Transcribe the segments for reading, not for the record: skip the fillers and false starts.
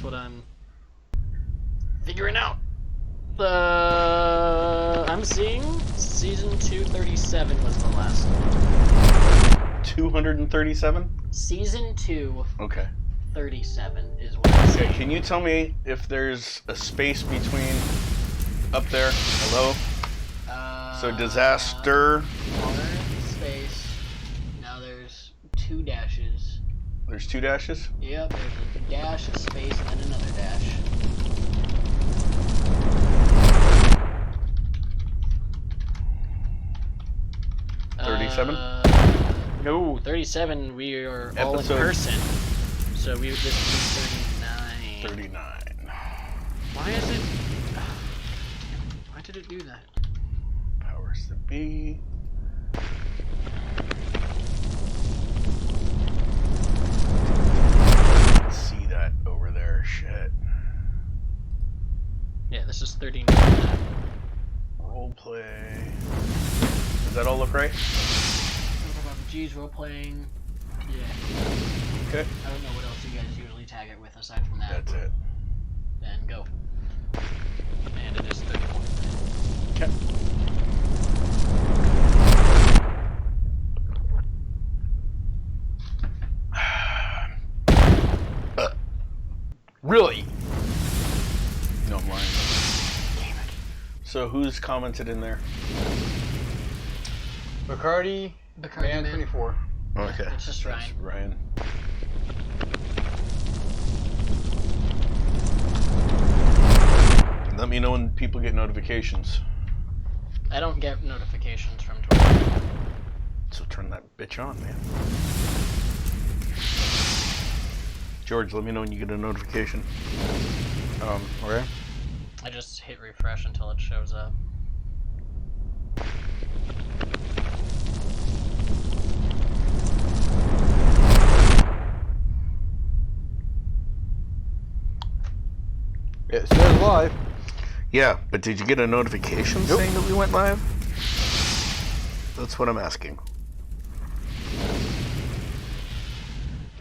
That's what I'm figuring out. I'm seeing season 237 was the last one. 237? Season 2. Okay. 37 is what I'm saying. Okay, can you tell me if there's a space between up there? Hello? So disaster. R, space. Now there's 2 dashes. There's 2 dashes? Yep, there's a dash, a space, and then another dash. $37? No, 37. We are all in person. So this would be 39. 39. Why is it? Why did it do that? Powers that be. See that over there? Shit. Yeah, this is 39. Roleplay. Does that all look right? G's role playing. Yeah. Okay. I don't know what else you guys usually tag it with aside from that. That's it. Then go. And it is 31. Okay. Really? No, I'm lying. Damn it. So who's commented in there? Bacardi, Man 24. Okay. It's just Ryan. Ryan. Let me know when people get notifications. I don't get notifications from Twitter. So turn that bitch on, man. George, let me know when you get a notification. Okay. I just hit refresh until it shows up. It says live. Yeah, but did you get a notification saying that we went live? That's what I'm asking.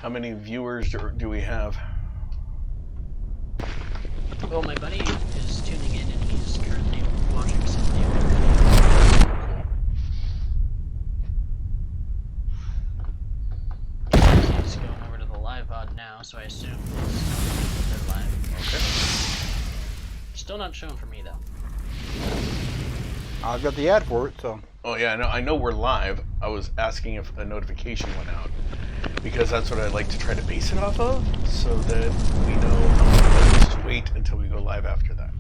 How many viewers do we have? Well, my buddy is tuning in and he's currently watching some of the older videos. He says he's going over to the live VOD now, so I assume it's they're live. Okay. Still not shown for me though. I've got the ad for it, so. Oh yeah, I know we're live. I was asking if a notification went out because that's what I like to try to base it off of, so that we know how many minutes to wait until we go live after that.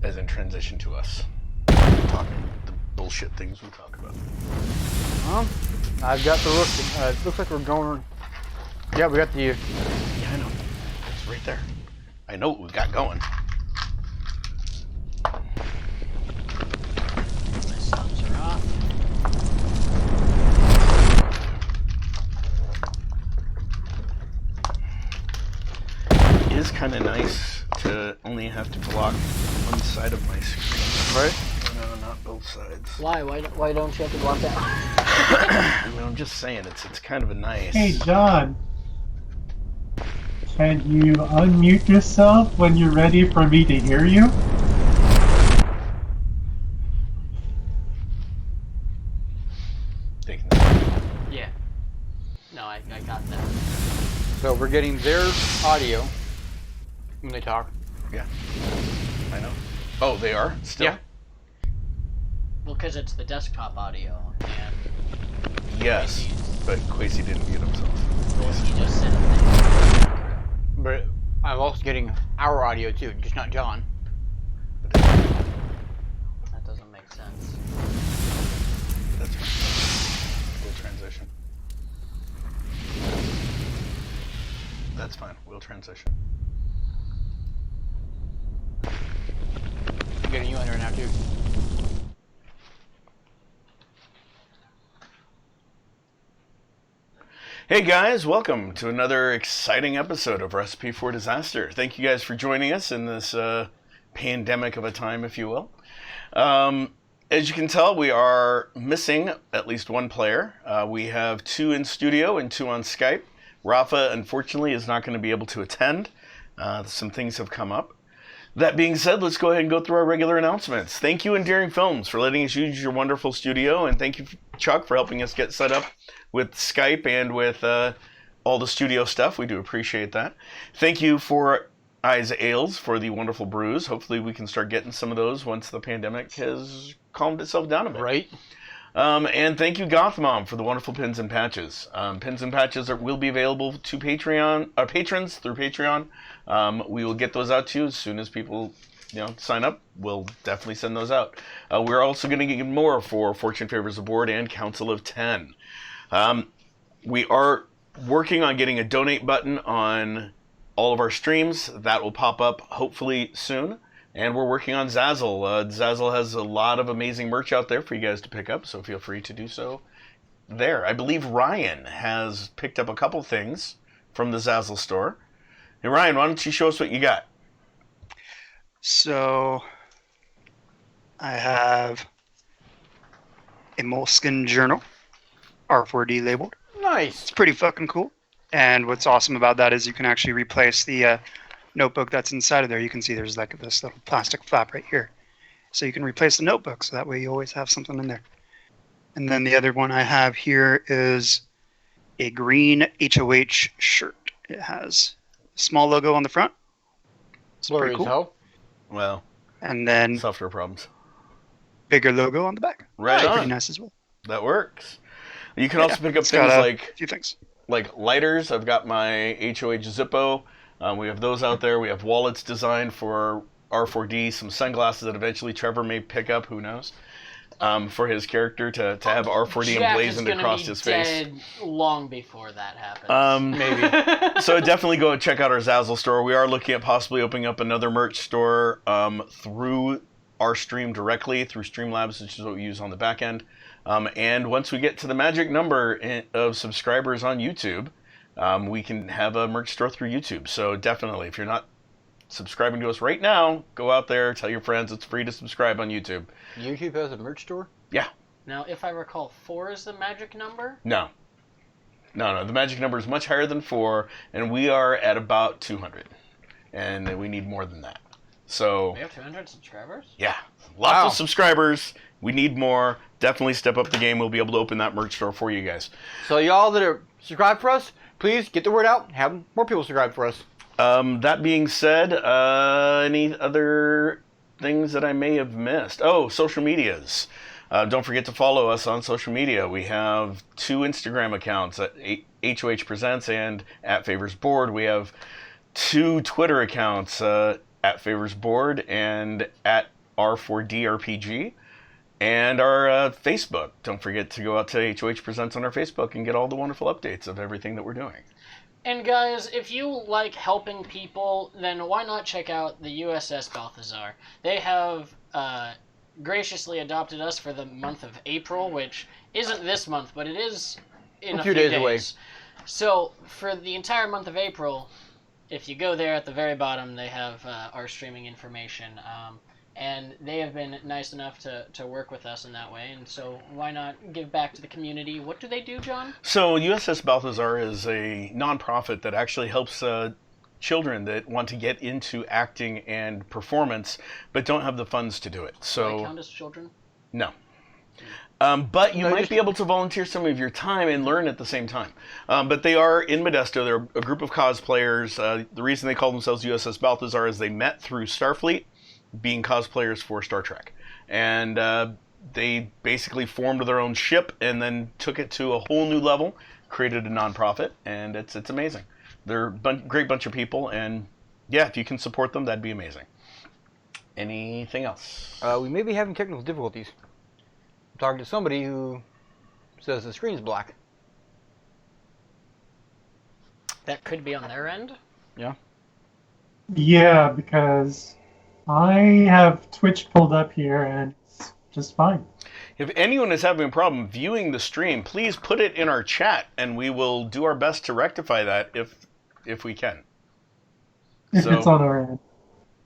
As in transition to us talking the bullshit things we talk about. Well, I've got the look. It looks like we're going. Yeah, we got the. Yeah, I know. It's right there. I know what we got going. My subs are off. It is kind of nice to only have to block one side of my screen. Right? No, not both sides. Why? Why don't you have to block that? I mean, I'm just saying, it's kind of a nice... Hey, John. Can you unmute yourself when you're ready for me to hear you? They can... Yeah. No, I got that. So we're getting their audio when they talk. Yeah. I know. Oh, they are? Still? Yeah. Well, because it's the desktop audio, and Yes, but Quasi didn't mute himself. well, he just said it. But I'm also getting our audio too, just not John. That doesn't make sense. That's fine. We'll transition. That's fine. We'll transition. I'm getting you on there now too. Hey guys, welcome to another exciting episode of Recipe for Disaster. Thank you guys for joining us in this pandemic of a time, if you will. As you can tell, we are missing at least one player. We have 2 in studio and 2 on Skype. Rafa, unfortunately, is not going to be able to attend. Some things have come up. That being said, let's go ahead and go through our regular announcements. Thank you, Endearing Films, for letting us use your wonderful studio, and thank you, Chuck, for helping us get set up with Skype and with all the studio stuff. We do appreciate that. Thank you for Eyes Ales for the wonderful brews. Hopefully we can start getting some of those once the pandemic has calmed itself down a bit. Right. And thank you, Gothmom, for the wonderful pins and patches. Pins and patches will be available to patrons through Patreon. We will get those out to you as soon as people, sign up. We'll definitely send those out. We're also going to get more for Fortune Favors the Board and Council of 10. We are working on getting a donate button on all of our streams. That will pop up hopefully soon. And we're working on Zazzle. Zazzle has a lot of amazing merch out there for you guys to pick up, so feel free to do so there. I believe Ryan has picked up a couple things from the Zazzle store. Hey, Ryan, why don't you show us what you got? So, I have a Moleskine journal, R4D labeled. Nice. It's pretty fucking cool. And what's awesome about that is you can actually replace the notebook that's inside of there. You can see there's like this little plastic flap right here. So you can replace the notebook, so that way you always have something in there. And then the other one I have here is a green HOH shirt. It has a small logo on the front. It's Blurry pretty as cool. hell. Well, And then software problems. bigger logo on the back. Right Pretty on. nice as well. That works. You can also pick up It's got things a few things. like lighters. I've got my HOH Zippo. We have those out there. We have wallets designed for R4D, some sunglasses that eventually Trevor may pick up, who knows, for his character to have R4D emblazoned across his face. Dead long before that happens. Maybe. So definitely go and check out our Zazzle store. We are looking at possibly opening up another merch store through our stream directly, through Streamlabs, which is what we use on the back end. And once we get to the magic number of subscribers on YouTube, we can have a merch store through YouTube. So definitely, if you're not subscribing to us right now, go out there, tell your friends it's free to subscribe on YouTube. YouTube has a merch store? Yeah. Now, if I recall, 4 is the magic number? No. The magic number is much higher than 4, and we are at about 200. And we need more than that. So, We have 200 subscribers? yeah, lots of subscribers. We need more. Definitely step up the game. We'll be able to open that merch store for you guys. So y'all that are subscribed for us, please get the word out. Have more people subscribe for us. That being said, any other things that I may have missed? Oh, social medias. Don't forget to follow us on social media. We have 2 Instagram accounts, at HOH Presents and at Favors Board. We have 2 Twitter accounts, at Favors Board and at R4DRPG. And our Facebook. Don't forget to go out to HOH Presents on our Facebook and get all the wonderful updates of everything that we're doing. And guys, if you like helping people, then why not check out the USS Balthazar? They have graciously adopted us for the month of April, which isn't this month, but it is in a few days away. So for the entire month of April, if you go there at the very bottom, they have our streaming information. And they have been nice enough to work with us in that way, and so why not give back to the community? What do they do, John? So USS Balthazar is a nonprofit that actually helps children that want to get into acting and performance, but don't have the funds to do it. So Do they count as children? No. But you might be able to volunteer some of your time and learn at the same time. But they are in Modesto. They're a group of cosplayers. The reason they call themselves USS Balthazar is they met through Starfleet, being cosplayers for Star Trek. And they basically formed their own ship and then took it to a whole new level, created a nonprofit, and it's amazing. They're a great bunch of people, and yeah, if you can support them, that'd be amazing. Anything else? We may be having technical difficulties. I'm talking to somebody who says the screen's black. That could be on their end? Yeah. Yeah, because I have Twitch pulled up here and it's just fine. If anyone is having a problem viewing the stream, please put it in our chat, and we will do our best to rectify that if we can. If it's on our end.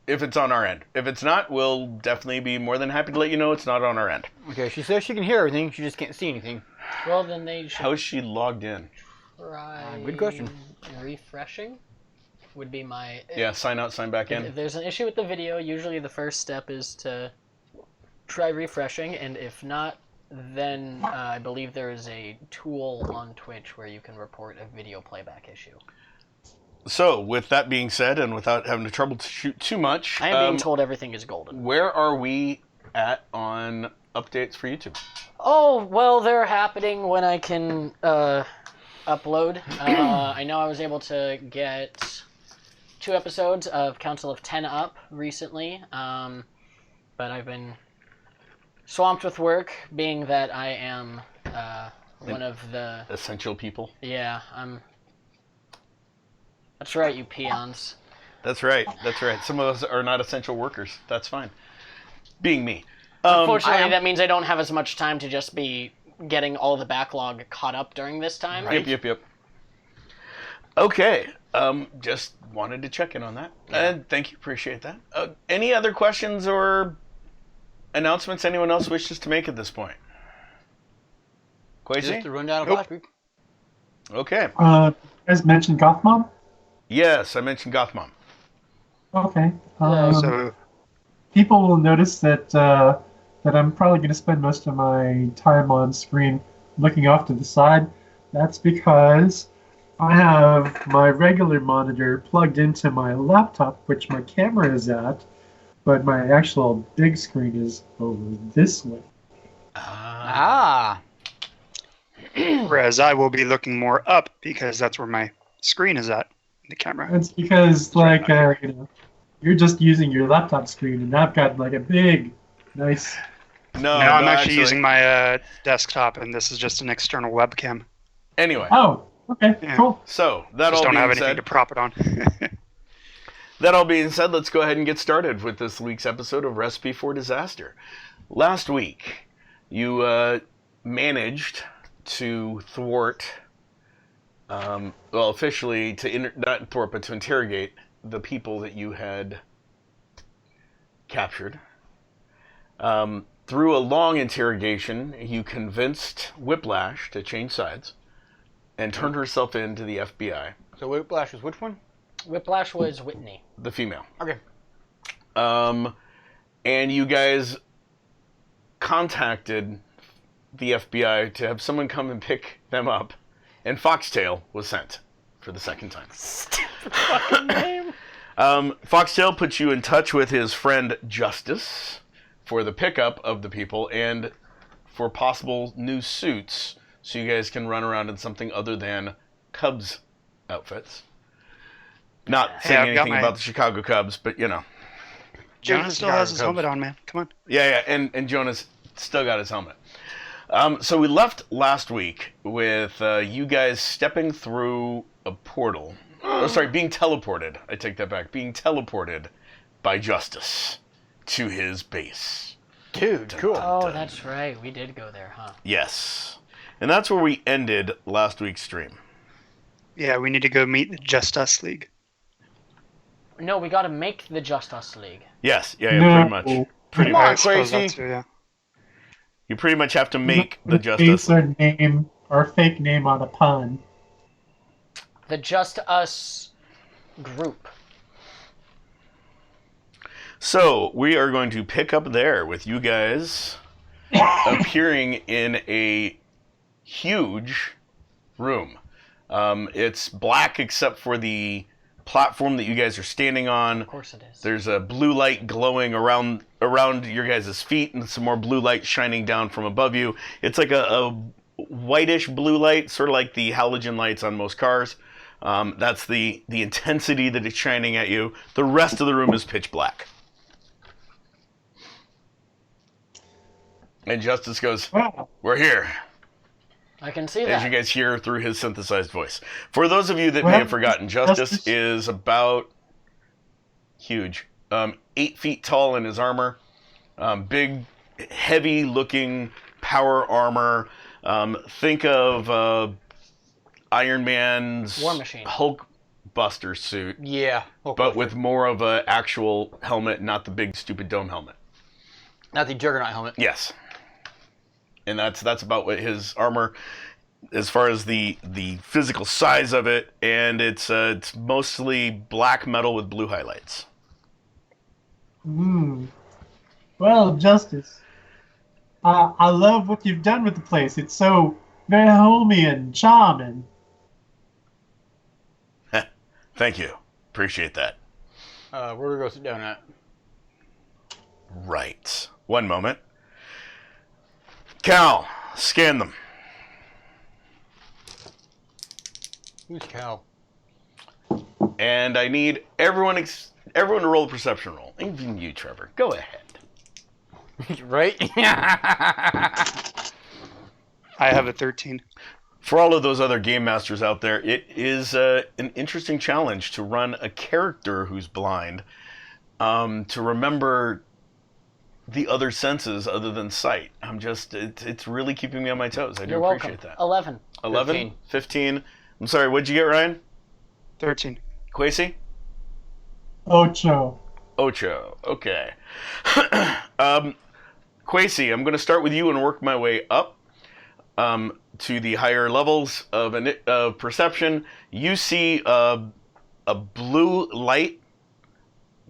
If it's on our end. If it's not, we'll definitely be more than happy to let you know it's not on our end. Okay, she says she can hear everything, she just can't see anything. Well, then they should How is she logged in? try Good question. refreshing. would be my... Yeah, sign out, sign back If in. there's an issue with the video, usually the first step is to try refreshing, and if not, then I believe there is a tool on Twitch where you can report a video playback issue. So, with that being said, and without having to troubleshoot too much, I am being told everything is golden. where are we at on updates for YouTube? Oh, well, they're happening when I can upload. I know I was able to get 2 episodes of Council of 10 up recently, but I've been swamped with work, being that I am one of the... Essential people. Yeah, I'm... That's right, you peons. That's right. That's right. Some of us are not essential workers. That's fine. Being me. Unfortunately, that means I don't have as much time to just be getting all the backlog caught up during this time. Yep. Okay. Just wanted to check in on that. And thank you. Appreciate that. Any other questions or announcements anyone else wishes to make at this point? Just Quasi? the rundown of Nope. last week. Okay. You guys mentioned Gothmom? Yes, I mentioned Gothmom. Okay. So People will notice that that I'm probably going to spend most of my time on screen looking off to the side. That's because I have my regular monitor plugged into my laptop, which my camera is at, but my actual big screen is over this way. Ah. whereas I will be looking more up because that's where my screen is at, the camera. That's because, like, you're just using your laptop screen, and I've got, like, a big, nice... No, I'm actually using my desktop, and this is just an external webcam. Anyway, Oh, okay, Yeah. cool. so that Just all don't have being anything said, to prop it on. that all being said, let's go ahead and get started with this week's episode of Recipe for Disaster. Last week, you managed to thwart, officially not thwart, but to interrogate the people that you had captured. Through a long interrogation, you convinced Whiplash to change sides and turned herself in to the FBI, So Whiplash was which one? Whiplash was Whitney. the female. Okay. And you guys contacted the FBI to have someone come and pick them up, and Foxtail was sent for the second time. Fucking name. Foxtail put you in touch with his friend Justice for the pickup of the people and for possible new suits so you guys can run around in something other than Cubs outfits. Not Hey, saying I've got anything my- about the Chicago Cubs, but you know. Jonas still has his helmet on, man. Come on. Yeah, and Jonas still got his helmet. So we left last week with you guys stepping through a portal. Being teleported. I take that back. Being teleported by Justice to his base. Dude, cool. Oh, that's right. We did go there, huh? Yes. And that's where we ended last week's stream. Yeah, we need to go meet the Just Us League. No, we gotta make the Just Us League. Yes, yeah, No. pretty much. Pretty Come on, I much. suppose Quasi. that too, yeah. You pretty much have to make the Justice Base League. our name, our fake name on a pun. The Just Us group. So, we are going to pick up there with you guys appearing in a huge room. It's black except for the platform that you guys are standing on. Of course it is. There's a blue light glowing around your guys' feet and some more blue light shining down from above you. It's like a whitish blue light, sort of like the halogen lights on most cars. That's the intensity that it's shining at you. The rest of the room is pitch black. And Justice goes, Wow. "We're here," I can see as that. you guys hear through his synthesized voice. For those of you that may Well, have forgotten, Justice Justice- is about huge. 8 feet tall in his armor. Big, heavy-looking power armor. Think of Iron Man's War Machine. Hulkbuster suit, Yeah. but with more of a actual helmet, not the big stupid dome helmet. Not the Juggernaut helmet. Yes. And that's about what his armor. as far as the physical size of it, and it's mostly black metal with blue highlights. Hmm. Well, Justice, I love what you've done with the place. It's so very homey and charming. Thank you. Appreciate that. Where do we go sit down at? Right. One moment. Cal, scan them. Who's Cal? And I need everyone to roll a perception roll. Even you, Trevor. Go ahead. Right? I have a 13. For all of those other game masters out there, it is an interesting challenge to run a character who's blind, to remember the other senses other than sight. It's really keeping me on my toes. I do You're appreciate welcome. that. 11. 11? 15. I'm sorry, what'd you get, Ryan? 13. Quasi? Ocho. Ocho. Okay. Quasi, I'm going to start with you and work my way up to the higher levels of perception. You see a blue light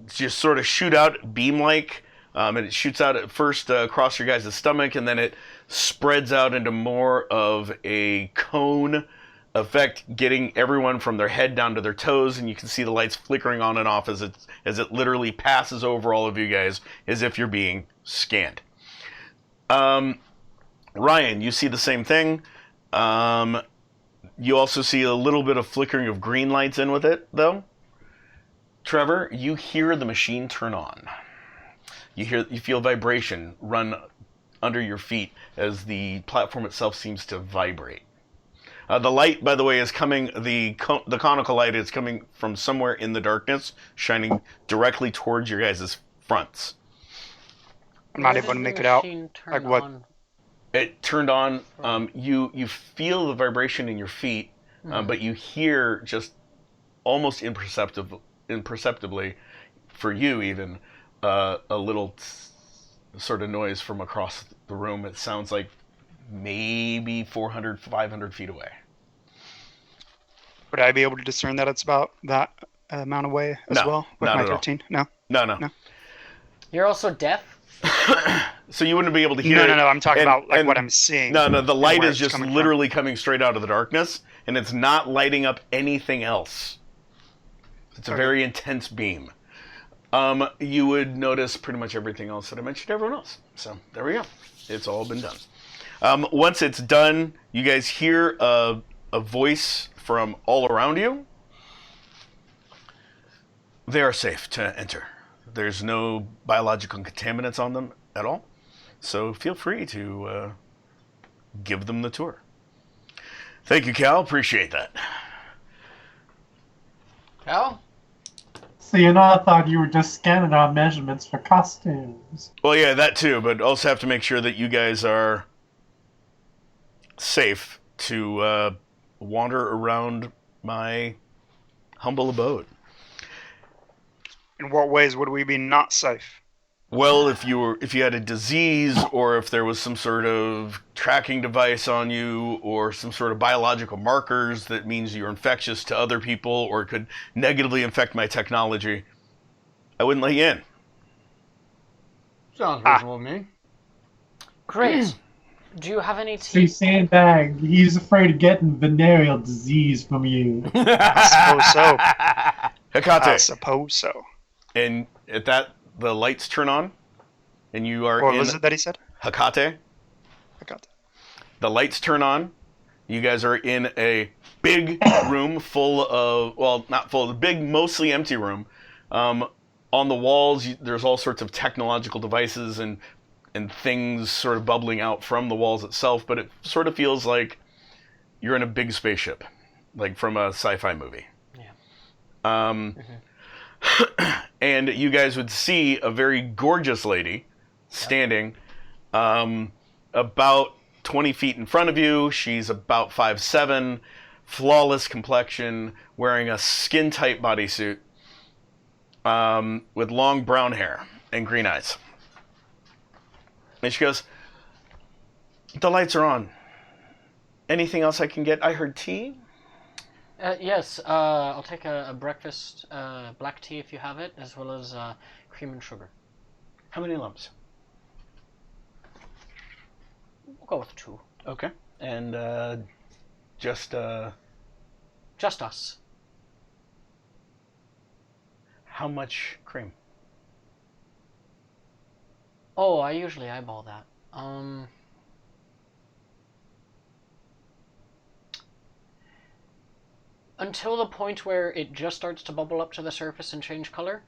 just sort of shoot out beam-like, and it shoots out at first across your guys' stomach, and then it spreads out into more of a cone effect, getting everyone from their head down to their toes, and you can see the lights flickering on and off as it literally passes over all of you guys as if you're being scanned. Ryan, you see the same thing. You also see a little bit of flickering of green lights in with it, though. Trevor, you hear the machine turn on. You feel vibration run under your feet as the platform itself seems to vibrate. The light, by the way, is coming. The conical light is coming from somewhere in the darkness, shining directly towards your guys' fronts. I'm not able to make it out. Like what? On? It turned on. You feel the vibration in your feet, but you hear just almost imperceptibly, for you even, a little sort of noise from across the room. It sounds like maybe 400, 500 feet away. Would I be able to discern that it's about that amount away as No, well? With not my at all. 13? No. No. You're also deaf? So you wouldn't be able to hear. No. I'm talking And- about like and- what I'm seeing. No. The light where is it's just coming from. literally coming straight out of the darkness, and it's not lighting up anything else. It's a Okay. very intense beam. You would notice pretty much everything else that I mentioned to everyone else. So there we go. It's all been done. Once it's done, you guys hear a voice from all around you. They are safe to enter. There's no biological contaminants on them at all. So feel free to give them the tour. Thank you, Cal. Appreciate that. Cal? So I thought you were just scanning our measurements for costumes. Well, yeah, that too, but also have to make sure that you guys are safe to wander around my humble abode. In what ways would we be not safe? Well, if you had a disease, or if there was some sort of tracking device on you, or some sort of biological markers that means you're infectious to other people, or could negatively affect my technology, I wouldn't let you in. Sounds reasonable to me. Great. Do you have any See, tea? Sandbag, he's afraid of getting venereal disease from you. I suppose so. I Hecate, suppose so. and at that, the lights turn on, and you are What in was it that he said? Hecate. I got that. The lights turn on. You guys are in a big room full of, well, not full, a big, mostly empty room. On the walls, there's all sorts of technological devices and things sort of bubbling out from the walls itself, but it sort of feels like you're in a big spaceship, like from a sci-fi movie. Yeah. And you guys would see a very gorgeous lady standing about 20 feet in front of you. She's about 5'7", flawless complexion, wearing a skin-tight bodysuit, with long brown hair and green eyes. And she goes, "The lights are on. Anything else I can get? I heard tea. Yes, I'll take a breakfast black tea if you have it, as well as cream and sugar. How many lumps? We'll go with 2. Okay. And just Just us. how much cream? Oh, I usually eyeball that. Until the point where it just starts to bubble up to the surface and change color.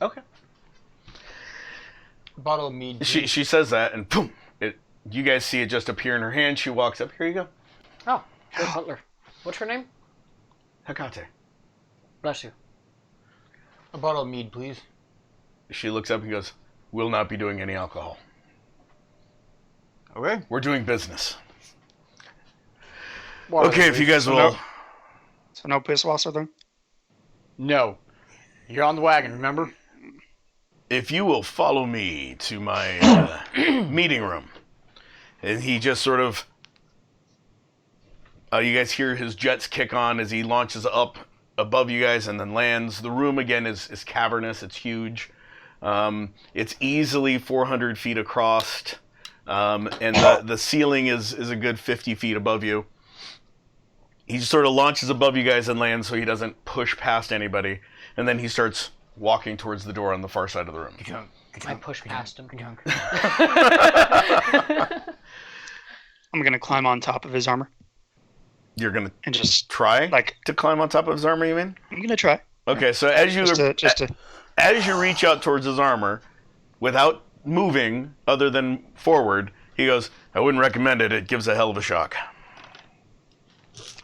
Okay. Bottle of mead. She says that, and boom! You guys see it just appear in her hand. She walks up. Here you go. Oh, good butler. What's her name? Hecate. Bless you. A bottle of mead, please. She looks up and goes, "We'll not be doing any alcohol. Okay. We're doing business." Water, Okay, if you please. guys will. So no piss whilst then? No. You're on the wagon, remember? If you will follow me to my meeting room. And he just sort of... you guys hear his jets kick on as he launches up above you guys and then lands. The room, again, is cavernous. It's huge. It's easily 400 feet across. And the ceiling is a good 50 feet above you. He just sort of launches above you guys and lands so he doesn't push past anybody. And then he starts walking towards the door on the far side of the room. I push past him. I'm gonna climb on top of his armor You're going to and just try like to climb on top of his armor, you mean? I'm gonna try. Okay, so as you as you reach out towards his armor, without moving other than forward, he goes, "I wouldn't recommend it. It gives a hell of a shock."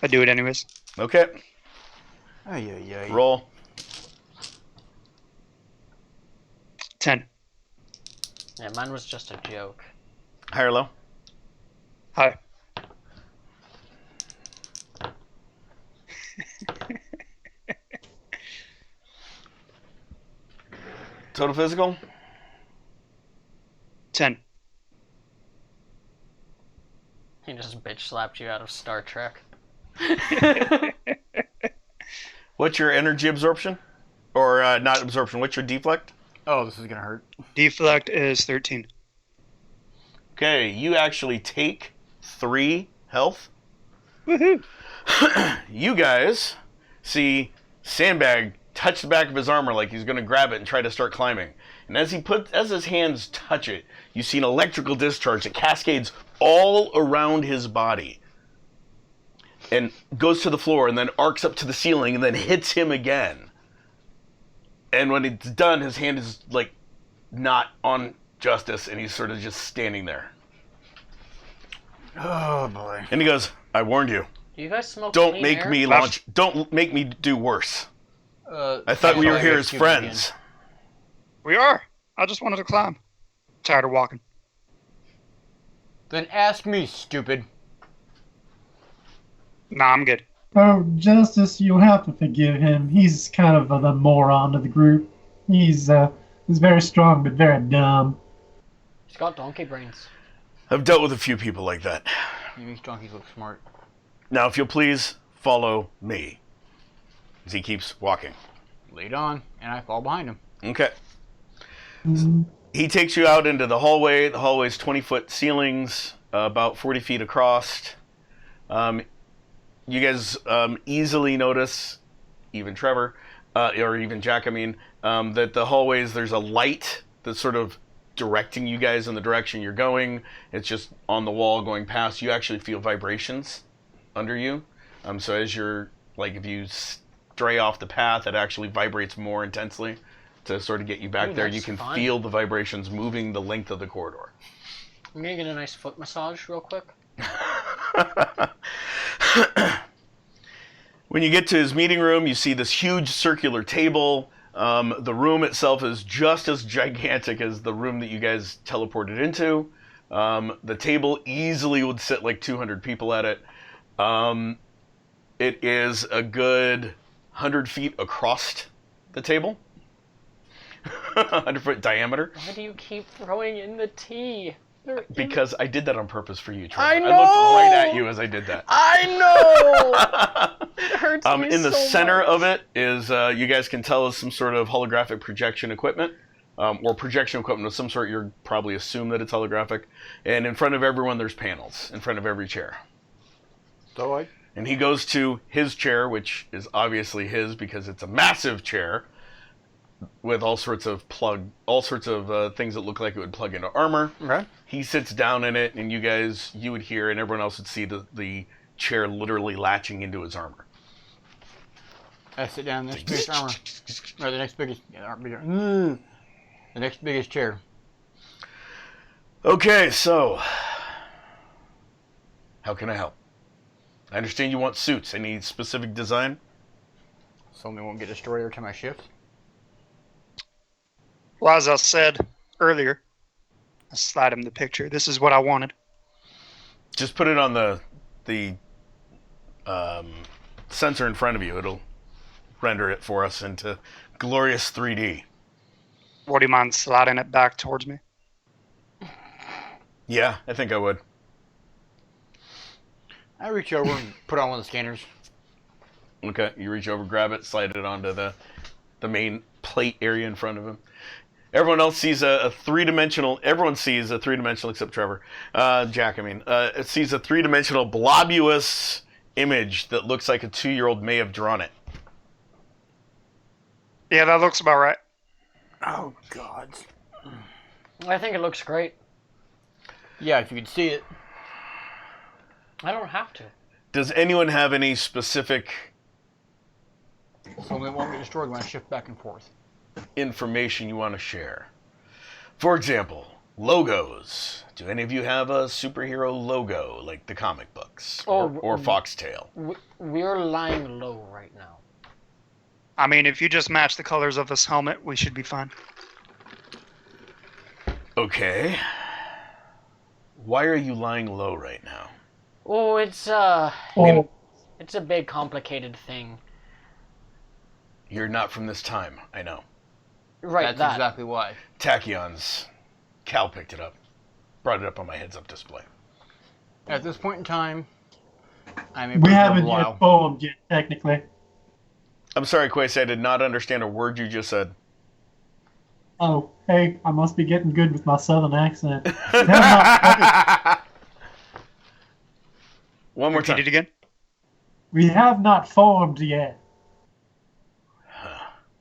I do it anyways. Okay, Ay. roll. 10. Yeah, mine was just a joke. High or low? Hi. Total physical? 10. He just bitch slapped you out of Star Trek. What's your energy absorption? Or not absorption, what's your deflect? Oh, this is gonna hurt. Deflect is 13. Okay, you actually take 3 health. Woohoo! You guys see Sandbag touch the back of his armor like he's going to grab it and try to start climbing. And as his hands touch it, you see an electrical discharge that cascades all around his body and goes to the floor and then arcs up to the ceiling and then hits him again. And when it's done, his hand is like not on Justice and he's sort of just standing there. Oh boy. And he goes, "I warned you. Do you guys smoke Don't clean make air? me launch. Don't make me do worse. I thought we were here as friends." We are. I just wanted to climb. Tired of walking. Then ask me, stupid. Nah, I'm good. Oh, Justice, you'll have to forgive him. He's kind of the moron of the group. He's very strong, but very dumb. He's got donkey brains. I've dealt with a few people like that. You make donkeys look smart. Now, if you'll please follow me. As he keeps walking. Lead on, and I fall behind him. Okay. Mm, He takes you out into the hallway. The hallway's 20-foot ceilings, about 40 feet across. You guys easily notice, even Trevor, or even Jack, that the hallways, there's a light that's sort of directing you guys in the direction you're going. It's just on the wall going past. You actually feel vibrations under you. So as you're, like, if you stray off the path, it actually vibrates more intensely to sort of get you back Ooh, there. that's You can fun. feel the vibrations moving the length of the corridor. I'm gonna get a nice foot massage real quick. When you get to his meeting room, you see this huge circular table. The room itself is just as gigantic as the room that you guys teleported into. The table easily would sit like 200 people at it. It is a good 100 feet across the table. 100-foot diameter. Why do you keep throwing in the tea? Because I did that on purpose for you, Trevor. I I looked right know! at you as I did that. I know. It hurts me In the so center much. of it is, you guys can tell, is some sort of holographic projection equipment, or projection equipment of some sort. You're probably assume that it's holographic. And in front of everyone, there's panels in front of every chair. So And he goes to his chair, which is obviously his because it's a massive chair with all sorts of things that look like it would plug into armor. okay. He sits down in it, and you would hear, and everyone else would see the chair literally latching into his armor. I sit down in the next biggest armor. Or the next biggest. Yeah, the next biggest chair. Okay, so how can I help? I understand you want suits. Any specific design? So they won't get destroyed every time I shift. Well, as I said earlier, I slide him the picture. This is what I wanted. Just put it on the sensor in front of you. It'll render it for us into glorious 3D. Would you mind sliding it back towards me? Yeah, I think I would. I reach over and put on one of the scanners. Okay, you reach over, grab it, slide it onto the main plate area in front of him. Everyone else sees a three-dimensional. Everyone sees a three-dimensional except Trevor, Jack. I mean, it sees a three-dimensional blobulous image that looks like a 2-year-old may have drawn it. Yeah, that looks about right. Oh, God. I think it looks great. Yeah, if you could see it. I don't have to. Does anyone have any specific So they won't get destroyed when I shift back and forth. information you want to share? For example, logos. Do any of you have a superhero logo, like the comic books or Foxtail? We're lying low right now. I mean, if you just match the colors of this helmet, we should be fine. Okay. Why are you lying low right now? Oh, it's Oh, it's a big complicated thing. You're not from this time, I know. Right, That's that. exactly why. Tachyons. Cal picked it up. Brought it up on my heads-up display. At this point in time, I'm a we prisoner of haven't Belial. yet formed yet, technically. I'm sorry, Quasi, I did not understand a word you just said. Oh, hey, I must be getting good with my southern accent. We have not, One more Repeat time. it again. we have not formed yet.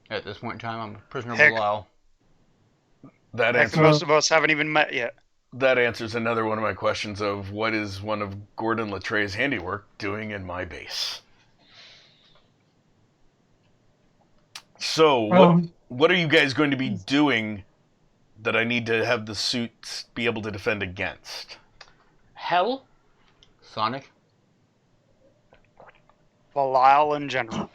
At this point in time, I'm a prisoner of Heck. Belial. That Heck, answers, most of us haven't even met yet. that answers another one of my questions of what is one of Gordon Lattre's handiwork doing in my base? So, what are you guys going to be doing that I need to have the suits be able to defend against? Hell? Sonic. Belial in general.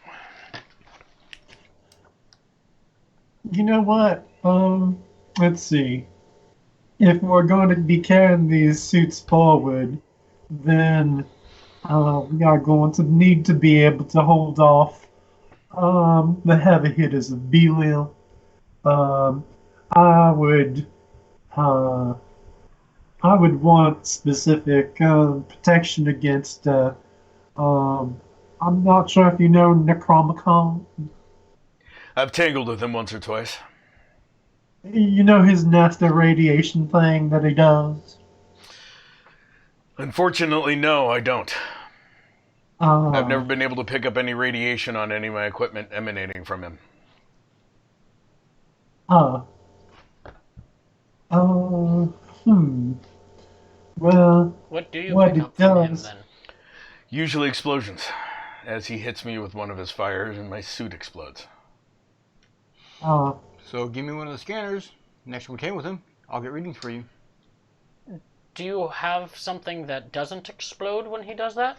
You know what? Let's see. If we're going to be carrying these suits forward, then we are going to need to be able to hold off the heavy hitters of Belial. I would want specific protection against. I'm not sure if you know Necromicon. I've tangled with him once or twice. You know his nasty radiation thing that he does? Unfortunately, no, I don't. Uh, I've never been able to pick up any radiation on any of my equipment emanating from him. Well, What do you What pick it up from him does. then? Usually explosions, as he hits me with one of his fires and my suit explodes. So give me one of the scanners. Next we came with him, I'll get readings for you. Do you have something that doesn't explode when he does that?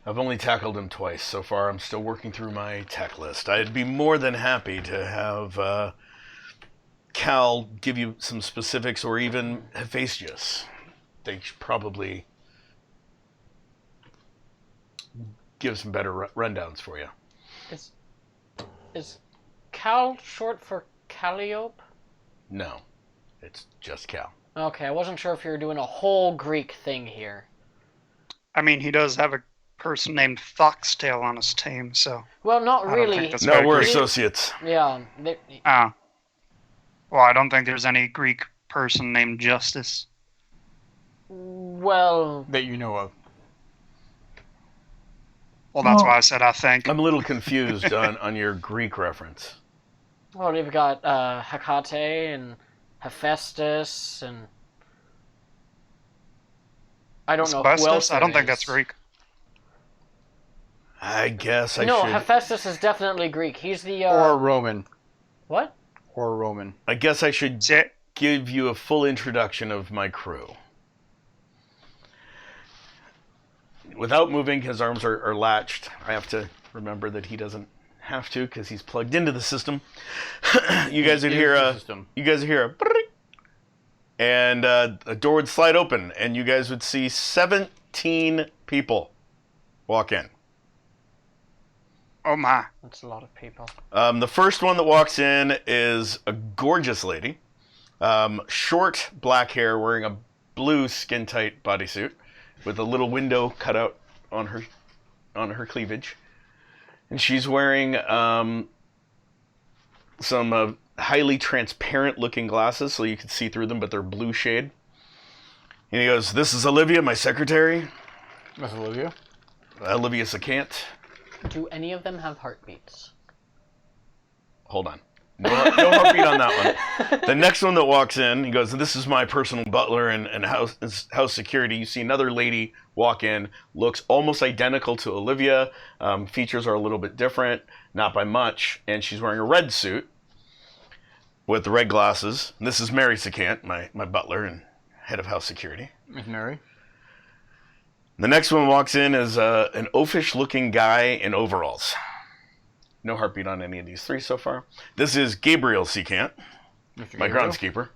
I've only tackled him twice so far. I'm still working through my tech list. I'd be more than happy to have Cal give you some specifics, or even Hephaestus. They should probably give some better rundowns for you. Is Cal short for Calliope? No, it's just Cal. Okay, I wasn't sure if you were doing a whole Greek thing here. I mean, he does have a person named Foxtail on his team, so Well, not I don't think really. that's No, very we're Greek. associates. Yeah. Well, I don't think there's any Greek person named Justice. Well, That you know of. Well, that's Well- why I said I think. I'm a little confused on your Greek reference. well, we've got Hecate and Hephaestus and I don't know who else. Asbestos? I don't there think that's is. Greek. I guess I No, should. Hephaestus is definitely Greek. He's the Or Roman. what? Or Roman. I guess I should See, give you a full introduction of my crew. Without moving, his arms are latched. I have to remember that he doesn't have to because he's plugged into the system. You guys would hear a System. "Brrrr," and a door would slide open, and you guys would see 17 people walk in. oh my. That's a lot of people. The first one that walks in is a gorgeous lady, short black hair, wearing a blue skin-tight bodysuit with a little window cut out on her cleavage, and she's wearing some highly transparent-looking glasses, so you can see through them, but they're blue shade. And he goes, "This is Olivia, my secretary. Miss Olivia. Olivia Secant." Do any of them have heartbeats? Hold on. No heartbeat on that one. The next one that walks in, he goes, "This is my personal butler and house security." You see another lady walk in, looks almost identical to Olivia. Features are a little bit different, not by much, and she's wearing a red suit with the red glasses. And this is Mary Secant, my butler and head of house security. Miss Mary. The next one walks in is an oafish-looking guy in overalls. No heartbeat on any of these three so far. This is Gabriel Secant, Mr. my Gabriel. groundskeeper.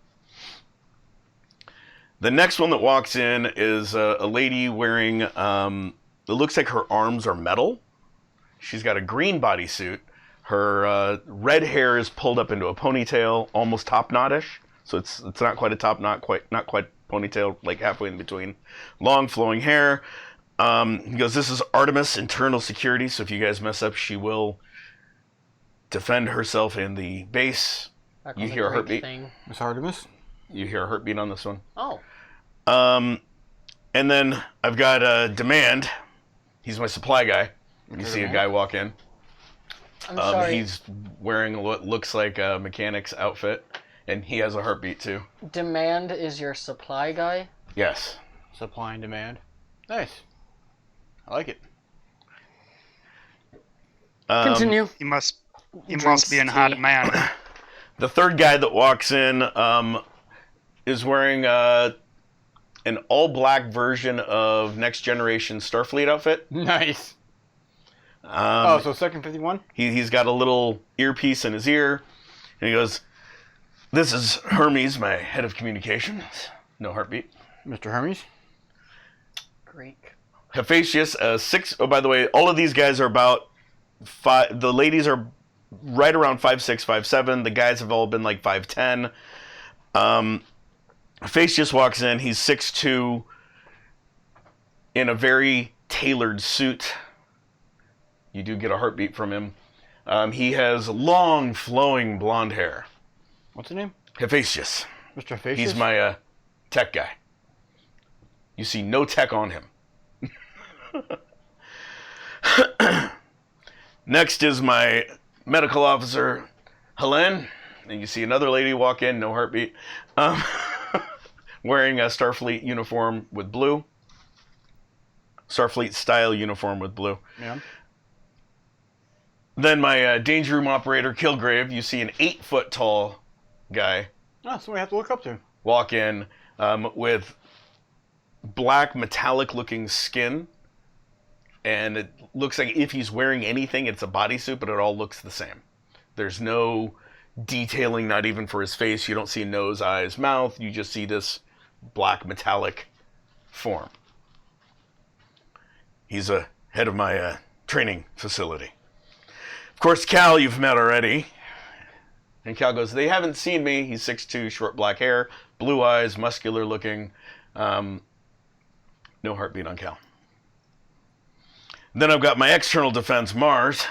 The next one that walks in is a lady wearing, it looks like her arms are metal. She's got a green bodysuit. Her red hair is pulled up into a ponytail, almost top knot-ish. So it's not quite a top knot, not quite ponytail, like halfway in between. Long flowing hair. He goes, "This is Artemis Internal Security, so if you guys mess up, she will defend herself in the base." Back You on the hear a Greek heartbeat? Thing. Miss Artemis. You hear a heartbeat on this one. Oh, And then I've got Demand. He's my supply guy. You see a guy walk in. I'm sorry. He's wearing what looks like a mechanic's outfit, and he has a heartbeat too. Demand is your supply guy. Yes. Supply and demand. Nice. I like it. Continue. He must Drinks be in tea. high demand. The third guy that walks in is wearing an all-black version of Next Generation Starfleet outfit. Nice. Um, So second 51? He's got a little earpiece in his ear, and he goes, "This is Hermes, my head of communications." No heartbeat. Mr. Hermes? Greek. Hephaestus, 6. Oh, by the way, all of these guys are about 5. The ladies are right around 5'6", 5'7". The guys have all been like 5'10". Hephaestus walks in. He's 6'2", in a very tailored suit. You do get a heartbeat from him. He has long, flowing blonde hair. What's his name? Hephaestus. Mr. Facius? He's my tech guy. You see no tech on him. Next is my medical officer, Helene. And you see another lady walk in, no heartbeat, wearing a Starfleet uniform with blue. Starfleet style uniform with blue. Yeah. Then my danger room operator, Kilgrave. You see an 8-foot tall guy Oh, somebody I have to look up to. walk in with black metallic looking skin, and it looks like if he's wearing anything, it's a bodysuit, but it all looks the same. There's no detailing, not even for his face. You don't see nose, eyes, mouth. You just see this black metallic form. He's a head of my training facility. Of course, Cal, you've met already. And Cal goes, they haven't seen me. He's 6'2", short black hair, blue eyes, muscular looking. No heartbeat on Cal. Then I've got my external defense, Mars.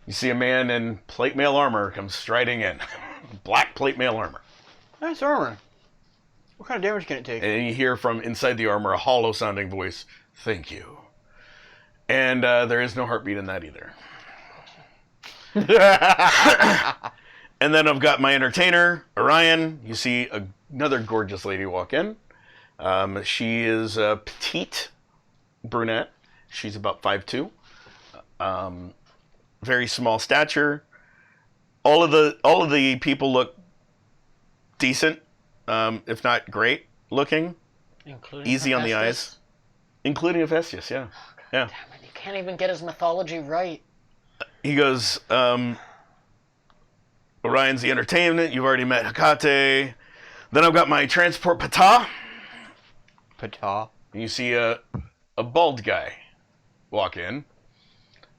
You see a man in plate mail armor come striding in. Black plate mail armor. Nice armor. What kind of damage can it take? And you hear from inside the armor a hollow sounding voice, thank you. And there is no heartbeat in that either. And then I've got my entertainer, Orion. You see another gorgeous lady walk in. She is a petite brunette. She's about 5'2". Very small stature. All of the people look decent, if not great looking. Including Easy on the Hephaestus? eyes. Including Hephaestus, yeah. Yeah. Damn it, you can't even get his mythology right. He goes, Orion's the entertainment. You've already met Hecate. Then I've got my transport Ptah. Ptah. And you see a bald guy walk in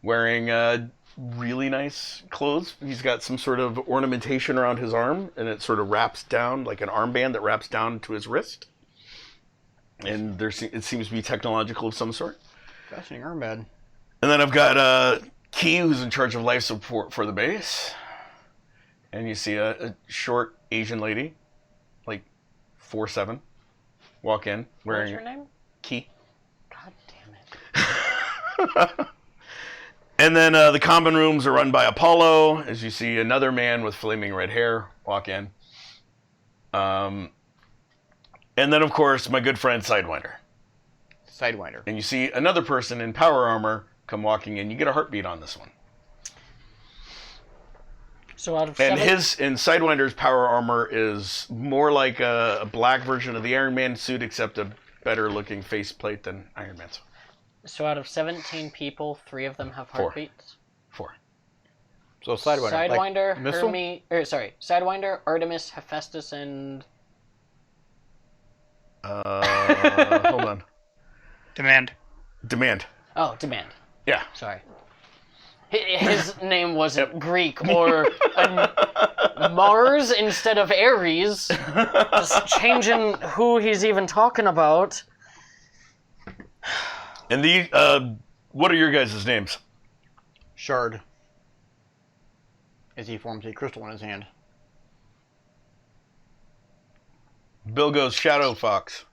wearing really nice clothes. He's got some sort of ornamentation around his arm, and it sort of wraps down like an armband that wraps down to his wrist. And it seems to be technological of some sort. Fascinating armband. And then I've got Key, who's in charge of life support for the base. And you see a short Asian lady, like 4'7", walk in wearing What's her name? Key. God damn it. And then the common rooms are run by Apollo, as you see another man with flaming red hair walk in. And then, of course, my good friend Sidewinder. Sidewinder. And you see another person in power armor come walking in. You get a heartbeat on this one. So out of And seven, Sidewinder's power armor is more like a black version of the Iron Man suit, except a better looking faceplate than Iron Man's. so out of 17 people, 3 of them have heartbeats. 4. So Sidewinder. Sidewinder, like missile? Sidewinder, Artemis, Hephaestus, and Hold on. Demand. Demand. Demand. Yeah. Sorry. His name wasn't Greek or Mars instead of Ares. Just changing who he's even talking about. And what are your guys' names? Shard. As he forms a crystal in his hand. Bill goes Shadow Fox.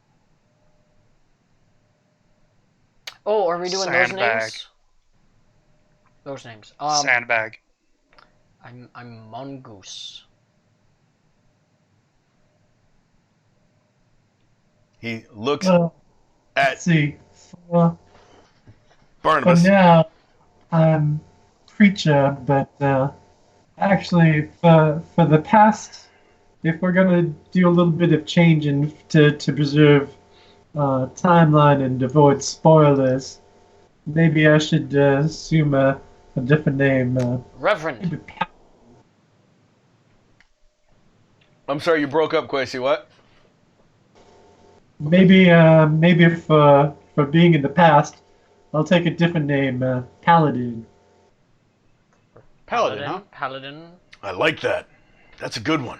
Oh, are we doing those Sandbag. names? Those names. Sandbag. I'm Mongoose. He looks Well, at let's see. For Barnabas. now, I'm preacher, but actually, for the past, if we're gonna do a little bit of changing to preserve timeline and avoid spoilers, maybe I should assume a different name. Reverend. Maybe I'm sorry, you broke up, Quasi. What? maybe for being in the past, I'll take a different name, Paladin. Paladin, huh? Paladin. I like that. That's a good one.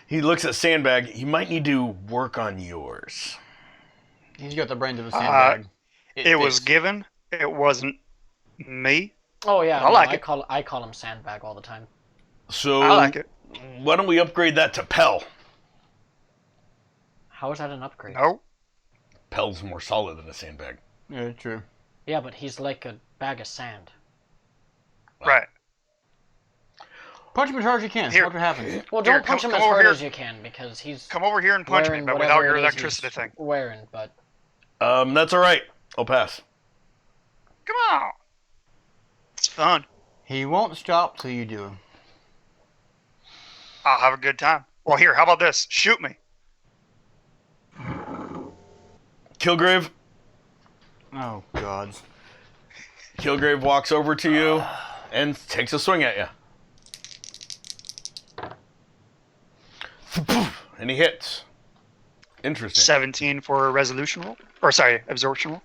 He looks at Sandbag. He might need to work on yours. He's got the brains of a sandbag. It was fits. given. It wasn't me. Oh yeah, I like I it. call him Sandbag all the time. So I like it. why don't we upgrade that to Pell? How is that an upgrade? No. Pell's more solid than a sandbag. Yeah, true. Yeah, but he's like a bag of sand. Right. Punch him as hard as you can. Here. Watch what happens. Well, Here, don't punch come him as over hard here. as you can because he's Come over here and punch me, wearing but whatever without your it is electricity he's thing. Wearing, but That's all right. I'll pass. Come on. It's fun. He won't stop till you do. I'll have a good time. Well, here, how about this? Shoot me. Kilgrave. Oh, God. Kilgrave walks over to you and takes a swing at you. And he hits. Interesting. 17 for a resolution roll. Or, sorry, absorption roll.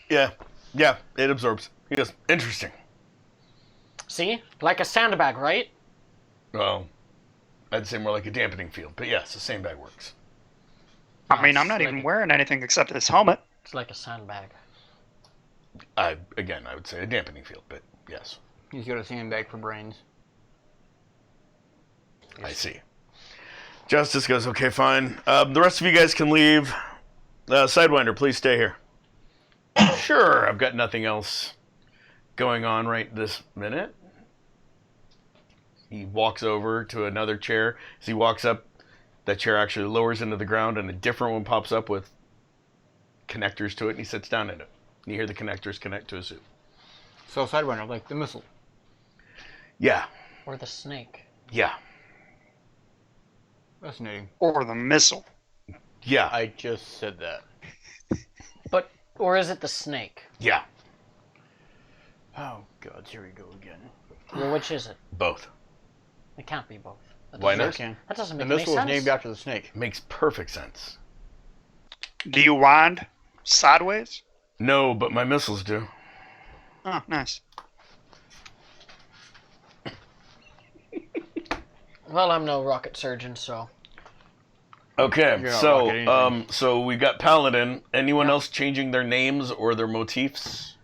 Yeah, it absorbs. He goes, interesting. see, like a sandbag, right? Well, I'd say more like a dampening field, but yes, the sandbag works. I mean, I'm It's not like even a- wearing anything except this helmet. It's like a sandbag. I would say a dampening field, but yes, He's got a sandbag for brains. I see. Justice goes, okay, fine. The rest of you guys can leave. Sidewinder, please stay here. Sure, I've got nothing else going on right this minute. He walks over to another chair. As he walks up, that chair actually lowers into the ground, and a different one pops up with connectors to it, and he sits down in it. You hear the connectors connect to his suit. So Sidewinder, like the missile. Yeah, Or the snake. yeah, Fascinating. Or the missile. yeah, I just said that. Or is it the snake? yeah, Oh God, here we go again. Well, which is it? both. It can't be both. That Why doesn't- not? Can. That doesn't The make any missile is sense. named after the snake. Makes perfect sense. Do you wind sideways? No, but my missiles do. Oh, nice. Well, I'm no rocket surgeon, so Okay, You're not rocking anything. so we got Paladin. Anyone else changing their names or their motifs?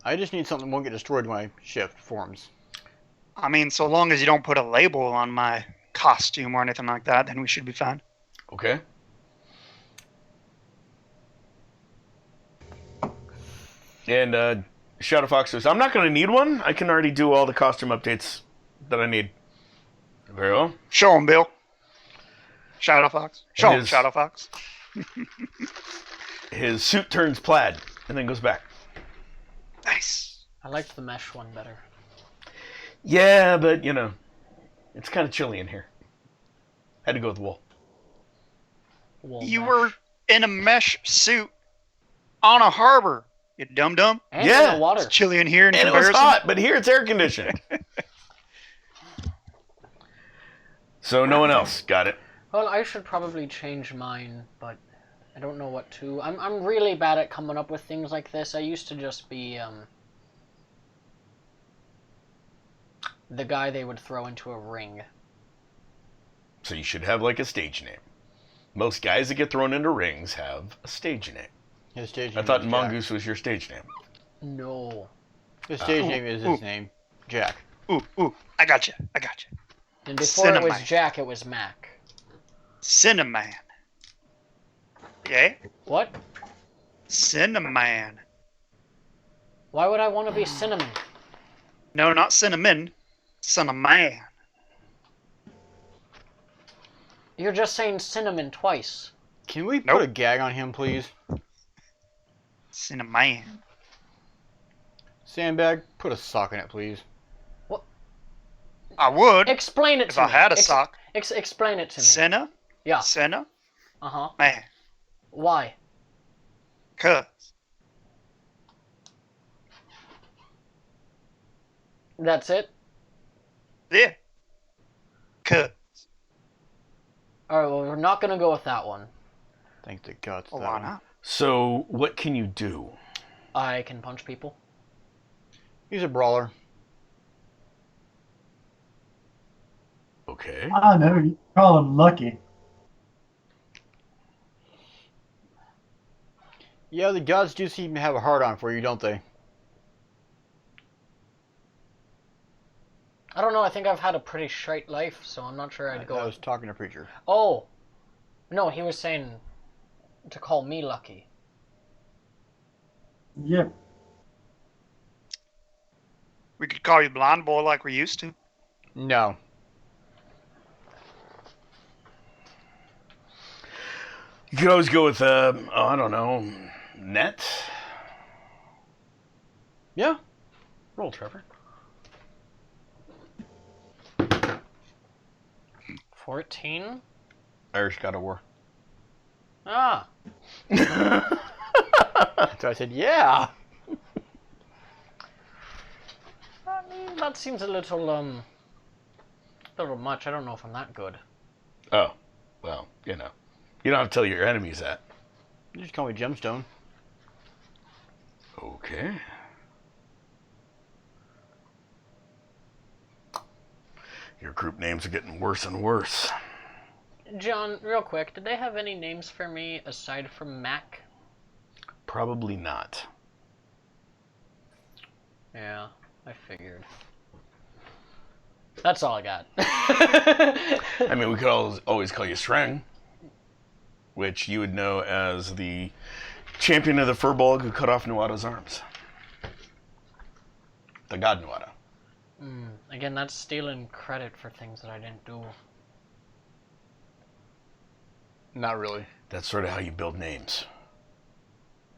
I just need something that won't get destroyed when my shift forms. I mean, so long as you don't put a label on my costume or anything like that, then we should be fine. Okay. And Shadow Fox says, I'm not going to need one. I can already do all the costume updates that I need. Very well. Show him, Bill. Shadow Fox. Show him, is- Shadow Fox. His suit turns plaid and then goes back. Nice. I liked the mesh one better. Yeah, but, it's kind of chilly in here. Had to go with wool. Wool You mesh. were in a mesh suit on a harbor, you dum-dum. And Yeah. in the water. It's chilly in here in And it was comparison. hot, but here it's air conditioned. So no one else got it. Well, I should probably change mine, but I don't know what to. I'm really bad at coming up with things like this. I used to just be the guy they would throw into a ring. So you should have like a stage name. Most guys that get thrown into rings have a stage name. His stage I name thought is Jack. Mongoose was your stage name. No. His stage Ooh, name is ooh. his name, Jack. Ooh, I got you. And before it was Cinnamon. Jack, it was Mac. Cinnamon. Yeah? What? Cinnamon. Why would I want to be Cinnamon? No, not cinnamon. Cinnamon. You're just saying cinnamon twice. Can we Nope. put a gag on him, please? Cinnamon. Sandbag, put a sock in it, please. I would Explain it if to I me. had a sock. Explain it to me. Cinna? Yeah. Cinna? Uh-huh. Man. Why? Cuz. That's it? Yeah. Cuz. Alright, well, we're not going to go with that one. Thank the gods. Well, that why one. not? So what can you do? I can punch people. He's a brawler. Okay. I know, you call him lucky. Yeah, the gods do seem to have a hard on for you, don't they? I don't know, I think I've had a pretty straight life, so I'm not sure I'd I go was talking to Preacher. Oh! No, he was saying to call me lucky. Yep. We could call you Blind Boy like we used to. No. You could always go with, I don't know, net? Yeah. Roll, Trevor. 14? Irish God of War. Ah! So I said, yeah. I mean, that seems a little much. I don't know if I'm that good. Oh, well, you don't have to tell your enemies that. You just call me Gemstone. Okay. Your group names are getting worse and worse. John, real quick, did they have any names for me aside from Mac? Probably not. Yeah, I figured. That's all I got. I mean, we could always call you Shreng, which you would know as the champion of the Furbolg who cut off Nuada's arms. The god Nuada. Again, that's stealing credit for things that I didn't do. Not really. That's sort of how you build names.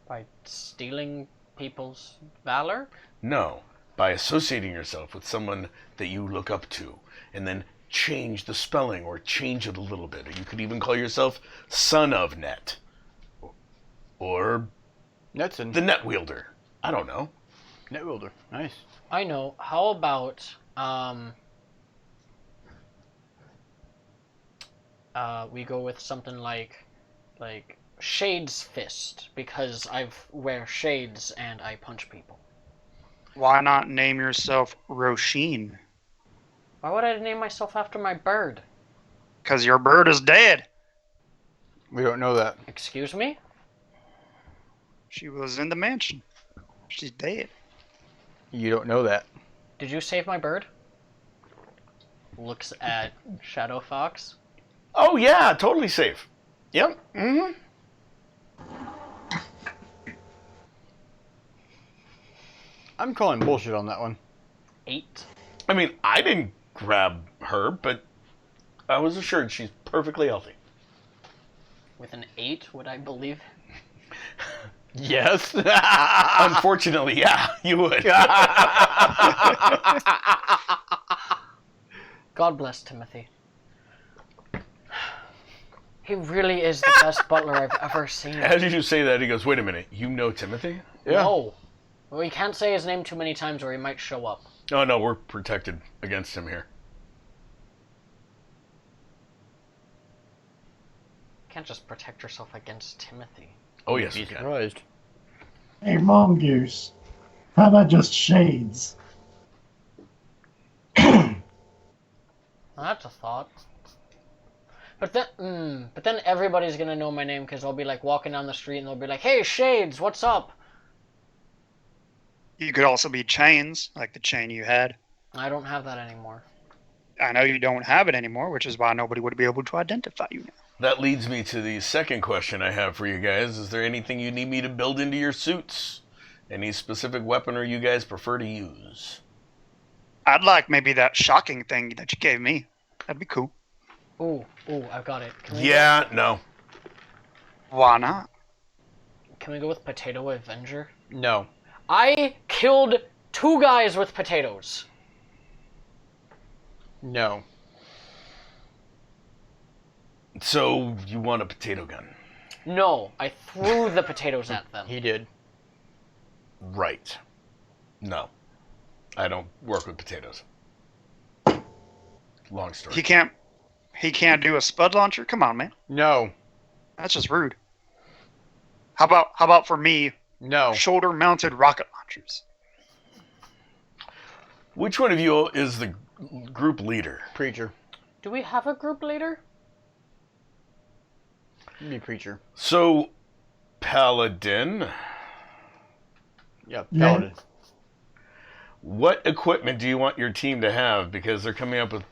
By stealing people's valor? No, by associating yourself with someone that you look up to, and then change the spelling or change it a little bit. Or you could even call yourself Son of Net. Or Netson. the Net Wielder. I don't know. Net wielder. Nice. I know. How about we go with something like Shade's Fist, because I wear shades and I punch people. Why not name yourself Roshin? Why would I name myself after my bird? Because your bird is dead. We don't know that. Excuse me? She was in the mansion. She's dead. You don't know that. Did you save my bird? Looks at Shadow Fox. Oh yeah, totally safe. Yep. Mm-hmm. I'm calling bullshit on that one. 8. I mean, I didn't grab her, but I was assured she's perfectly healthy. With an 8, would I believe? Yes. Unfortunately, yeah, you would. God bless Timothy. He really is the best butler I've ever seen. As you say that, he goes, "Wait a minute, you know Timothy?" Yeah. No. Well, you can't say his name too many times or he might show up. Oh no, we're protected against him here. You can't just protect yourself against Timothy. Oh yes, Be we can. surprised. Hey, Mongoose. How about just shades? Well, that's a thought. But then everybody's gonna know my name because I'll be like walking down the street and they'll be like, "Hey, Shades, what's up?" You could also be Chains, like the chain you had. I don't have that anymore. I know you don't have it anymore, which is why nobody would be able to identify you now. That leads me to the second question I have for you guys. Is there anything you need me to build into your suits? Any specific weaponry you guys prefer to use? I'd like maybe that shocking thing that you gave me. That'd be cool. Ooh, I've got it. Yeah, no. Why not? Can we go with Potato Avenger? No. I killed 2 guys with potatoes. No. So you want a potato gun? No, I threw the potatoes at them. He did. Right. No. I don't work with potatoes. Long story. He can't do a spud launcher? Come on, man. No. That's just rude. How about for me, No. shoulder mounted rocket launchers? Which one of you is the group leader? Preacher. Do we have a group leader? Be preacher. So, Paladin, Yeah, Yeah. paladin. what equipment do you want your team to have? Because they're coming up with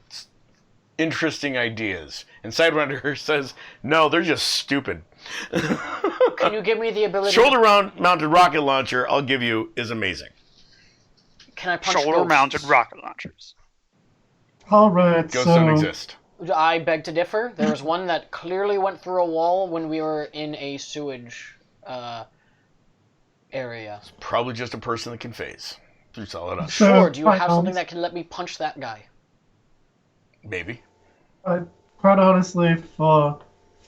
interesting ideas. And Sidewinder says, no, they're just stupid. Can you give me the ability? Shoulder-mounted rocket launcher, I'll give you, is amazing. Can I punch Shoulder mounted ghosts? rocket launchers. All right, Ghosts so don't exist. I beg to differ. There was one that clearly went through a wall when we were in a sewage area. Probably just a person that can phase through solid ice. So, Sure, do you quite have something honest- that can let me punch that guy? Maybe. quite honestly, for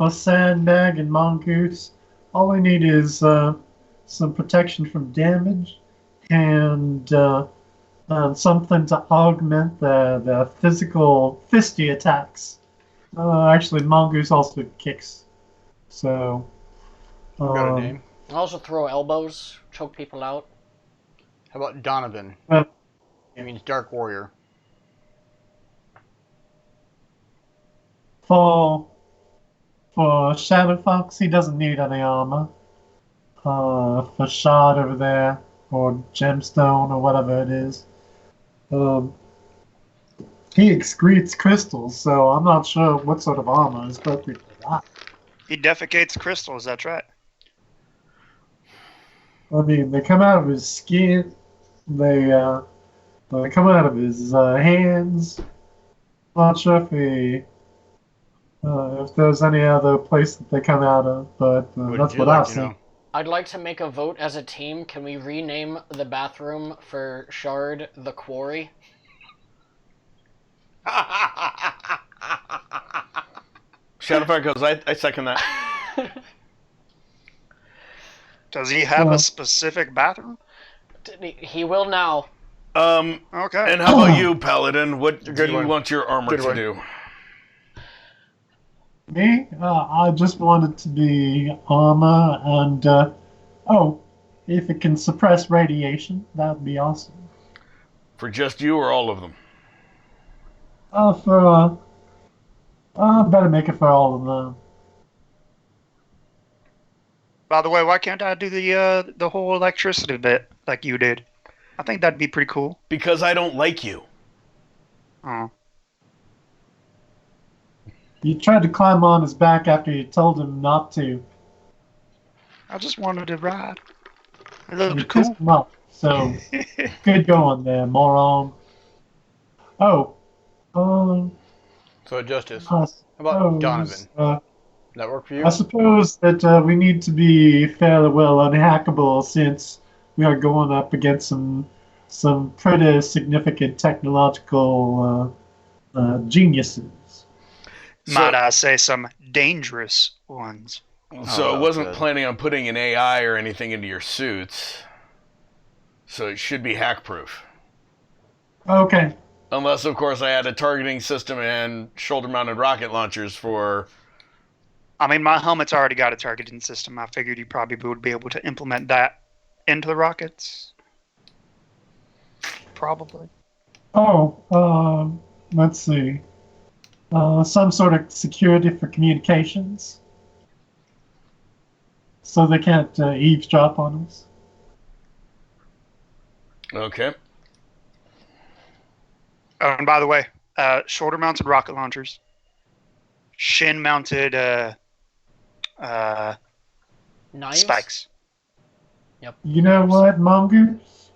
Sandbag and Mongoose, all we need is some protection from damage and something to augment the physical fisty attacks. Actually, Mongoose also kicks, so. Got a name. I also throw elbows, choke people out. How about Donovan? Uh, It means Dark Warrior. For Shadow Fox, he doesn't need any armor. For Shard over there, or Gemstone, or whatever it is, he excretes crystals, so I'm not sure what sort of armor is appropriate for that. He defecates crystals. That's right. I mean, they come out of his skin, they come out of his hands. Not sure if there's any other place that they come out of, but Would that's you what like I've to seen. know? I'd like to make a vote as a team. Can we rename the bathroom for Shard the Quarry? Shadowfire goes, I second that. Does he have Well- a specific bathroom? He will now. Okay. And how about you, Paladin? What do Good you one. want your armor Good to one. do? Me? I just want it to be armor and, if it can suppress radiation, that would be awesome. For just you or all of them? Better make it for all of them. By the way, why can't I do the whole electricity bit like you did? I think that'd be pretty cool. Because I don't like you. Oh. You tried to climb on his back after you told him not to. I just wanted to ride. It You looked pissed cool. him off, so good going there, moron. Oh, So, Justice, I how about Donovan? suppose, That work for you? I suppose that we need to be fairly well unhackable since we are going up against some pretty significant technological geniuses. Might I say some dangerous ones? So Oh, I wasn't good. planning on putting an AI or anything into your suits. So it should be hack-proof. Okay, Unless, of course, I had a targeting system and shoulder-mounted rocket launchers for... I mean, my helmet's already got a targeting system. I figured you probably would be able to implement that into the rockets. Probably. let's see. Some sort of security for communications. So they can't eavesdrop on us. Okay. Oh, and by the way, shoulder-mounted rocket launchers, shin-mounted Knives? spikes. You know what, Mongoose?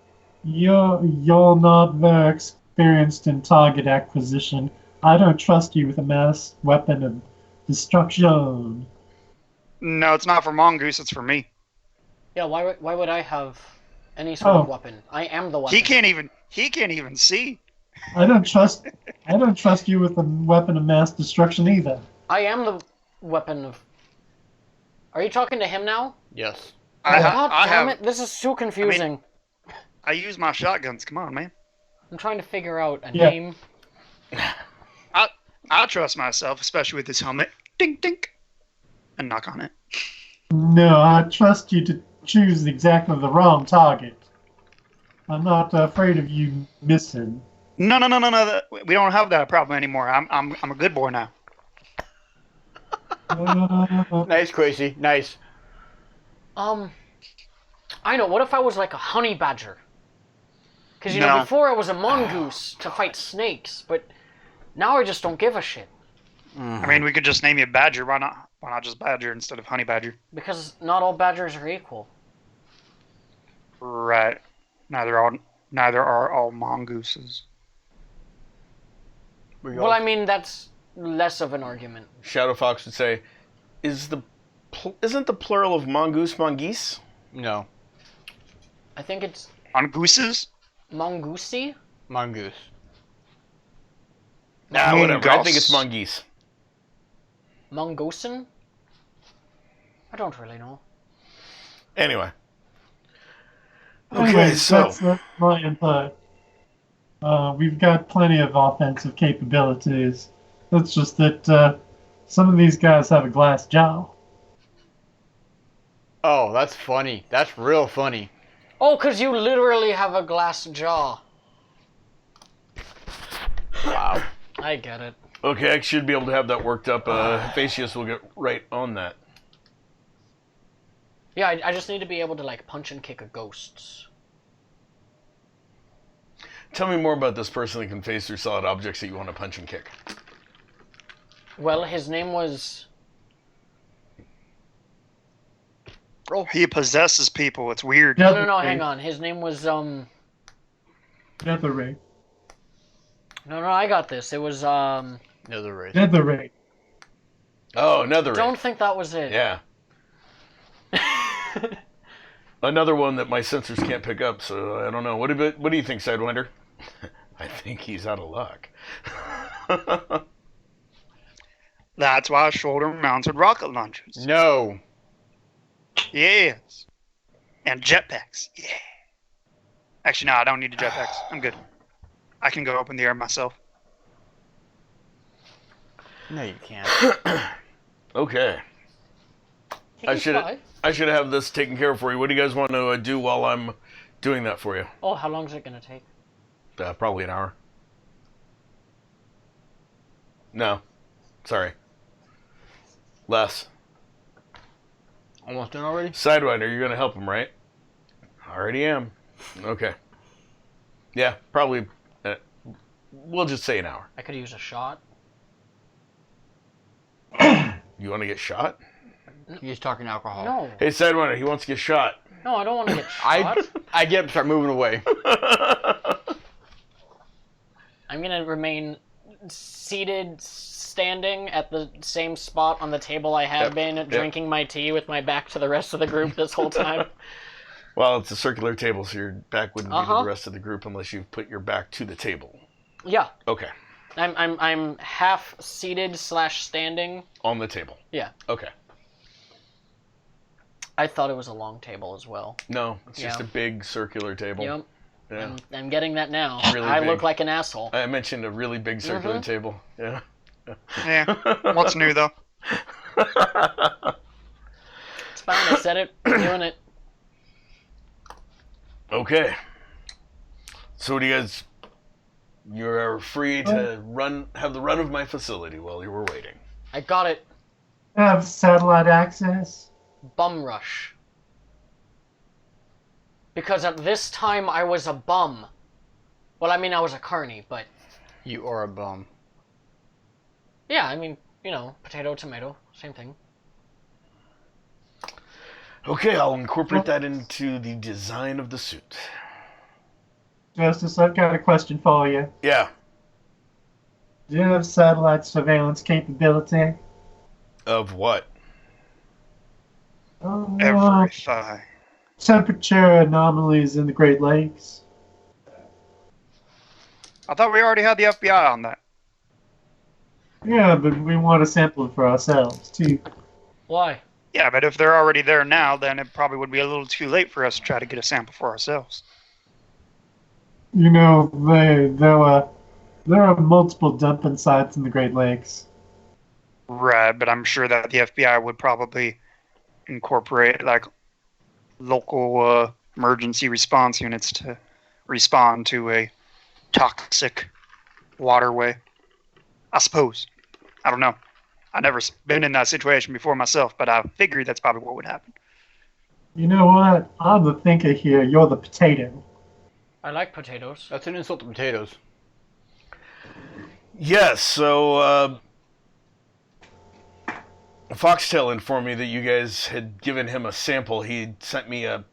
You're not very experienced in target acquisition. I don't trust you with a mass weapon of destruction. No, it's not for Mongoose. It's for me. Yeah, why would I have any sort of Oh. weapon? I am the weapon. He can't even see. I don't trust you with a weapon of mass destruction either. I am the weapon of... Are you talking to him now? Yes. God I damn have. it, this is so confusing. I use my shotguns. Come on, man. I'm trying to figure out a Yeah. name. I trust myself, especially with this helmet. Dink, dink, and knock on it. No, I trust you to choose exactly the wrong target. I'm not afraid of you missing. No. We don't have that problem anymore. I'm a good boy now. Nice, Quasey. Nice. I know, what if I was like a honey badger? Because, No. before I was a mongoose to fight snakes, but now I just don't give a shit. I mean, we could just name you Badger. Why not? Why not just Badger instead of Honey Badger? Because not all badgers are equal. Right. Neither are all mongooses. Well, I mean, that's less of an argument. Shadow Fox would say, isn't the plural of mongoose mongoose? No. I think it's Mongooses? mongoosey? Mongoose. Nah, whatever. I think Mongoose. it's mongoose. Mongoosen? I don't really know. Anyway. Okay, Anyways, so... that's my input. We've got plenty of offensive capabilities. It's just that some of these guys have a glass jaw. Oh, that's funny. That's real funny. Oh, because you literally have a glass jaw. Wow. I get it. Okay, I should be able to have that worked up. Hephaestus will get right on that. Yeah, I just need to be able to like punch and kick ghosts. Tell me more about this person that can phase through solid objects that you want to punch and kick. Well, his name was. He possesses people. It's weird. Yeah. No, hang on. His name was Nether Ray. No, I got this. It was Another race. Nether Ray. Oh, another. Don't think that was it. Yeah. Another one that my sensors can't pick up, so I don't know. What do you think, Sidewinder? I think he's out of luck. That's why shoulder-mounted rocket launchers. No. Yes. And jetpacks. Yeah. Actually, no, I don't need a jetpacks. I'm good. I can go up in the air myself. No, you can't. Okay. He I can should fly. have this taken care of for you. What do you guys want to do while I'm doing that for you? Oh, how long is it gonna take? Probably an hour. No. Sorry. Less. Almost done already? Sidewinder, you're going to help him, right? Already am. Okay. Yeah, probably. We'll just say an hour. I could use a shot. You want to get shot? He's talking alcohol. No, Hey, Sidewinder, he wants to get shot. no, I don't want to get shot. I get up and start moving away. I'm gonna remain seated, standing at the same spot on the table I have been, drinking my tea with my back to the rest of the group this whole time. Well, it's a circular table, so your back wouldn't be to Uh-huh. the rest of the group unless you put your back to the table. Yeah, Okay. I'm half seated / standing. On the table. Yeah. Okay. I thought it was a long table as well. No, it's just Yeah. a big circular table. Yep. Yeah. I'm getting that now. Really I big. look like an asshole. I mentioned a really big circular table. Yeah. Yeah. What's new, though? It's fine. I said it. I'm doing it. Okay. So, what do you guys? You're free to have the run of my facility while you were waiting. I got it. Have satellite access. Bum rush. Because at this time I was a bum. Well, I mean I was a carny, but You are a bum. yeah, I mean, you know, potato, tomato, same thing. Okay, I'll incorporate that into the design of the suit. Justice, I've got a question for you. Yeah. Do you have satellite surveillance capability? Of what? Everything. Temperature anomalies in the Great Lakes. I thought we already had the FBI on that. Yeah, but we want to sample it for ourselves, too. Why? Yeah, but if they're already there now, then it probably would be a little too late for us to try to get a sample for ourselves. You know, there are multiple dumping sites in the Great Lakes. Right, but I'm sure that the FBI would probably incorporate like local emergency response units to respond to a toxic waterway. I suppose. I don't know. I've never been in that situation before myself, but I figured that's probably what would happen. You know what? I'm the thinker here. You're the potato. I like potatoes. That's an insult to potatoes. Yes, so, Foxtail informed me that you guys had given him a sample. He sent me a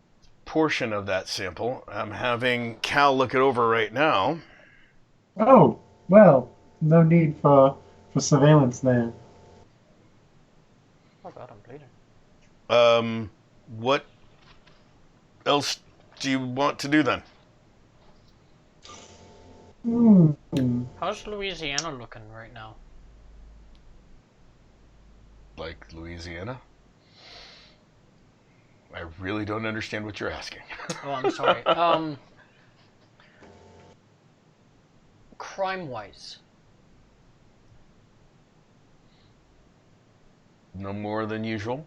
portion of that sample. I'm having Cal look it over right now. Oh, well, no need for surveillance then. Oh god, I'm bleeding. What else do you want to do then? How's Louisiana looking right now? Like Louisiana? I really don't understand what you're asking. Oh, I'm sorry. Crime-wise. No more than usual?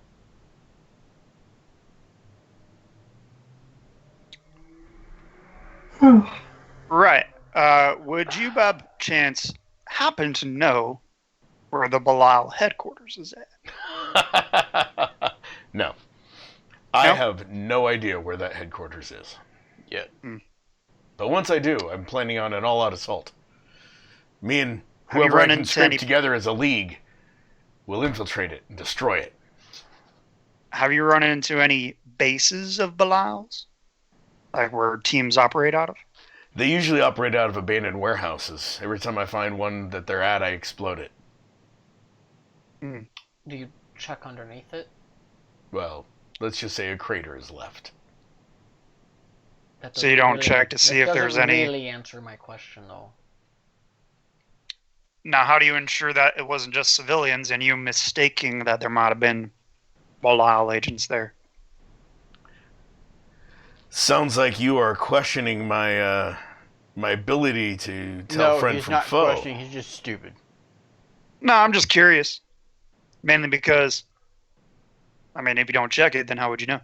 Right. Would you by chance happen to know where the Belial headquarters is at? No. I No? have no idea where that headquarters is yet. Hmm. But once I do, I'm planning on an all-out assault. Me and Have you whoever I run can into scrape any- together as a league will infiltrate it and destroy it. Have you run into any bases of Belial's? Like where teams operate out of? They usually operate out of abandoned warehouses. Every time I find one that they're at, I explode it. Do you check underneath it? Well, let's just say a crater is left. That So you doesn't don't check to see that if there's doesn't any- really answer my question, though. Now, how do you ensure that it wasn't just civilians and you mistaking that there might have been Belial agents there? Sounds like you are questioning my my ability to tell No, friend he's from not foe. questioning. He's just stupid. No, I'm just curious. Mainly because, I mean, if you don't check it, then how would you know?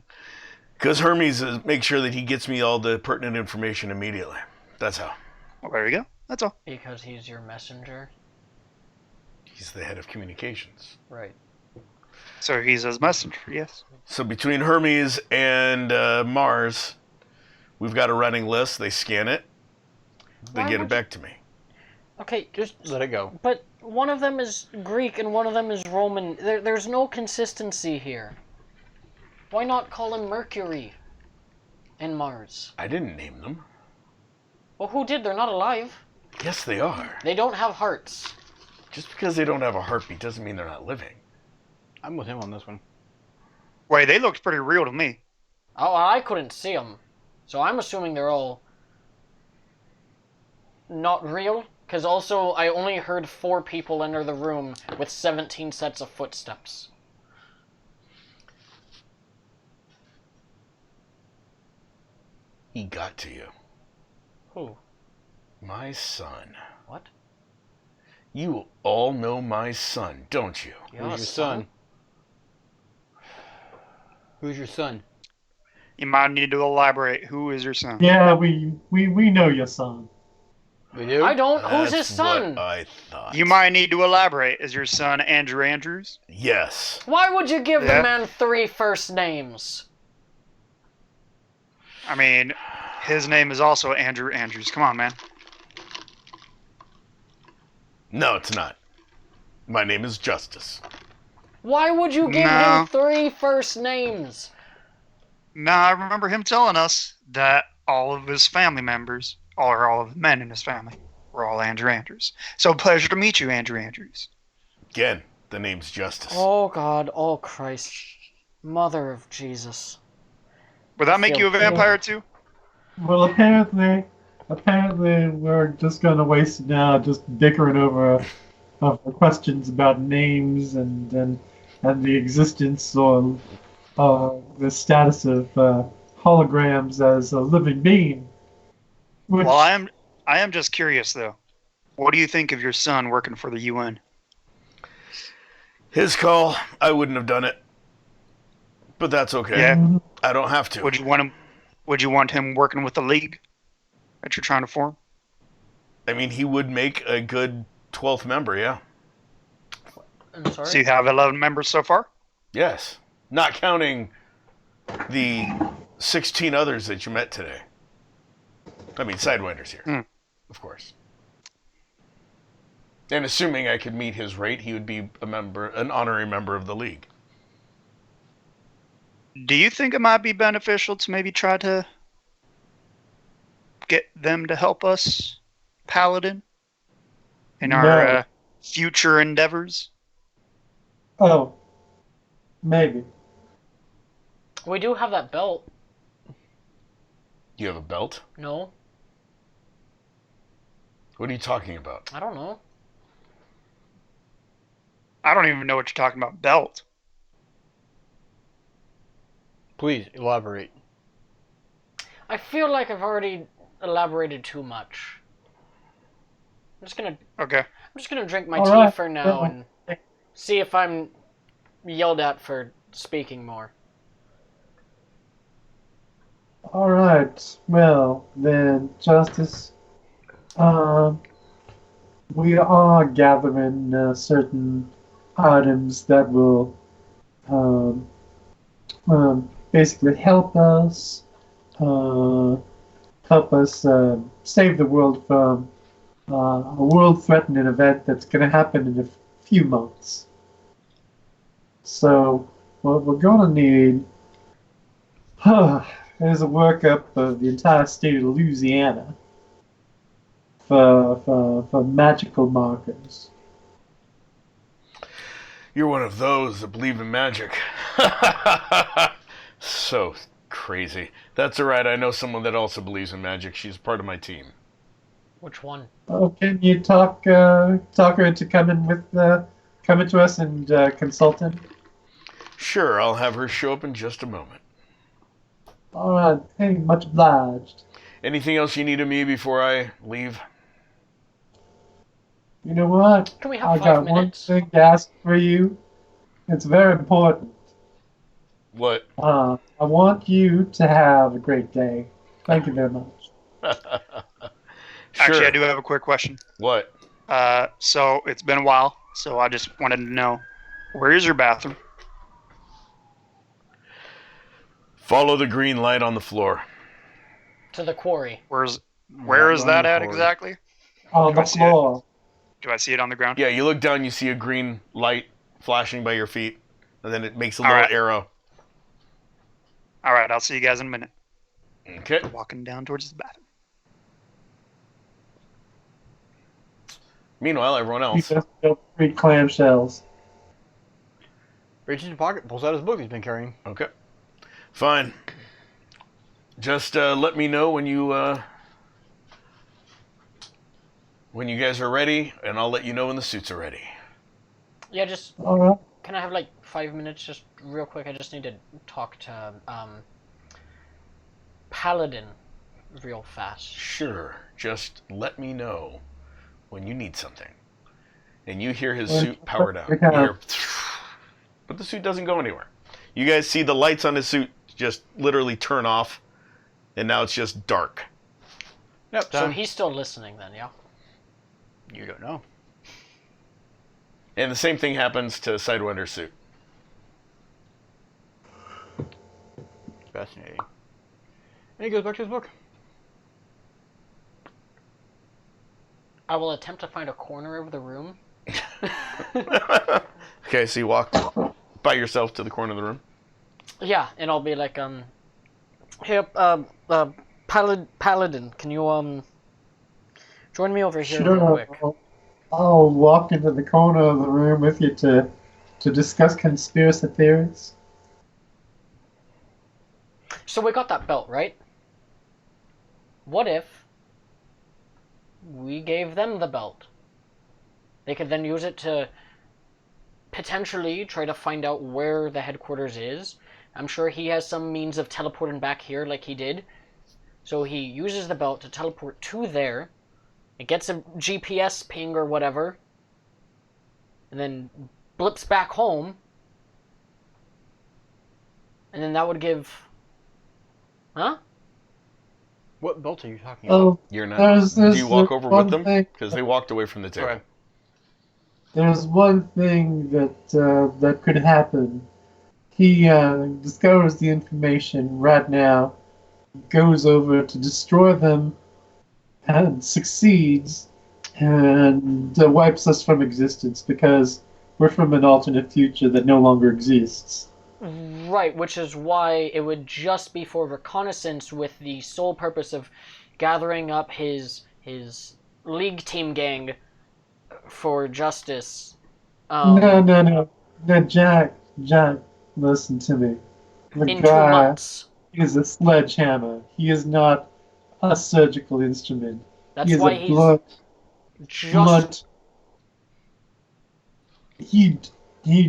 Because Hermes makes sure that he gets me all the pertinent information immediately. That's how. Well, there you go. That's all. Because he's your messenger? He's the head of communications. Right. So he's his messenger, yes. So between Hermes and Mars, we've got a running list. They scan it. They Why get would it back to me. Okay, Just let it go. but one of them is Greek and one of them is Roman. There's no consistency here. Why not call him Mercury and Mars? I didn't name them. Well, who did? They're not alive. Yes, they are. They don't have hearts. Just because they don't have a heartbeat doesn't mean they're not living. I'm with him on this one. Wait, they looked pretty real to me. Oh, I couldn't see them. So I'm assuming they're all not real. Because also, I only heard 4 people enter the room with 17 sets of footsteps. He got to you. Who? My son. What? You all know my son, don't you? You have Who's a your son? Who's your son? You might need to elaborate. Who is your son? Yeah, we know your son. We do? I don't. Who's his That's son? what I thought. You might need to elaborate. Is your son Andrew Andrews? Yes. Why would you give Yeah. the man 3 first names? I mean, his name is also Andrew Andrews. Come on, man. No, it's not. My name is Justice. Why would you give No. him 3 first names? Now, I remember him telling us that all of his family members, or all of the men in his family, were all Andrew Andrews. So, pleasure to meet you, Andrew Andrews. Again, the name's Justice. Oh God, oh Christ. Mother of Jesus. Would that make you a vampire too? Well, apparently we're just gonna waste now just dickering over questions about names and the existence or the status of holograms as a living being. Which, Well, I am just curious though. What do you think of your son working for the UN? His call. I wouldn't have done it. But that's okay. Yeah. I don't have to. Would you want him working with the league that you're trying to form? I mean, he would make a good 12th member, yeah. I'm sorry? So you have 11 members so far? Yes. Not counting the 16 others that you met today. I mean, Sidewinders here, of course. And assuming I could meet his rate, he would be an honorary member of the league. Do you think it might be beneficial to maybe try to get them to help us, Paladin, in our No. future endeavors? oh, maybe. We do have that belt. You have a belt? No? What are you talking about? I don't know. I don't even know what you're talking about. Belt. Please elaborate. I feel like I've already elaborated too much. I'm Okay. just gonna drink my All tea right. for now and see if I'm yelled at for speaking more. All right. Well, then, Justice. we are gathering certain items that will um, basically uh, help us save the world from a world-threatening event that's going to happen in a few months. So what we're going to need is a workup of the entire state of Louisiana for magical markers. You're one of those that believe in magic. So crazy. That's alright, I know someone that also believes in magic. She's part of my team. Which one? Oh, can you talk her into coming to us and consulting? Sure, I'll have her show up in just a moment. All right, hey, much obliged. Anything else you need of me before I leave? You know what? Can we have I 5 got minutes? one thing to ask for you. It's very important. What? I want you to have a great day. Thank you very much. Sure. Actually, I do have a quick question. What? So it's been a while, so I just wanted to know, where is your bathroom? Follow the green light on the floor. To the quarry. Where is that at Forward. exactly? On Do I the see it? floor. Do I see it on the ground? Yeah, you look down, you see a green light flashing by your feet, and then it makes a All little right. arrow. All right, I'll see you guys in a minute. Okay. Walking down towards the bathroom. Meanwhile, everyone He else. just built 3 clamshells. Reaches in his pocket, pulls out his book he's been carrying. Okay. Fine. Just let me know when you guys are ready, and I'll let you know when the suits are ready. Yeah, just All right. can I have like 5 minutes, just real quick? I just need to talk to Paladin real fast. Sure. Just let me know when you need something. And you hear his Well, suit power down. okay. You hear, but the suit doesn't go anywhere. You guys see the lights on his suit just literally turn off, and now it's just dark. Yep, So time. he's still listening then, yeah? You don't know. And the same thing happens to Sidewinder's suit. Fascinating. And he goes back to his book. I will attempt to find a corner of the room. Okay, so you walk by yourself to the corner of the room. Yeah, and I'll be like, hey, Paladin, can you, join me over here real quick? I'll walk into the corner of the room with you to discuss conspiracy theories. So we got that belt, right? What if we gave them the belt? They could then use it to potentially try to find out where the headquarters is. I'm sure he has some means of teleporting back here like he did. So he uses the belt to teleport to there. It gets a GPS ping or whatever. And then blips back home. And then that would give... Huh? What belt are you talking about? Oh, You're not. there's Do you walk there's over one with them? thing- Because they walked away from the table. Okay. There's one thing that could happen. He discovers the information right now, goes over to destroy them, and succeeds, and wipes us from existence because we're from an alternate future that no longer exists. Right, which is why it would just be for reconnaissance with the sole purpose of gathering up his league team gang for justice. No, Jack, listen to me. The In 2 guy months. is a sledgehammer. He is not a surgical instrument. That's He is why a he's blood. just... He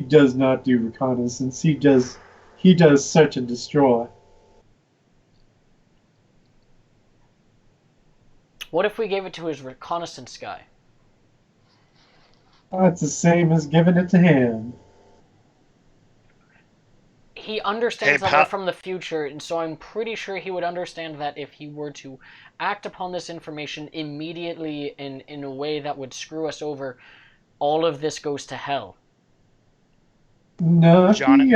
does not do reconnaissance. He does search and destroy. What if we gave it to his reconnaissance guy? That's the same as giving it to him. he understands Hey, that we're Pat. from the future, and so I'm pretty sure he would understand that if he were to act upon this information immediately in a way that would screw us over, all of this goes to hell. No, John-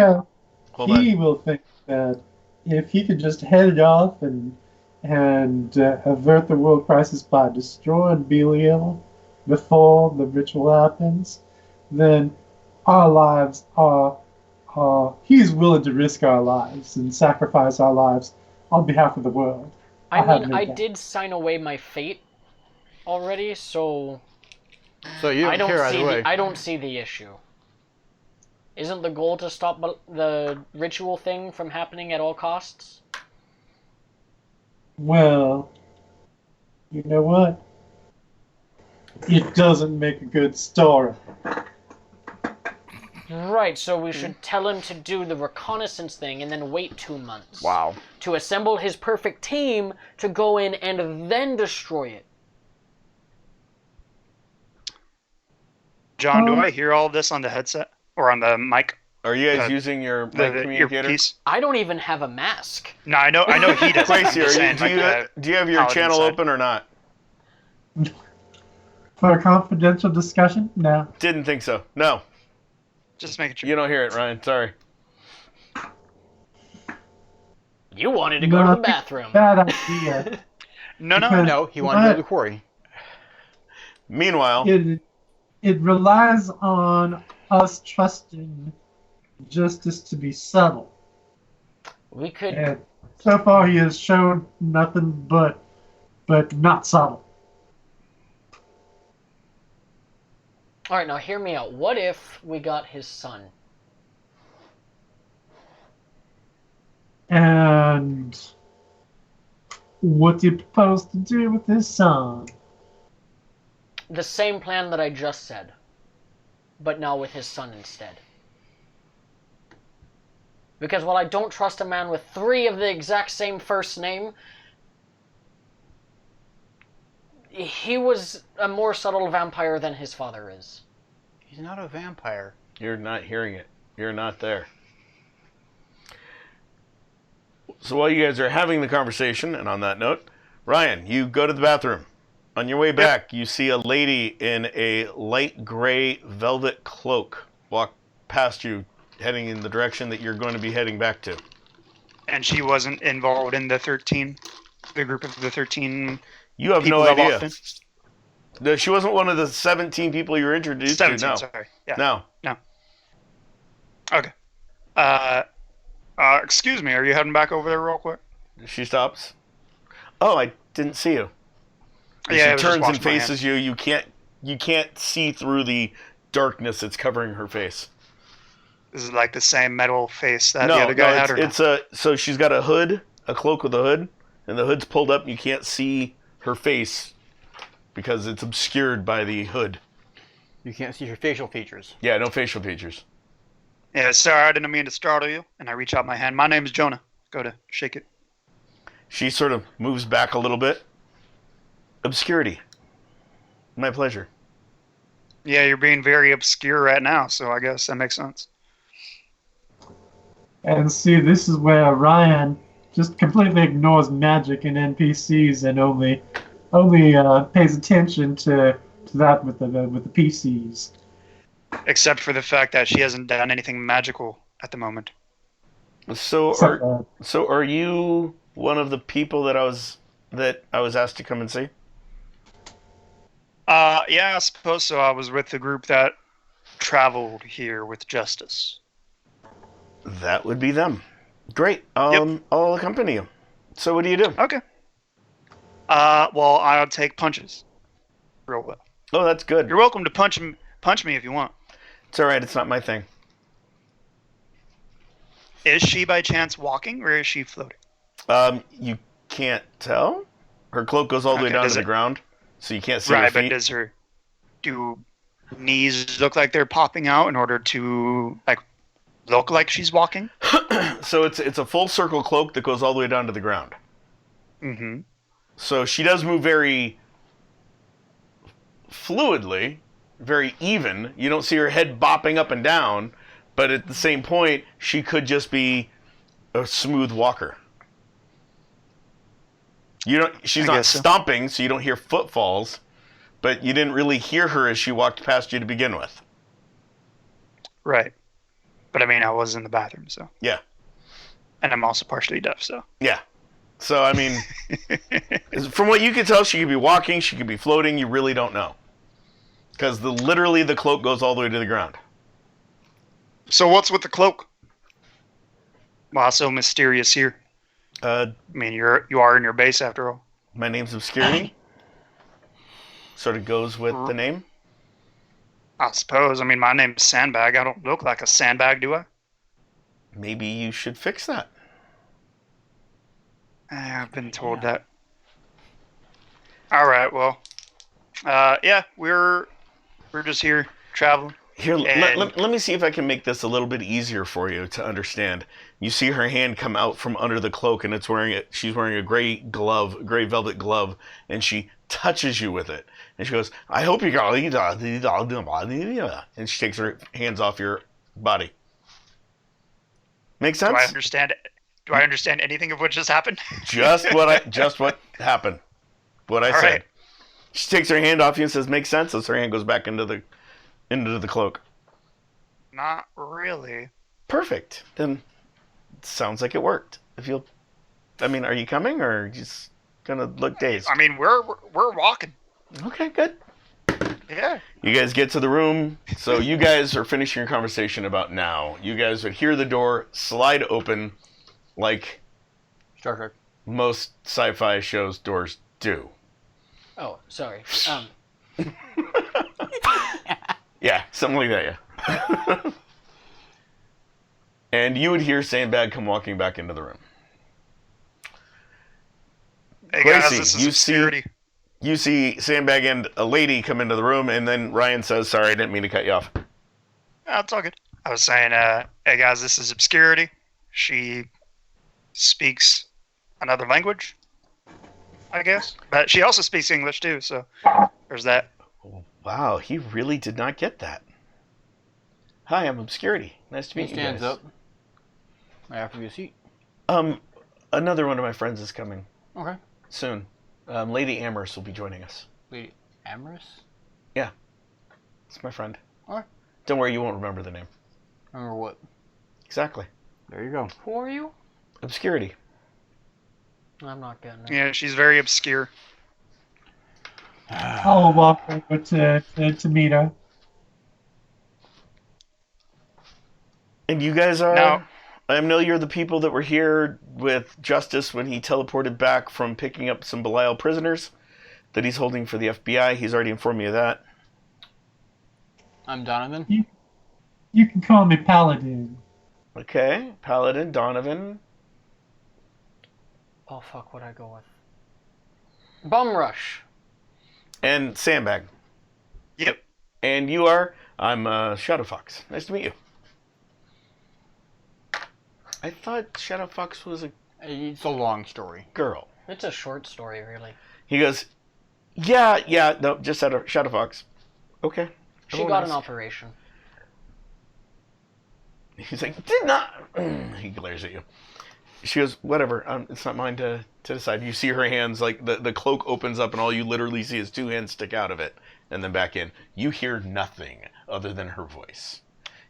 Hold on. he will think that if he could just head it off and avert the world crisis by destroying Belial before the ritual happens, then our lives are he's willing to risk our lives and sacrifice our lives on behalf of the world. I have mean, no I doubt. did sign away my fate already, so So you I don't don't care see either way. I don't see the issue. Isn't the goal to stop the ritual thing from happening at all costs? Well, you know what? It doesn't make a good story. Right, so we should tell him to do the reconnaissance thing and then wait 2 months. Wow. To assemble his perfect team to go in and then destroy it. John, do I hear all this on the headset or on the mic? Are you guys Uh, using your mic The communicator? earpiece? I don't even have a mask. No, I know he doesn't. I'm Quasi, just saying, do you have your Paladin channel side. open or not? For a confidential discussion? No. Didn't think so. No, Just making sure. you don't hear it, Ryan. Sorry. You wanted to go No, to I the think- bathroom. Bad idea. No, No, he wanted to go to the quarry. Meanwhile, It relies on us trusting justice to be subtle. We could And so far he has shown nothing but not subtle. Alright, now hear me out. What if we got his son? And what do you propose to do with this son? The same plan that I just said. But now with his son instead. Because while I don't trust a man with 3 of the exact same first name, he was a more subtle vampire than his father is. He's not a vampire. you're not hearing it. You're not there. So while you guys are having the conversation, and on that note, Ryan, you go to the bathroom. On your way back, you see a lady in a light gray velvet cloak walk past you, heading in the direction that you're going to be heading back to. And she wasn't involved in the group of the 13 You have people no that idea. walked in? No, she wasn't one of the 17 people you were introduced 17, to. No, sorry. Yeah. no. Okay. Excuse me, are you heading back over there real quick? She stops. Oh, I didn't see you. And Yeah, I she was just turns and washing my faces you. You can't see through the darkness that's covering her face. This is like the same metal face that no, the other guy no, had, or it's so she's got a hood, a cloak with a hood, and the hood's pulled up and you can't see her face because it's obscured by the hood. You can't see her facial features. Yeah, no facial features. Yeah, sorry, I didn't mean to startle you. And I reach out my hand. My name is Jonah. Go to shake it. She sort of moves back a little bit. Obscurity. My pleasure. Yeah, you're being very obscure right now, so I guess that makes sense. And see, this is where Ryan just completely ignores magic and NPCs and only pays attention to that with the PCs. Except for the fact that she hasn't done anything magical at the moment. So So, are you one of the people that I was asked to come and see? Yeah, I suppose so. I was with the group that traveled here with Justice. That would be them. Great. I'll accompany you. So what do you do? Okay. Well, I'll take punches. Real well. Oh, that's good. You're welcome to punch me if you want. It's all right. It's not my thing. Is she by chance walking or is she floating? You can't tell. Her cloak goes all the way Okay, down does to the it- ground, so you can't see her Right, but feet. do knees look like they're popping out in order to look like she's walking? So it's a full circle cloak that goes all the way down to the ground. Mm-hmm. So she does move very fluidly, very even. You don't see her head bopping up and down, But at the same point, she could just be a smooth walker. She's I not guess so. stomping, so you don't hear footfalls, but you didn't really hear her as she walked past you to begin with. Right. But I mean, I was in the bathroom, so. Yeah. And I'm also partially deaf, so. Yeah. So, I mean, from what you can tell, she could be walking, she could be floating, you really don't know. Because literally the cloak goes all the way to the ground. So what's with the cloak? Why so mysterious here? Uh, I mean, you are in your base after all. my name's Obscurity. Sort of goes with the name. I suppose. I mean, my name's Sandbag. I don't look like a sandbag, do I? Maybe you should fix that. I've been told that. All right. Well, yeah, we're just here traveling. Here, And- let me see if I can make this a little bit easier for you to understand. You see her hand come out from under the cloak, and she's wearing a gray velvet glove, and she touches you with it. And she goes, I hope you got it. And she takes her hands off your body. Make Do sense? I understand? Do I understand anything of what just happened? Just what happened. What I All said. right. She takes her hand off you and says, "Makes sense." As her hand goes back into the cloak. Not really. Perfect. Then it sounds like it worked. Are you coming or are you just gonna look dazed? I mean, we're walking. Okay, good. Yeah. You guys get to the room. So you guys are finishing your conversation about now. You guys would hear the door slide open like Star Trek. most sci-fi shows doors do. Oh, sorry. Yeah, something like that, yeah. And you would hear Sandbag come walking back into the room. Hey guys, Gracie, this is you Obscurity. You see Sandbag and a lady come into the room, and then Ryan says, "Sorry, I didn't mean to cut you off." Oh, it's all good. I was saying, hey guys, this is Obscurity. She speaks another language, I guess. But she also speaks English too, so there's that. Wow, he really did not get that. Hi, I'm Obscurity. Nice to He meet you stands guys. up. I offer you a seat. Another one of my friends is coming Okay. soon. Lady Amherst will be joining us. Lady Amorous? It's my friend. Alright. Don't worry, you won't remember the name. Remember what? Exactly. There you go. Who are you? Obscurity. I'm not getting it. Yeah, she's very obscure. I'll walk over to meet her. And you guys are... No. I know you're the people that were here with Justice when he teleported back from picking up some Belial prisoners that he's holding for the FBI. He's already informed me of that. I'm Donovan. You can call me Paladin. Okay. Paladin, Donovan. Oh, fuck, what'd I go with? Bum Rush. And Sandbag. Yep. And you are? I'm Shadowfox. Nice to meet you. I thought Shadowfox was a It's a long story. girl. It's a short story, really. He goes, yeah, no, just Shadowfox. Okay. She Everyone got else. an operation. He's like, did not. He glares at you. She goes, whatever. It's not mine to decide. You see her hands, like the cloak opens up, and all you literally see is two hands stick out of it, and then back in. You hear nothing other than her voice.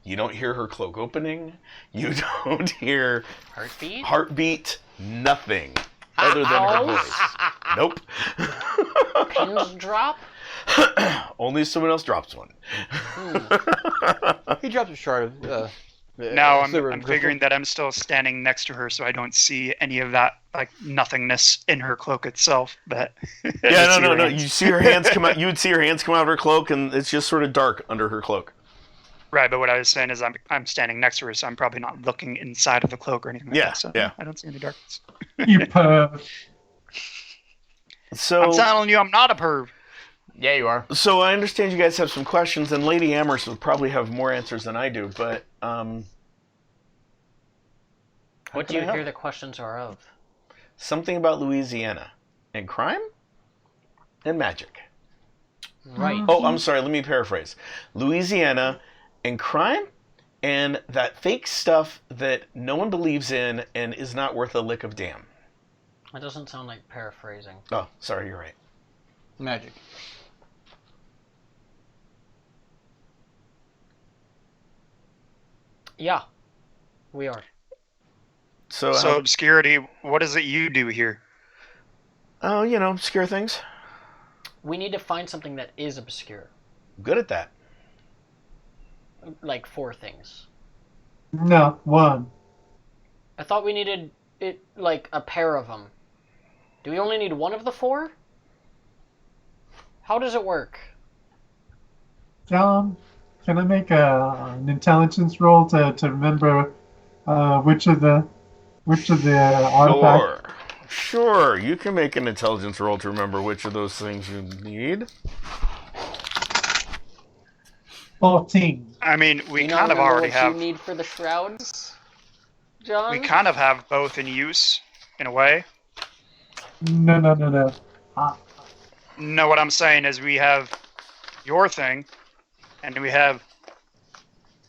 You don't hear her cloak opening. You don't hear Heartbeat? heartbeat. Nothing other than her voice. Nope. Pins drop? Only if someone else drops one. He drops a shard of. Now sliver I'm of figuring that I'm still standing next to her, so I don't see any of that like nothingness in her cloak itself. But Yeah, see no. her You hands. see her hands come out. You would see her hands come out of her cloak, and it's just sort of dark under her cloak. Right, but what I was saying is I'm standing next to her, so I'm probably not looking inside of the cloak or anything like Yeah, that. So yeah. I don't see any darkness. You perv. So, I'm telling you, I'm not a perv. Yeah, you are. so I understand you guys have some questions, and Lady Amherst would probably have more answers than I do. But What do can you I help? hear the questions are of? Something about Louisiana and crime and magic. Right. Oh, I'm sorry. Let me paraphrase. Louisiana and crime and that fake stuff that no one believes in and is not worth a lick of damn. That doesn't sound like paraphrasing. Oh, sorry, you're right. Magic. Yeah, we are. So, So obscurity, what is it you do here? oh, obscure things. We need to find something that is obscure. Good at that. Like 4 things. No, one. I thought we needed like a pair of them. Do we only need one of the 4? How does it work? John, can I make an intelligence roll to remember which of the artifacts? Sure. You can make an intelligence roll to remember which of those things you need. 14. I mean, we You now kind of remember already what have. you need for the shrouds, John? We kind of have both in use, in a way. No. No, what I'm saying is we have your thing, and we have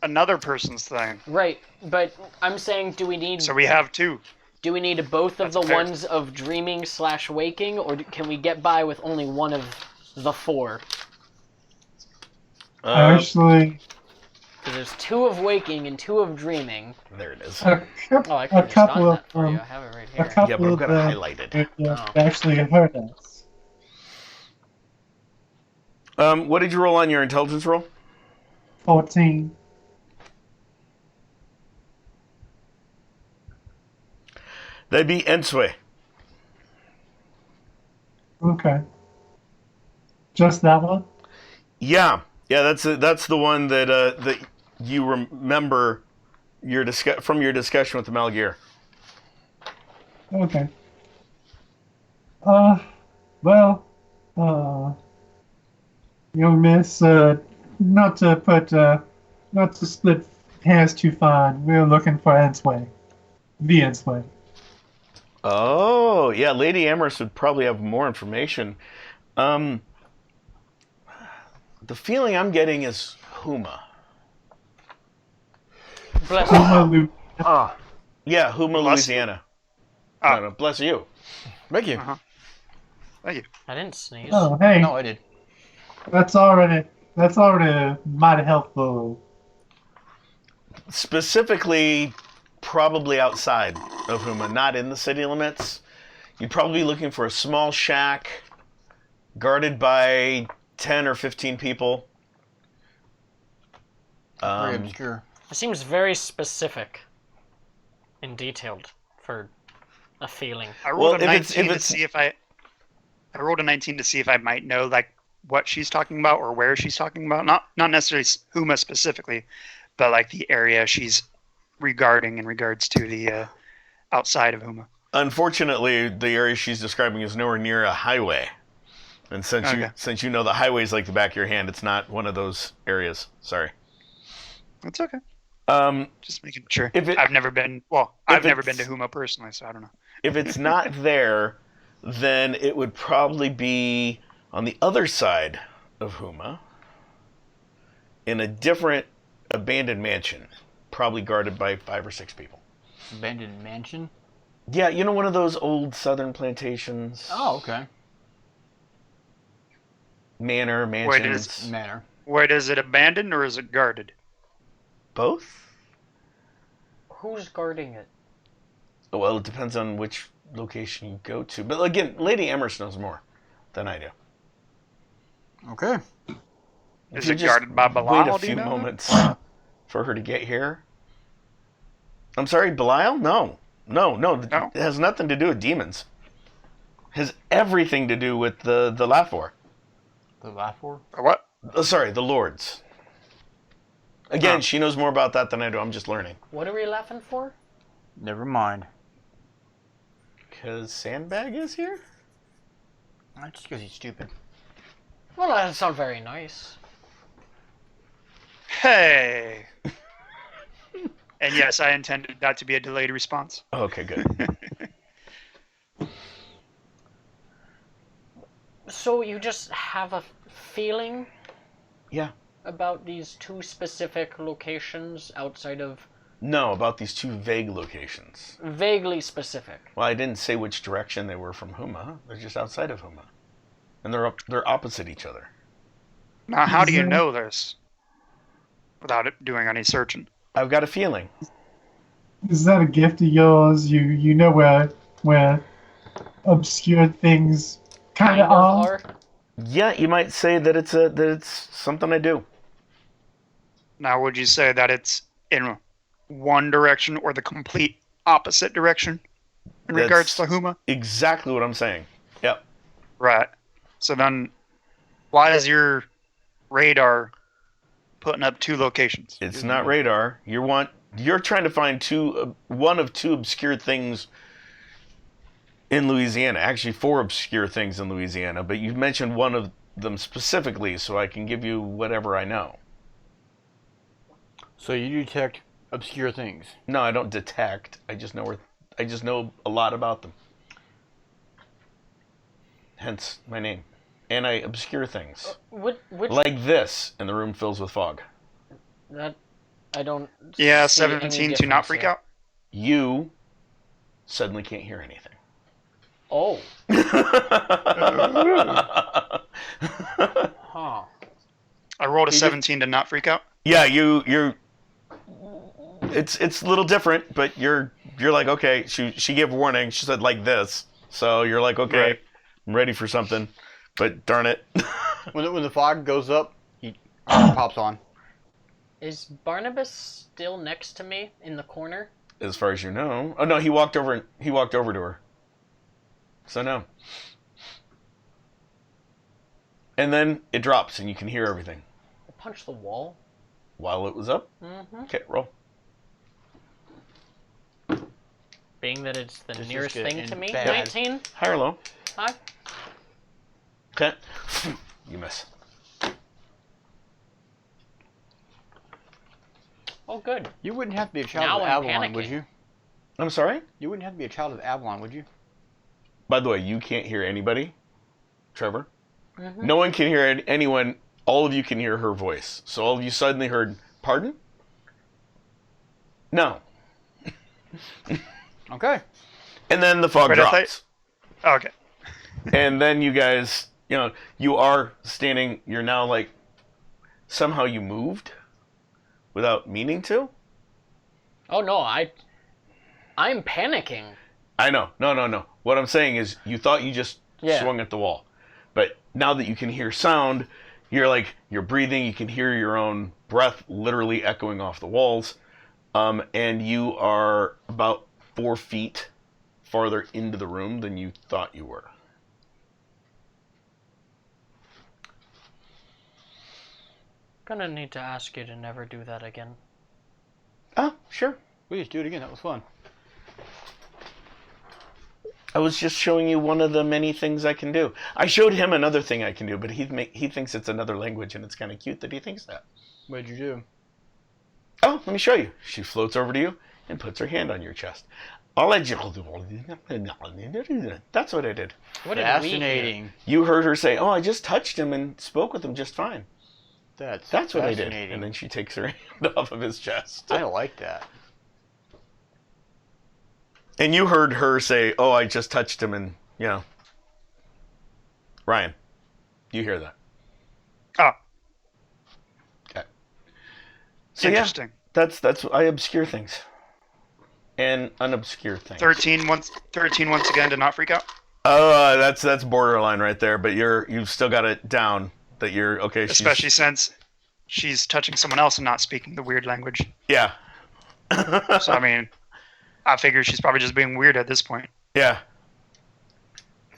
another person's thing. Right, but I'm saying, do we need So we have 2. both of That's the fair. ones of dreaming/waking, or can we get by with only one of the 4? Actually, Because there's 2 of waking and 2 of dreaming. There it is. Oh, I can a just couple find of that for you. them. I have it right A here. couple Yeah, but I've of got it them highlighted. actually hurt us. What did you roll on your intelligence roll? 14. That'd be Ensway. Okay. Just that one? Yeah, that's the one that you remember from your discussion with the Malgear. Okay. Young miss, not to split hairs too fine. We're looking for Ensway. The Ensway. Oh, yeah, Lady Amherst would probably have more information. The feeling I'm getting is Huma. Bless you. Yeah, Huma, Bless- Louisiana. Ah. No, bless you. Thank you. Uh-huh. Thank you. I didn't sneeze. Oh, hey, No, I did. that's already mighty helpful. Specifically, probably outside of Huma, not in the city limits. You'd probably be looking for a small shack guarded by 10 or 15 people. Very obscure. It seems very specific and detailed for a feeling. I rolled Well, a if it's- 19 if to it's- see if I rolled a 19 to see if I might know like what she's talking about or where she's talking about. Not necessarily Huma specifically, but like the area she's regarding in regards to the outside of Huma. Unfortunately, the area she's describing is nowhere near a highway. And since you know the highway's like the back of your hand, it's not one of those areas. Sorry. That's okay. Just making sure. If it- I've never been. Well, if I've never been to it's- Huma personally, so I don't know. If it's not there, then it would probably be on the other side of Huma in a different abandoned mansion, probably guarded by 5 or 6 people. Abandoned mansion? Yeah, one of those old southern plantations. Oh, okay. Manor, mansions. is- Manor. Wait, is it abandoned or is it guarded? Both? Who's guarding it? Well, it depends on which location you go to. But again, Lady Amherst knows more than I do. Okay. If Is you it just guarded by Wait Belial? a Do you few know? moments for her to get here. I'm sorry, Belial? No. No? It has nothing to do with demons. It has everything to do with the Lafor. The Lafor? Or what? Sorry, the Lords. Again, Oh. she knows more about that than I do. I'm just learning. What are we laughing for? Never mind. Because Sandbag is here? That's just because he's stupid. Well, that doesn't sound very nice. Hey. And yes, I intended that to be a delayed response. Okay, good. So you just have a feeling? Yeah. about these two specific locations outside of No, about these two vague locations. vaguely specific? Well, I didn't say which direction they were from Huma. They're just outside of Huma. And they're opposite each other. Now, how do you know this without it doing any searching? I've got a feeling. Is that a gift of yours? You know where obscure things kind of are? Yeah, you might say that it's something I do. Now, would you say that it's in one direction or the complete opposite direction in regards to Huma? Exactly what I'm saying. Yep. Right. So then, why is your radar putting up two locations? It's not radar. You're trying to find one of two obscure things in Louisiana. Actually, four obscure things in Louisiana, but you mentioned one of them specifically, so I can give you whatever I know. So you detect obscure things. No, I don't detect. I just know a lot about them. Hence my name. And I obscure things. Which Like this, and the room fills with fog. that I don't. Yeah, see any 17 to not difference freak here. out. You suddenly can't hear anything. Oh. Huh. I rolled a 17 to not freak out. Yeah, you're. It's a little different, but you're like, okay. She gave warning. She said like this, so you're like, okay, Right. I'm ready for something. But darn it. When the fog goes up, he pops on. Is Barnabas still next to me in the corner? As far as you know. Oh no, he walked over to her. So no. And then it drops and you can hear everything. I punched the wall. While it was up? Mm-hmm. Okay, roll. Being that it's the This is nearest good thing and to me. bad. 19. High or low? Hi. Okay. You miss. Oh, good. You wouldn't have to be a child Now of I'm Avalon, would panicking. you? I'm sorry? You wouldn't have to be a child of Avalon, would you? By the way, you can't hear anybody, Trevor. Mm-hmm. No one can hear anyone. All of you can hear her voice. So all of you suddenly heard, pardon? No. Okay. And then the fog Wait, I drops. Okay. And then you guys, you are standing, you're now like, somehow you moved without meaning to. Oh no, I'm panicking. I know. No. What I'm saying is you thought you just swung at the wall. But now that you can hear sound, you're breathing, you can hear your own breath literally echoing off the walls. And you are about 4 feet farther into the room than you thought you were. Gonna need to ask you to never do that again. Oh, sure. We just do it again. That was fun. I was just showing you one of the many things I can do. I showed him another thing I can do, but he thinks it's another language, and it's kind of cute that he thinks that. What did you do? Oh, let me show you. She floats over to you and puts her hand on your chest. I'll let you. That's what I did. What did we hear? Fascinating. You heard her say, "Oh, I just touched him and spoke with him just fine." That's what I did. fascinating. And then she takes her hand off of his chest. I like that. And you heard her say, "Oh, I just touched him," and Ryan, you hear that? Oh, Okay. So yeah, interesting. that's I obscure things, and unobscure things. 13 once again to not freak out. Oh, that's borderline right there. But you've still got it down. That you're okay. Especially since she's touching someone else and not speaking the weird language. Yeah. So I mean, I figure she's probably just being weird at this point. Yeah.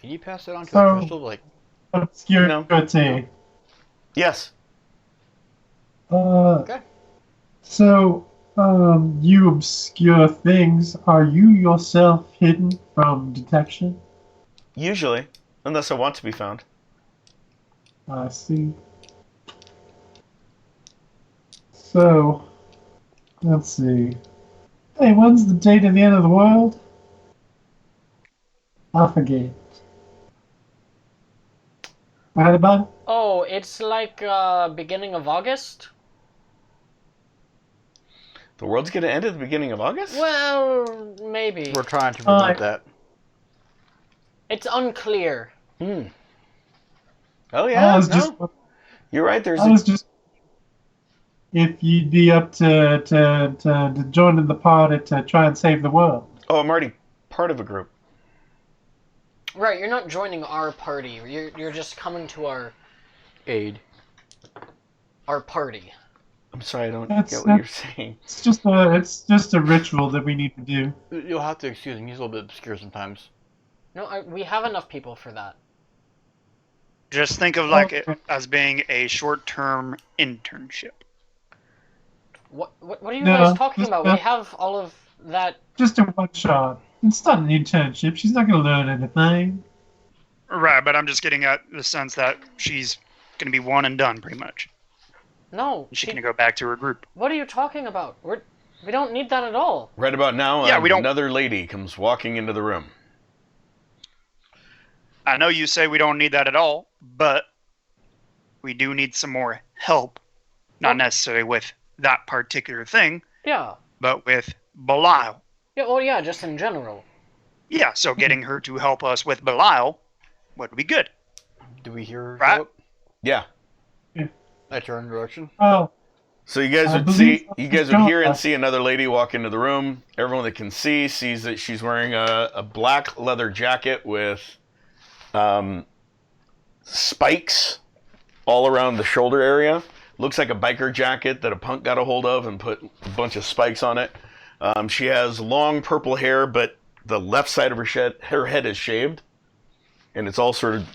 Can you pass that on to So- a crystal? Like, Obscurity. Yes. Okay. So, you obscure things, are you yourself hidden from detection? Usually, unless I want to be found. I see. So, let's see. Hey, when's the date of the end of the world? I forget. Right about Oh, it's like beginning of August? The world's gonna end at the beginning of August? Well, maybe. We're trying to prevent that. It's unclear. Oh yeah, I was no. just, You're right. There's I was just, if you'd be up to join in the party to try and save the world. Oh, I'm already part of a group. Right, you're not joining our party. You're just coming to our Aid. party. I'm sorry, I don't That's- get what you're saying. It's just a ritual that we need to do. You'll have to excuse him. He's a little bit obscure sometimes. No, we have enough people for that. Just think of it as being a short-term internship. What are you No, guys talking just- about? We have all of that. Just a one shot. It's not an internship. She's not going to learn anything. Right, but I'm just getting at the sense that she's going to be one and done, pretty much. No, She's going to go back to her group. what are you talking about? We don't need that at all. Right about now, Yeah, we don't- another lady comes walking into the room. I know you say we don't need that at all, but we do need some more help. Not necessarily with that particular thing, Yeah. but with Belial. Yeah. Well, yeah. Just in general. Yeah, so getting her to help us with Belial would be good. Do we hear Right. Philip? Yeah. I turn direction. Oh, So you guys I would believe see, that's you guys the would hear job. and see another lady walk into the room. Everyone that can see sees that she's wearing a black leather jacket with spikes all around the shoulder area. Looks like a biker jacket that a punk got a hold of and put a bunch of spikes on it. She has long purple hair, but the left side of her head is shaved, and it's all sort of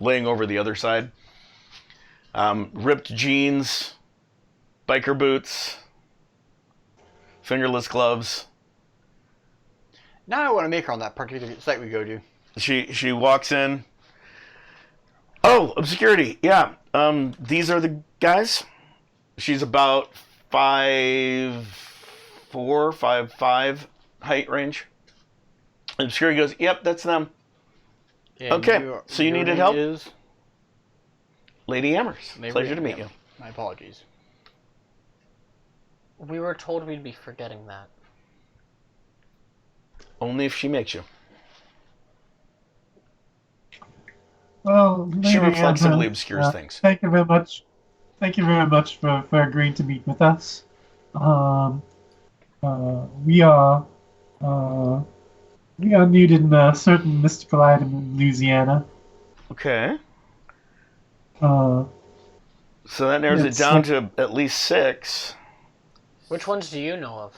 laying over the other side. Ripped jeans, biker boots, fingerless gloves. Now I want to make her on that particular site we go to. She walks in. Oh, obscurity. Yeah. These are the guys. She's about 5'4", 5'5" height range. Obscurity goes, "Yep, that's them. And Okay, so you your needed name help? Is Lady Amherst. Maybe- Pleasure to meet yeah. you." My apologies. We were told we'd be forgetting that. Only if she makes you. well. She Lady reflexively Anna, obscures things. Thank you very much. Thank you very much for agreeing to meet with us. We are needed a certain mystical item in Louisiana. Okay. Uh, So that narrows it It's, down to at least 6. Which ones do you know of?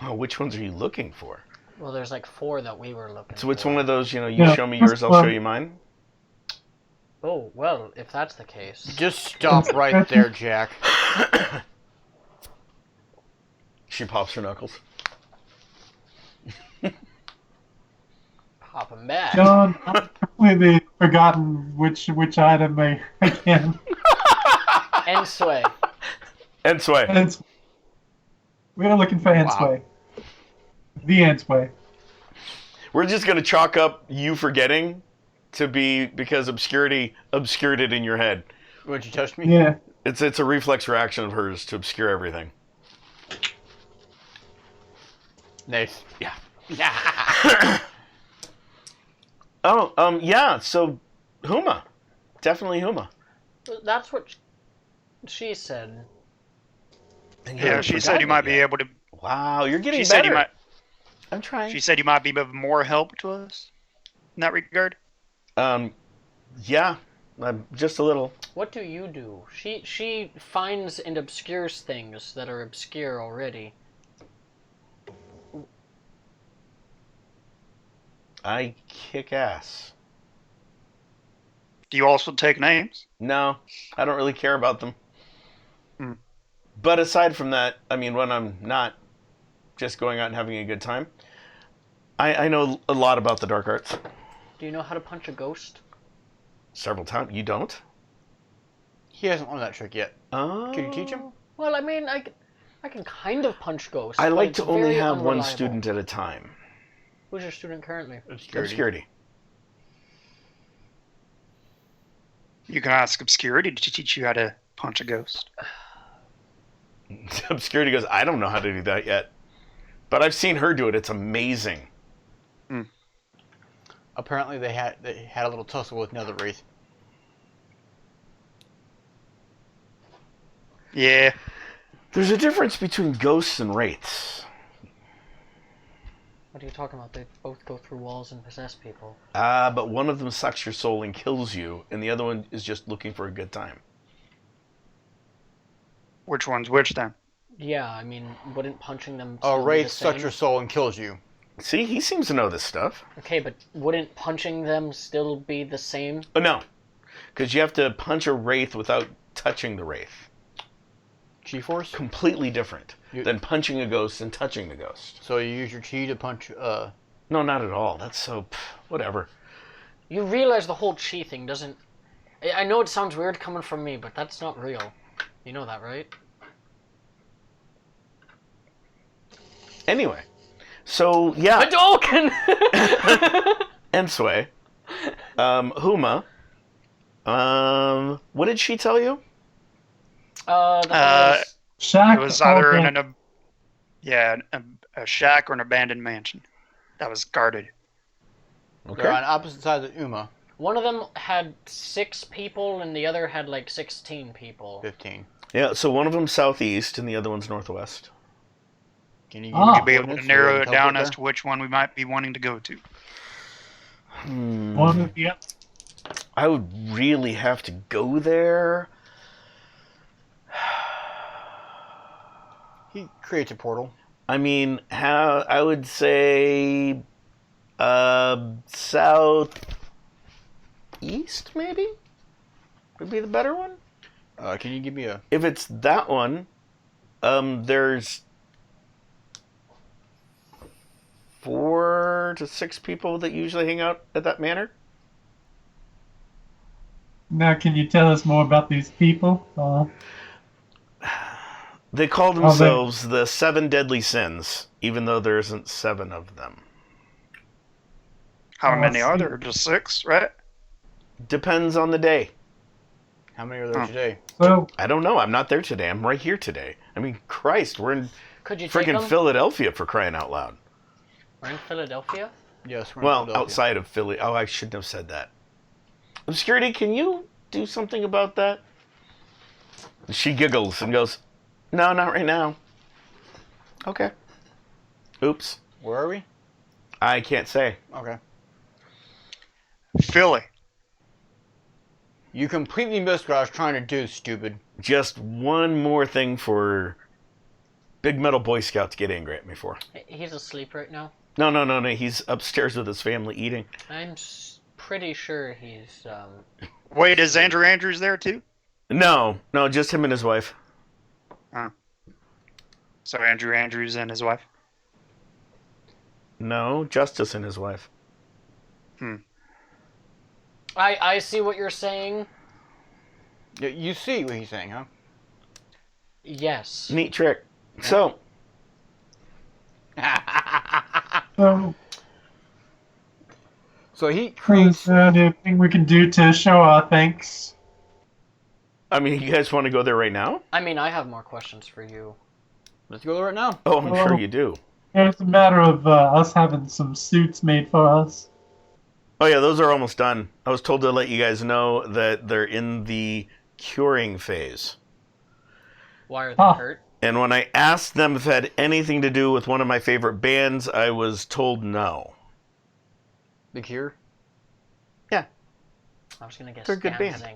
Well, which ones are you looking for? Well, there's like 4 that we were looking. So it's for. one of those, you Yeah, show me that's yours, I'll show fine. you mine. Oh well, if that's the case. Just stop right there, Jack. She pops her knuckles. Pop 'em back. John, I've completely forgotten which item I can. And sway. And sway. Ants- We are looking for Answay. The Answay. We're just gonna chalk up you forgetting to be because obscurity obscured it in your head. Would you touch me? Yeah. It's a reflex reaction of hers to obscure everything. Nice. Yeah. Oh, yeah. So, Huma, definitely Huma. That's what she said. And Yeah, she said you might be able to. Wow, you're getting She better. said you might. I'm trying. She said you might be of more help to us in that regard. Yeah, just a little. What do you do? She finds and obscures things that are obscure already. I kick ass. Do you also take names? No, I don't really care about them. Hmm. But aside from that, I mean, when I'm not just going out and having a good time, I know a lot about the dark arts. Do you know how to punch a ghost? Several times. You don't? He hasn't learned that trick yet. Oh. Can you teach him? Well, I mean, I can kind of punch ghosts. I but like it's to only very have one unreliable. student at a time. Who's your student currently? Obscurity. Obscurity. You can ask Obscurity to teach you how to punch a ghost. Obscurity goes, I don't know how to do that yet. But I've seen her do it. It's amazing. Apparently they had a little tussle with another wraith. Yeah. There's a difference between ghosts and wraiths. What are you talking about? They both go through walls and possess people. But one of them sucks your soul and kills you, and the other one is just looking for a good time. Which one's which then? Yeah, I mean, wouldn't punching them A still be wraith the sucks same? your soul and kills you. See, he seems to know this stuff. Okay, but wouldn't punching them still be the same? Oh, no. Because you have to punch a wraith without touching the wraith. G-force? Completely different You- than punching a ghost and touching the ghost. So you use your chi to punch, No, not at all. That's so... whatever. You realize the whole chi thing doesn't... I know it sounds weird coming from me, but that's not real. You know that, right? Anyway. So, yeah. Hadouken! Ensway. Huma. What did she tell you? That was... Shack. It was either okay. in a shack or an abandoned mansion that was guarded. they're on opposite sides of Uma. One of them had 6 people, and the other had like 16 people. 15. Yeah, so one of them's southeast and the other one's northwest. Can you Ah. You'll be able to coordinates narrow so we it can down teleport as to which one we might be wanting to go to. One of the I would really have to go there. there? He creates a portal. I mean, how I would say southeast maybe would be the better one. Can you give me a... If it's that one, there's 4 to 6 people that usually hang out at that manor. Now, can you tell us more about these people? They call they- themselves the 7 deadly sins, even though there isn't 7 of them. How Oh, many I are see. there? Just 6, right? Depends on the day. How many are there Huh. today? So, I don't know. I'm not there today. I'm right here today. I mean, Christ, we're in Could you take freaking them? Philadelphia for crying out loud. We're in Philadelphia? Yes, we're in Well, Philadelphia. outside of Philly. Oh, I shouldn't have said that. Obscurity, can you do something about that? She giggles and goes, no, not right now. Okay. Oops. Where are we? I can't say. Okay. Philly. You completely missed what I was trying to do, stupid. Just one more thing for Big Metal Boy Scout to get angry at me for. He's asleep right now. No. He's upstairs with his family eating. I'm pretty sure he's, Wait, is Andrew Andrews there too? No, just him and his wife. So Andrew Andrews and his wife. No, Justice and his wife. I see what you're saying. You see what he's saying, huh? Yes. Neat trick. So, so So he is creates... there anything we can do to show our thanks? I mean, you guys want to go there right now? I mean, I have more questions for you. Let's go right now. Oh, I'm Oh. sure you do. It's a matter of us having some suits made for us. Oh yeah, those are almost done. I was told to let you guys know that they're in the curing phase. Why are they Ah. hurt? And when I asked them if it had anything to do with one of my favorite bands, I was told no. The Cure? I was gonna guess They're a good band. Danzig.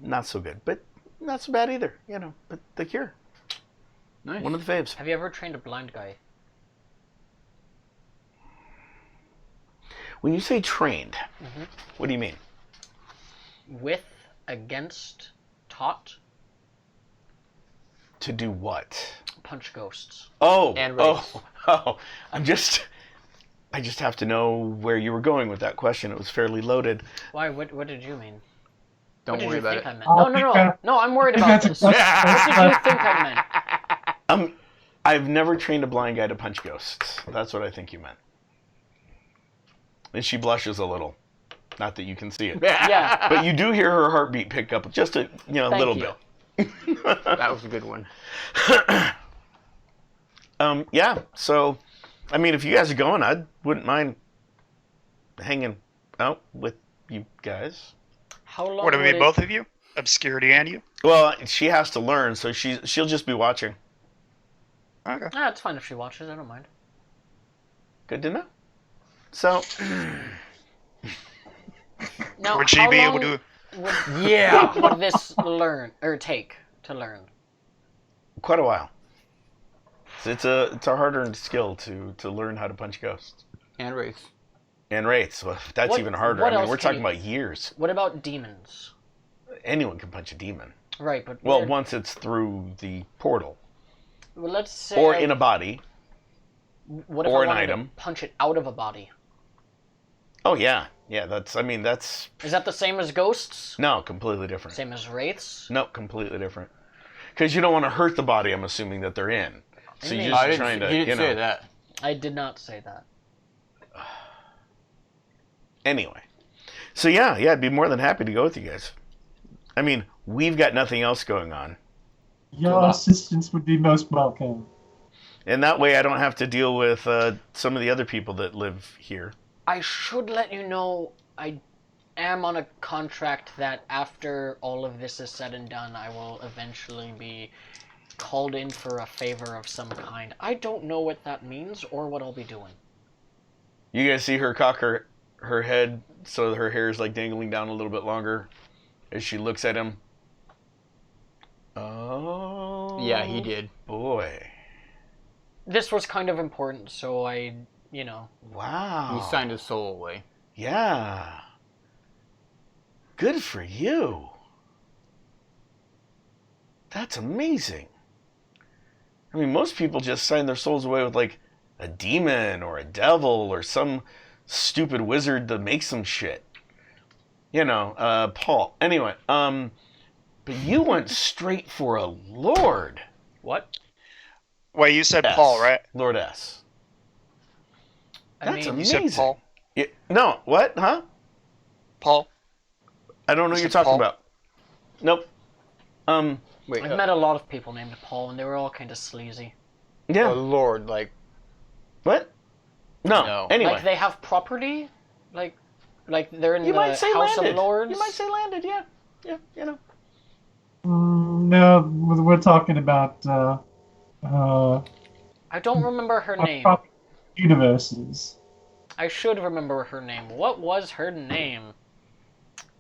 Not so good, but not so bad either. You know, but The Cure, Nice. one of the faves. Have you ever trained a blind guy? When you say trained, Mhm. what do you mean? With, against, taught, To do what? punch ghosts. Oh, And oh, race. oh! I just have to know where you were going with that question. It was fairly loaded. Why? What did you mean? Don't what did worry you about think it. I meant? I No, think no. that- No, I'm worried I think about that's this. a What question. did you think I meant? I've never trained a blind guy to punch ghosts. That's what I think you meant. And she blushes a little. Not that you can see it. Yeah. But you do hear her heartbeat pick up just a Thank little you. bit. That was a good one. Yeah, so, I mean, if you guys are going, I wouldn't mind hanging out with you guys. How long Would it would be both of you? Obscurity and you? Well, she has to learn, so she'll just be watching. Okay. Ah, it's fine if she watches. I don't mind. Good to know. So, Now, Would she how be long able to? Would, Yeah. would this take to learn? quite a while. It's a hard-earned skill to learn how to punch ghosts. And race. And wraiths, well, that's What- even harder. what I mean, else we're can talking you- about years. What about demons? Anyone can punch a demon. Right, but Well, where- once it's through the portal. well, let's say Or in a body. what if or I an wanted item. to punch it out of a body? Oh, yeah. Yeah, that's... Is that the same as ghosts? No, completely different. Same as wraiths? No, completely different. Because you don't want to hurt the body, I'm assuming, that they're in. So mean- you're I just didn't, trying to, he didn't you know... say that. I did not say that. Anyway. So yeah, I'd be more than happy to go with you guys. I mean, we've got nothing else going on. Your assistance would be most welcome. And that way I don't have to deal with some of the other people that live here. I should let you know I am on a contract that after all of this is said and done, I will eventually be called in for a favor of some kind. I don't know what that means or what I'll be doing. You guys see her cock her head so that her hair is like dangling down a little bit longer as she looks at him. Oh. Yeah, he did. Boy. This was kind of important, so I, Wow. He signed his soul away. Yeah. Good for you. That's amazing. I mean, most people just sign their souls away with like a demon or a devil or some stupid wizard that makes some shit. Paul. Anyway, but you went straight for a lord. What? Well, you said S. Paul, right? Lord S. I That's mean, You amazing. said Paul. Yeah, no, what? Huh? Paul. I don't know what You you're said talking Paul? about. Nope. Wait, I've met a lot of people named Paul, and they were all kind of sleazy. Yeah. Lord, like, What? No. No. Anyway. Like they have property, like they're in You the might say House landed. of Lords. You might say landed, yeah. Yeah, No, we're talking about I don't remember her name. proper universes. I should remember her name. What was her name?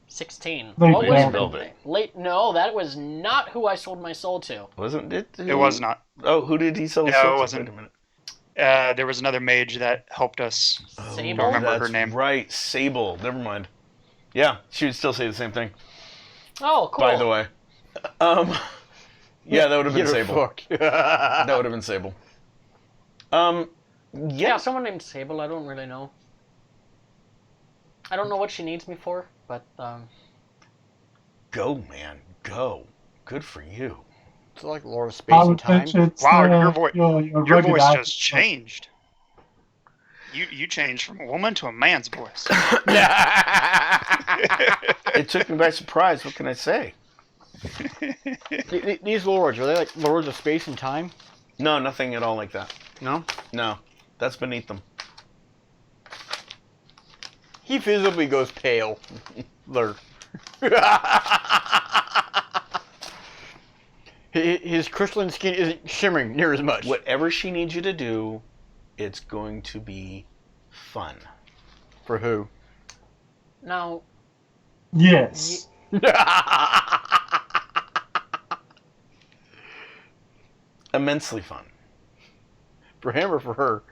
16. Lady What was her Velvet. name? No, that was not who I sold my soul to. Wasn't it? It was not. Oh, who did he sell his Yeah, soul it to? wasn't. Wait a minute. There was another mage that helped us. Sable? Don't remember her That's name. right, Sable. Never mind. Yeah, she would still say the same thing. Oh, cool. By the way. Yeah, that would have been get her Sable. fucked. That would have been Sable. Yeah, Yeah. someone named Sable. I don't really know. I don't know what she needs me for, but Go, man. Go. Good for you. It's like Lord of Space I and would Time. venture it's, Wow, your your Your rugged voice eye- just changed. You changed from a woman to a man's voice. It took me by surprise. What can I say? These lords, are they like Lords of Space and Time? No, nothing at all like that. No? No. That's beneath them. He visibly goes pale. Lurk. His crystalline skin isn't shimmering near as much. Whatever she needs you to do, it's going to be fun. For who? now Yes. Immensely fun. For him or for her?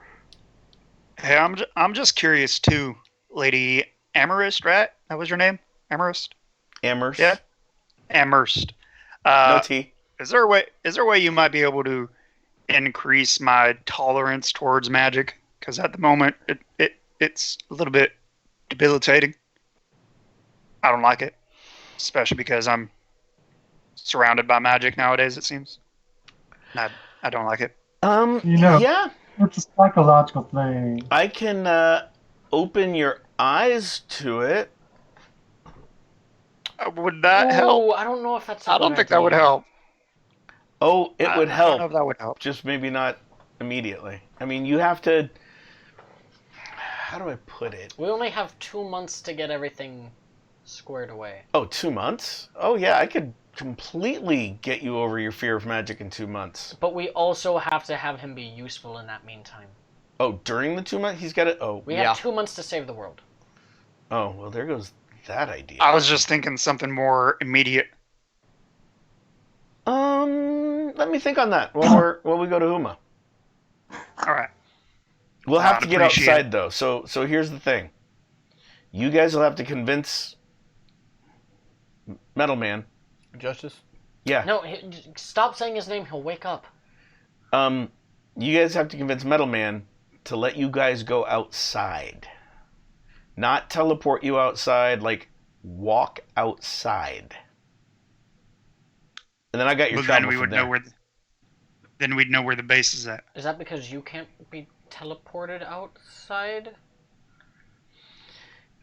Hey, I'm just curious too, Lady Amarist, right? That was your name, Amarist. Amherst. Yeah. Amherst. No T. Is there a way you might be able to increase my tolerance towards magic? Because at the moment it's a little bit debilitating. I don't like it, especially because I'm surrounded by magic nowadays. It seems. And I don't like it. Yeah, It's a psychological thing. I can open your eyes to it. Would that help? Ooh, I don't know if that's. I don't think that would help. Oh, it would I help. don't know if that would help. Just maybe not immediately. I mean, you have to. How do I put it? We only have 2 months to get everything squared away. Oh, 2 months? Oh, yeah, I could completely get you over your fear of magic in 2 months. But we also have to have him be useful in that meantime. Oh, during the 2 months? He's got it. Oh, We Yeah. have 2 months to save the world. oh, well, there goes that idea. I was just thinking something more immediate. Let me think on that while we go to Huma. All right. We'll have to get Appreciate outside though. So here's the thing. You guys will have to convince Metal Man. Justice? Yeah. No, stop saying his name. He'll wake up. You guys have to convince Metal Man to let you guys go outside. Not teleport you outside, like walk outside. And then I got your But travel then we from would there. know where. Then we'd know where the base is at. Is that because you can't be teleported outside?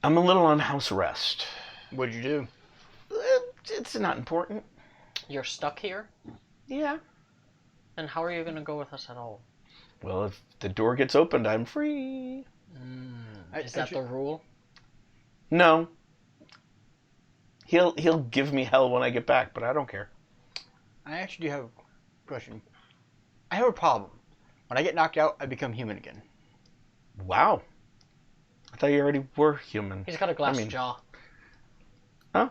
I'm a little on house arrest. What'd you do? It's not important. You're stuck here? Yeah. Then how are you going to go with us at all? Well, if the door gets opened, I'm free. Is that the rule? No. He'll give me hell when I get back, but I don't care. I actually do have a question. I have a problem. When I get knocked out, I become human again. Wow. I thought you already were human. He's got a glass I mean- jaw. Oh.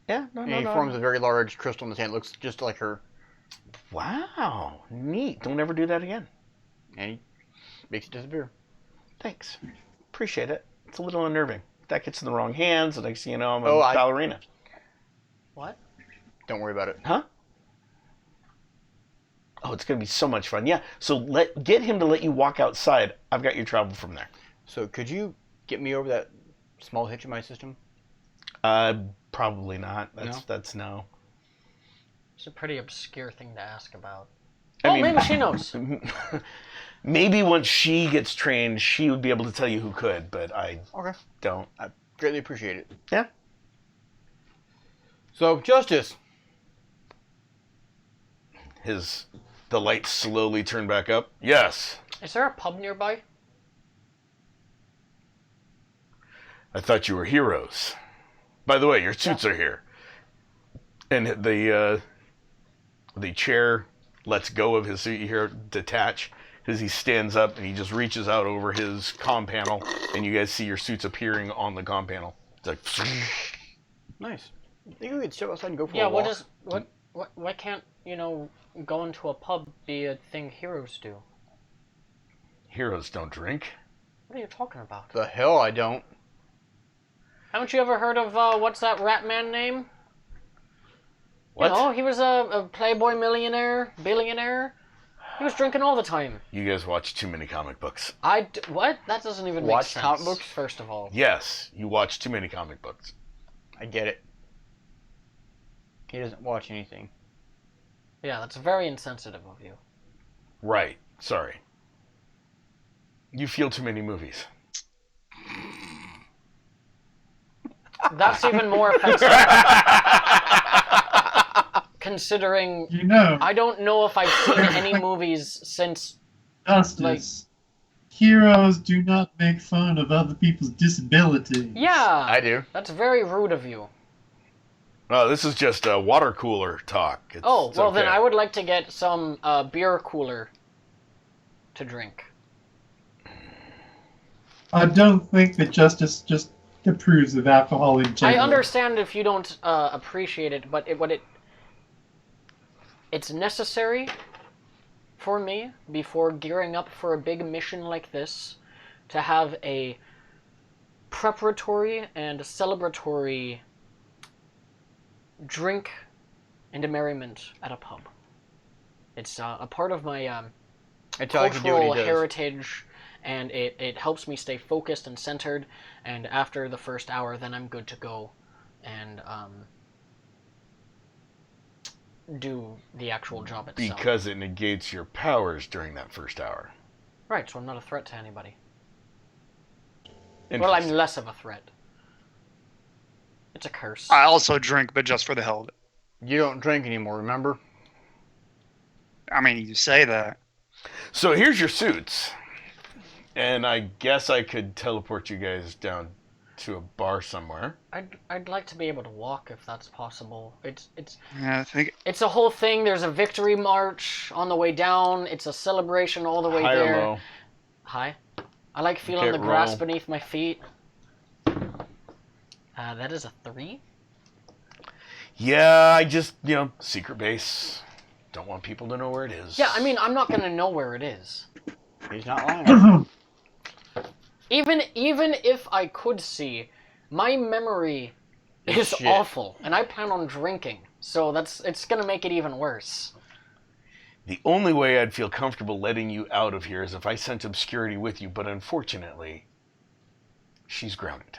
Yeah, no, And no, he no. forms a very large crystal in his hand. Looks just like her. Wow. Neat. Don't ever do that again. And he makes it disappear. Thanks. Appreciate it. It's a little unnerving. That gets in the wrong hands, the next thing you know, I'm a Oh, ballerina. What? Don't worry about it. Huh? Oh, it's going to be so much fun. Yeah, so get him to let you walk outside. I've got your travel from there. So could you get me over that small hitch in my system? Probably not. No? That's no. It's a pretty obscure thing to ask about. I Oh, mean- maybe she knows. Maybe once she gets trained, she would be able to tell you who could, but I Okay. don't. I greatly appreciate it. Yeah. So, Justice. The lights slowly turn back up. Yes. Is there a pub nearby? I thought you were heroes. By the way, your suits are here. And the chair lets go of his suit. You hear it detach as he stands up and he just reaches out over his comm panel, and you guys see your suits appearing on the comm panel. It's like, Nice. I think we could step outside and go for Yeah, a walk. why can't, going to a pub be a thing heroes do? heroes don't drink. What are you talking about? The hell I don't. Haven't you ever heard of, what's that rat man name? What? You know, he was a playboy billionaire. He was drinking all the time. You guys watch too many comic books. What? That doesn't even Watch make sense. comic books? First of all. Yes, you watch too many comic books. I get it. He doesn't watch anything. Yeah, that's very insensitive of you. Right. Sorry. You feel too many movies. That's even more offensive. Considering You know, I don't know if I've seen any movies since. Justice. Heroes do not make fun of other people's disabilities. Yeah, I do. that's very rude of you. Oh, this is just a water cooler talk. It's Then okay. I would like to get some beer cooler to drink. I don't think that Justice just approves of alcohol in I general. understand if you don't appreciate it, but it's necessary for me before gearing up for a big mission like this to have a preparatory and celebratory drink and a merriment at a pub. It's a part of my Until I can do what cultural he does. heritage, and it helps me stay focused and centered, and after the first hour then I'm good to go and do the actual job itself. Because it negates your powers during that first hour. Right, so I'm not a threat to anybody. Well, I'm Interesting. less of a threat. It's a curse. I also drink, but just for the hell of it. You don't drink anymore, remember? I mean, you say that. So here's your suits. And I guess I could teleport you guys down to a bar somewhere. I'd like to be able to walk if that's possible. It's Yeah, I think it's a whole thing. There's a victory march on the way down. It's a celebration all the way High there. or low? High. I like feeling the Okay, grass roll. beneath my feet. That is a 3. Yeah, I just, secret base. Don't want people to know where it is. Yeah, I mean, I'm not gonna know where it is. He's not lying. Even if I could see, my memory is Shit. awful, and I plan on drinking. So it's gonna make it even worse. The only way I'd feel comfortable letting you out of here is if I sent Obscurity with you, but unfortunately, she's grounded.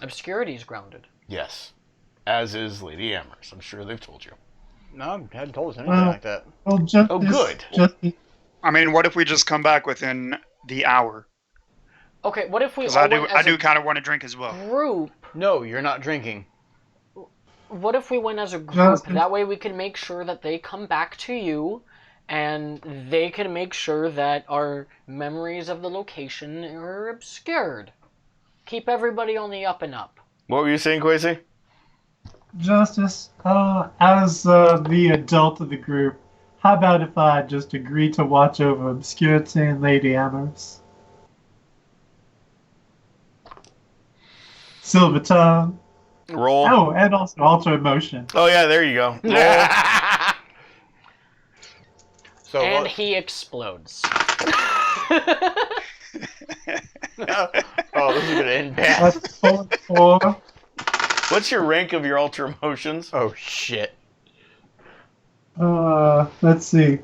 Obscurity is grounded. Yes. As is Lady Amherst. I'm sure they've told you. No, he hadn't told us anything Well, like that. Well, Justice, Oh, good. Justice, I mean, what if we just come back within the hour? Okay, what if we Because all I do, went I as do a kind of want to drink as well. group? No, you're not drinking. What if we went as a group? Justin. That way we can make sure that they come back to you, and they can make sure that our memories of the location are obscured. Keep everybody on the up and up. What were you saying, Quasi? Justice, as the adult of the group, how about if I just agree to watch over Obscurity and Lady Amherst? Silver Tongue. Roll. Oh, and also Alter Emotion. Oh, yeah, there you go. So And what- he explodes. oh, this is gonna end bad. That's 4. What's your rank of your Ultra Emotions? Oh shit. Let's see.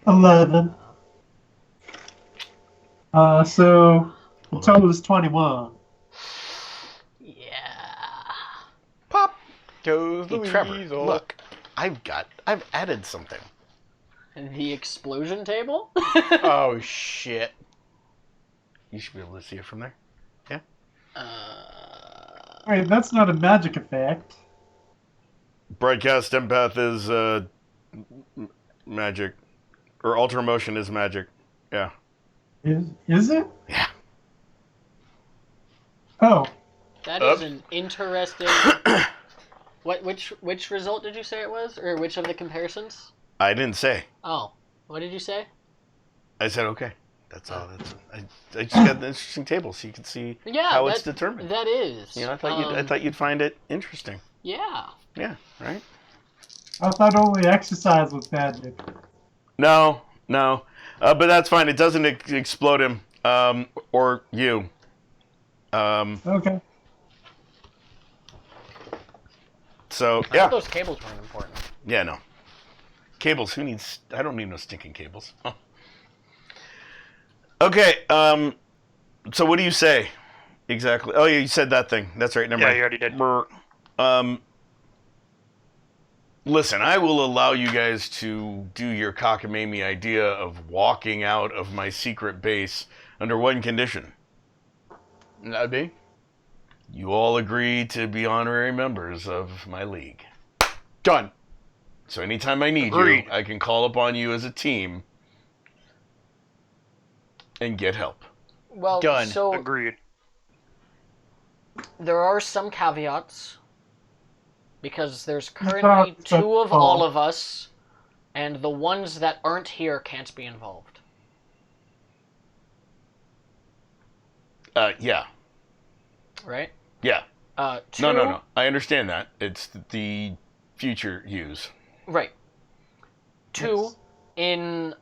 11. So the total is 21. Yeah. Pop goes Hey, Louise. Trevor, oh. look. I've added something. The explosion table? Oh shit. You should be able to see it from there. Wait, that's not a magic effect. Broadcast Empath is magic. Or Ultra Emotion is magic. Yeah. Is it? Yeah. Oh, That Up. is an interesting. Which result did you say it was, or which of the comparisons? I didn't say. Oh, what did you say? I said okay. That's all. I just got the interesting table so you can see Yeah, how it's determined. That is. I thought you'd find it interesting. Yeah. Yeah, right? I thought only exercise was magic. No. But that's fine. It doesn't explode him. Or you. Okay. So, I yeah. thought those cables weren't important. Yeah, no. Cables, who needs... I don't need no stinking cables. Oh. Okay, so what do you say? Exactly. Oh, yeah, you said that thing. That's right, never Yeah, mind. you already did. Brr. Listen, I will allow you guys to do your cockamamie idea of walking out of my secret base under one condition. And that'd be? You all agree to be honorary members of my league. Done. So anytime I need Agreed. you, I can call upon you as a team and get help. Well, Done. so Agreed. there are some caveats because there's currently Not 2 of all. all of us, and the ones that aren't here can't be involved. Yeah. Right? Yeah. 2. No. I understand that. It's the future use. Right. 2, Yes.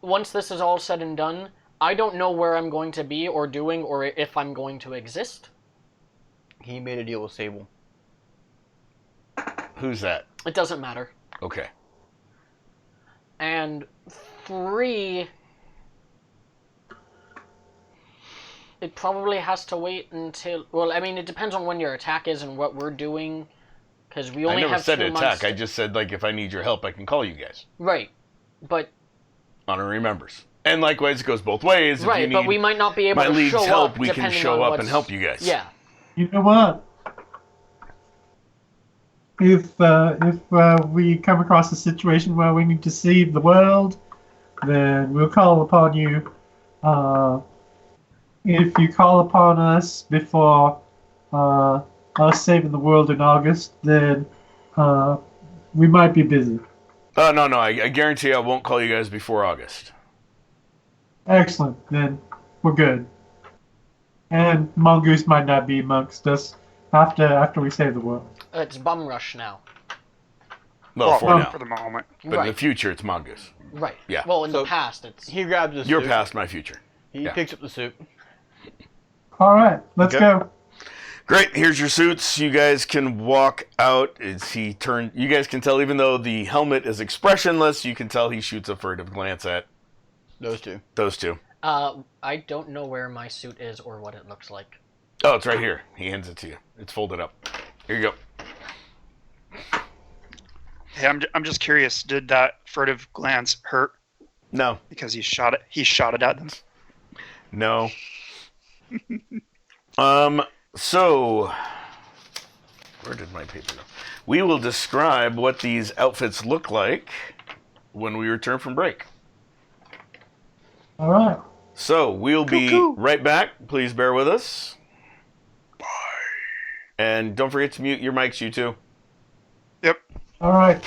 once this is all said and done, I don't know where I'm going to be or doing or if I'm going to exist. He made a deal with Sable. Who's that? It doesn't matter. Okay. And 3, it probably has to wait until... Well, I mean, it depends on when your attack is and what we're doing, because we I only never have said 2 attack. months. I just said, like, if I need your help, I can call you guys. Right. But Honorary members. And likewise, it goes both ways. If you Right, need but we might not be able my to league's show help, up. we can depending show on up what's- and help you guys. Yeah. You know what? If we come across a situation where we need to save the world, then we'll call upon you. If you call upon us before us saving the world in August, then we might be busy. Oh, no, I guarantee I won't call you guys before August. Excellent. Then we're good. And Mongoose might not be amongst us after we save the world. It's Bum Rush now. Well, for now. For the moment. But in Right. the future, it's Mongoose. Right. Yeah. Well, in So- the past, it's He grabs the You're soup. past my future. He yeah. picks up the soup. All right, let's Okay. go. Great. Here's your suits. You guys can walk out. You guys can tell, even though the helmet is expressionless, you can tell he shoots a furtive glance at Those two. those two. I don't know where my suit is or what it looks like. Oh, it's right here. He hands it to you. It's folded up. Here you go. Hey, I'm just curious. Did that furtive glance hurt No. because he shot it? He shot it at them. No. So, where did my paper go? We will describe what these outfits look like when we return from break. All right. So, we'll be Cuckoo. right back. Please bear with us. Bye. And don't forget to mute your mics, you two. Yep. All right.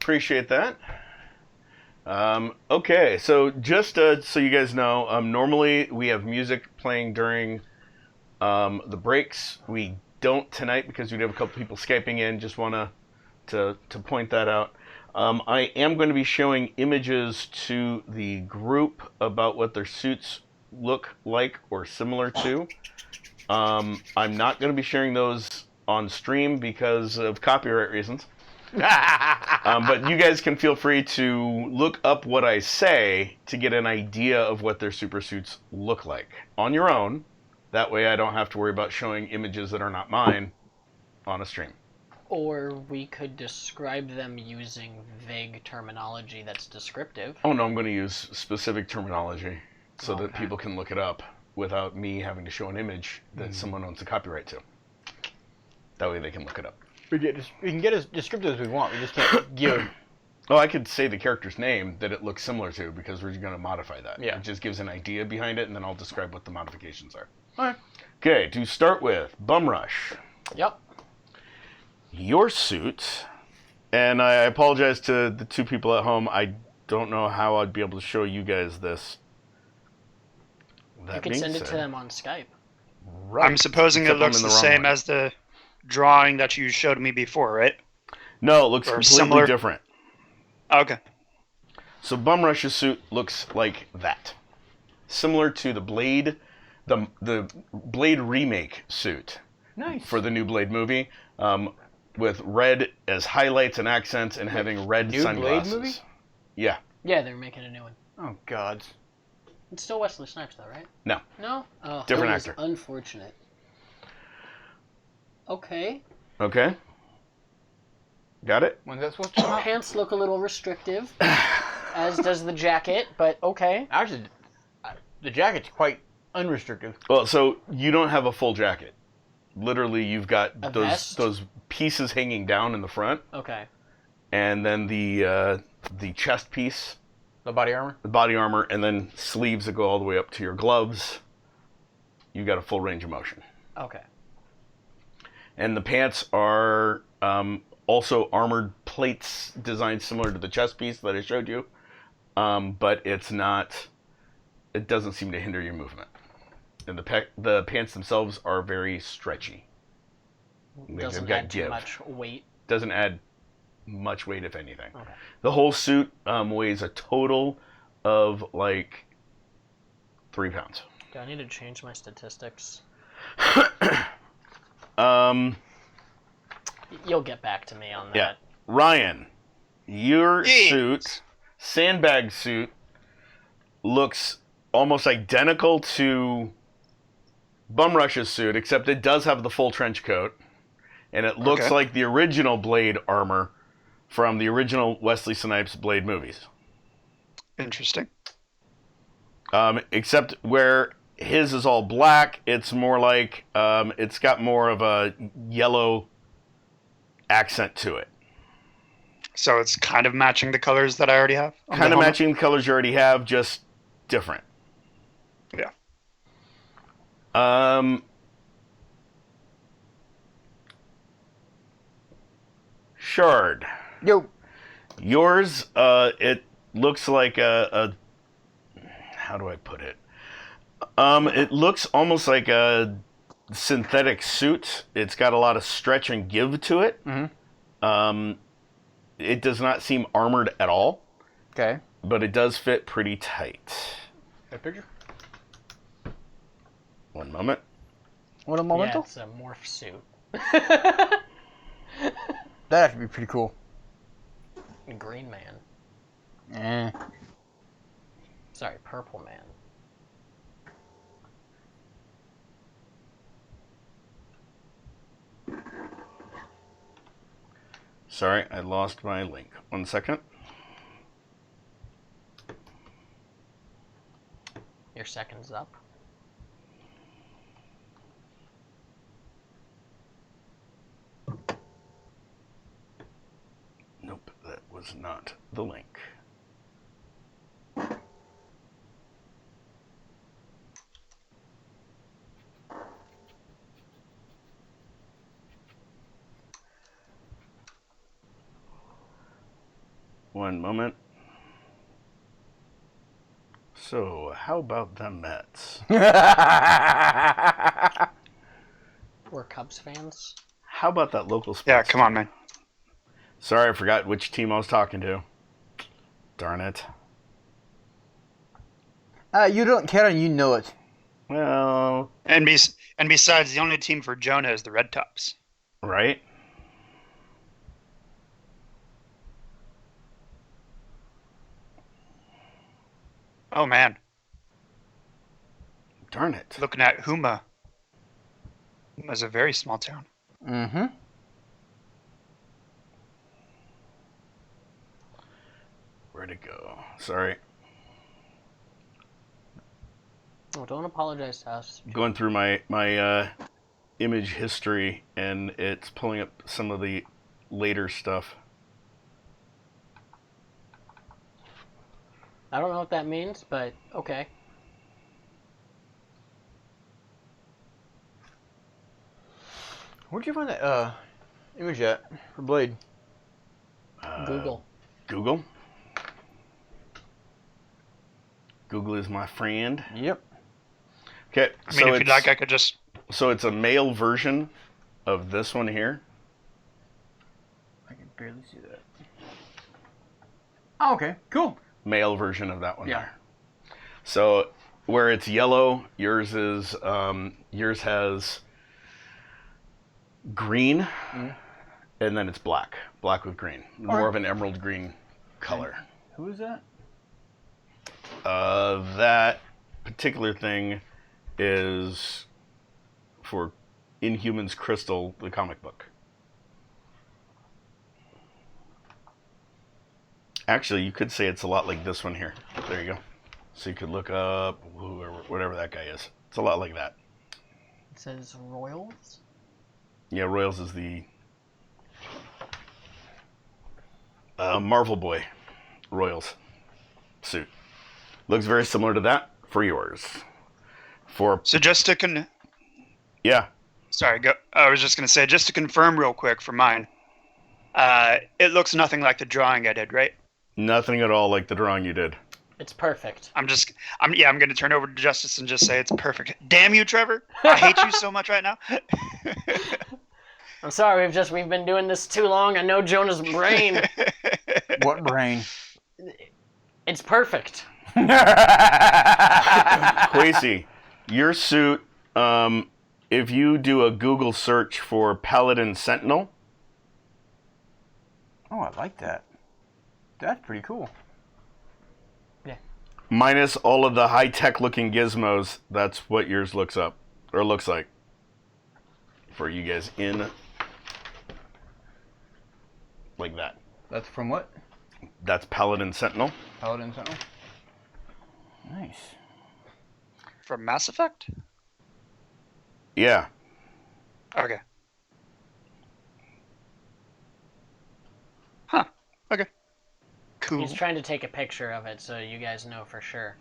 appreciate that. Okay, so just so you guys know, normally we have music playing during the breaks. We don't tonight because we do have a couple people Skyping in. Just want to point that out. I am going to be showing images to the group about what their suits look like or similar to. I'm not going to be sharing those on stream because of copyright reasons. But you guys can feel free to look up what I say to get an idea of what their super suits look like on your own. That way I don't have to worry about showing images that are not mine on a stream. Or we could describe them using vague terminology that's descriptive. Oh no, I'm going to use specific terminology so that Okay. people can look it up without me having to show an image that someone owns the copyright to. That way they can look it up. We can get as descriptive as we want. We just can't give. Oh, I could say the character's name that it looks similar to because we're going to modify that. Yeah. It just gives an idea behind it, and then I'll describe what the modifications are. Alright. Okay, to start with, Bum Rush. Yep. Your suit, and I apologize to the two people at home. I don't know how I'd be able to show you guys this. That You can being send it to said- them on Skype. Right. I'm supposing it Except I'm looks in the wrong same one. as the drawing that you showed me before, right? No, it looks or completely similar. different. Okay. So Bum Rush's suit looks like that. Similar to the Blade, the Blade remake suit Nice. for the new Blade movie, with red as highlights and accents and having red New Blade sunglasses. movie? Yeah. Yeah, they're making a new one. Oh God. It's still Wesley Snipes, though, right? No. No? Oh, Different that is actor. Unfortunate. Okay. Okay. Got it? When's that supposed to come out? Pants look a little restrictive, as does the jacket, but okay. Actually, the jacket's quite unrestricted. Well, so you don't have a full jacket. Literally, you've got A those vest? those pieces hanging down in the front, Okay. and then the chest piece, The body armor. the body armor, and then sleeves that go all the way up to your gloves. You got a full range of motion. Okay. And the pants are also armored plates designed similar to the chest piece that I showed you, but it's not. It doesn't seem to hinder your movement. And the pants themselves are very stretchy. Doesn't got add too give. much weight. Doesn't add much weight, if anything. Okay. The whole suit weighs a total of like 3 pounds. Do I need to change my statistics? You'll get back to me on that. Yeah. Ryan, your Yes. suit, sandbag suit, looks almost identical to Bum Rush's suit, except it does have the full trench coat, and it looks Okay. like the original Blade armor from the original Wesley Snipes Blade movies. Interesting. Except where his is all black, it's more like it's got more of a yellow accent to it. So it's kind of matching the colors that I already have. on the Kind of helmet? matching the colors you already have, just different. Yeah. Shard. Yo. Yours, it looks like a how do I put it? It looks almost like a synthetic suit. It's got a lot of stretch and give to it. Mhm. It does not seem armored at all, Okay. but it does fit pretty tight. That picture. One moment. What a Yeah, momento. it's a morph suit. That'd have to be pretty cool. Green Man. Eh. Sorry, Purple Man. Sorry, I lost my link. 1 second. Your second's up. Nope, that was not the link. One moment. So, how about the Mets? We're Cubs fans. How about that local sports? Yeah, come on, man. Sorry, I forgot which team I was talking to. Darn it. You don't care and you know it. Well, And besides, the only team for Jonah is the Red Tops. right? Oh man, Darn it. looking at Huma. Huma's a very small town. Mm-hmm. Where'd it go? Sorry. Oh, don't apologize to us. Going through my image history, and it's pulling up some of the later stuff. I don't know what that means, but okay. Where'd you find that image at for Blade? Google. Google. Google is my friend. Yep. Okay, I mean, if you'd like, I could just. so it's a male version of this one here. I can barely see that. Oh, okay. Cool. Male version of that one Yeah. there. So where it's yellow, yours has green, and then it's black with green, more of an emerald green color. Who is that? That particular thing is for Inhumans Crystal, the comic book. Actually, you could say it's a lot like this one here. There you go. So you could look up whatever that guy is. It's a lot like that. It says Royals. Yeah, Royals is the Marvel Boy Royals suit. Looks very similar to that for yours. So just to Yeah, Sorry, go. I was just gonna say, just to confirm real quick for mine. It looks nothing like the drawing I did, right? nothing at all like the drawing you did. It's perfect. I'm gonna turn over to Justice and just say it's perfect. Damn you, Trevor! I hate you so much right now. I'm sorry, we've been doing this too long. I know Jonah's brain. What brain? It's perfect. Quasi, your suit, if you do a Google search for Paladin Sentinel, Oh, I like that. That's pretty cool. minus all of the high-tech looking gizmos, that's what yours looks like. For you guys in like that. That's from what? That's Paladin Sentinel. Paladin Sentinel? Nice. From Mass Effect? Yeah. Okay. Huh. Okay. Cool. He's trying to take a picture of it so you guys know for sure.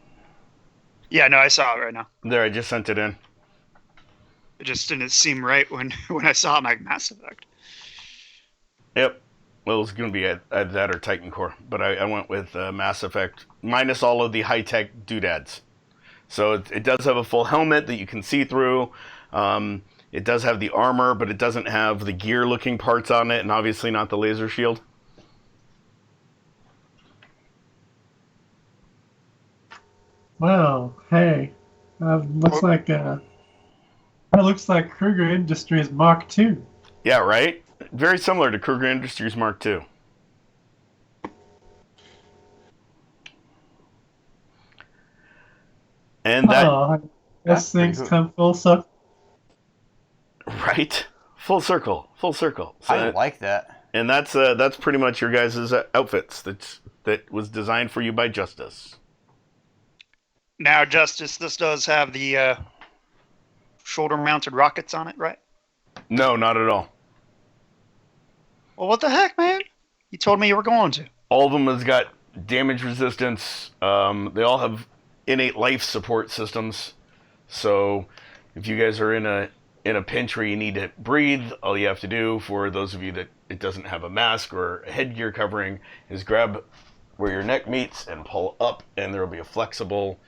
Yeah, no, I saw it right now. There, I just sent it in. It just didn't seem right when I saw it, like Mass Effect. Yep. Well, it's going to be at that or Titan Core, but I went with Mass Effect minus all of the high-tech doodads. So it does have a full helmet that you can see through. It does have the armor, but it doesn't have the gear-looking parts on it, and obviously not the laser shield. Well, hey, looks like that looks like Kruger Industries Mark II. Yeah, right? Very similar to Kruger Industries Mark II. And that, Oh, guess things come full circle. right? Full circle. So, I like that. and that's pretty much your guys' outfits that was designed for you by Justice. Now, Justice, this does have the shoulder-mounted rockets on it, right? No, not at all. Well, what the heck, man? You told me you were going to. All of them has got damage resistance. They all have innate life support systems. So if you guys are in a pinch where you need to breathe, all you have to do, for those of you that it doesn't have a mask or a headgear covering, is grab where your neck meets and pull up, and there will be a flexible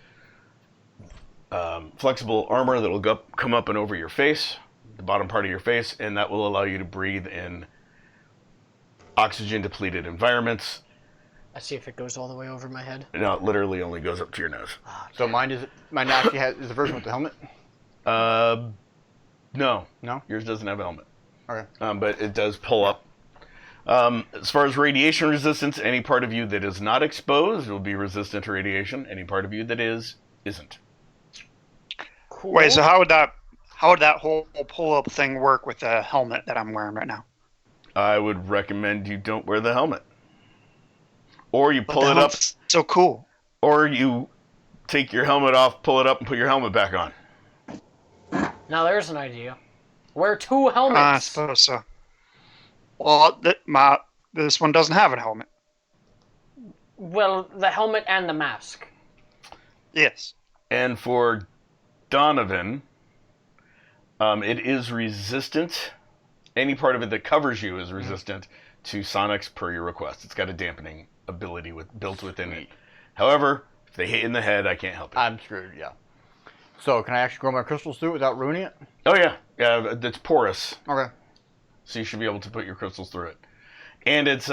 armor that will come up and over your face, the bottom part of your face, and that will allow you to breathe in oxygen-depleted environments. I see if it goes all the way over my head. No, it literally only goes up to your nose. So mine actually is the version with the helmet. No. No? Yours doesn't have a helmet. Okay. But it does pull up. As far as radiation resistance, any part of you that is not exposed will be resistant to radiation. Any part of you that is, isn't. Cool. Wait, so how would that whole pull-up thing work with the helmet that I'm wearing right now? I would recommend you don't wear the helmet. Or you But pull the it up, helmet's so cool. or you take your helmet off, pull it up, and put your helmet back on. Now there's an idea. Wear two helmets. I suppose so. Well, this one doesn't have a helmet. Well, the helmet and the mask. Yes. And for Donovan, it is resistant. Any part of it that covers you is resistant to sonics per your request. It's got a dampening ability built within it. However, if they hit in the head, I can't help it. I'm screwed, yeah. So can I actually grow my crystals through it without ruining it? Oh yeah, it's porous, Okay. so you should be able to put your crystals through it. And it's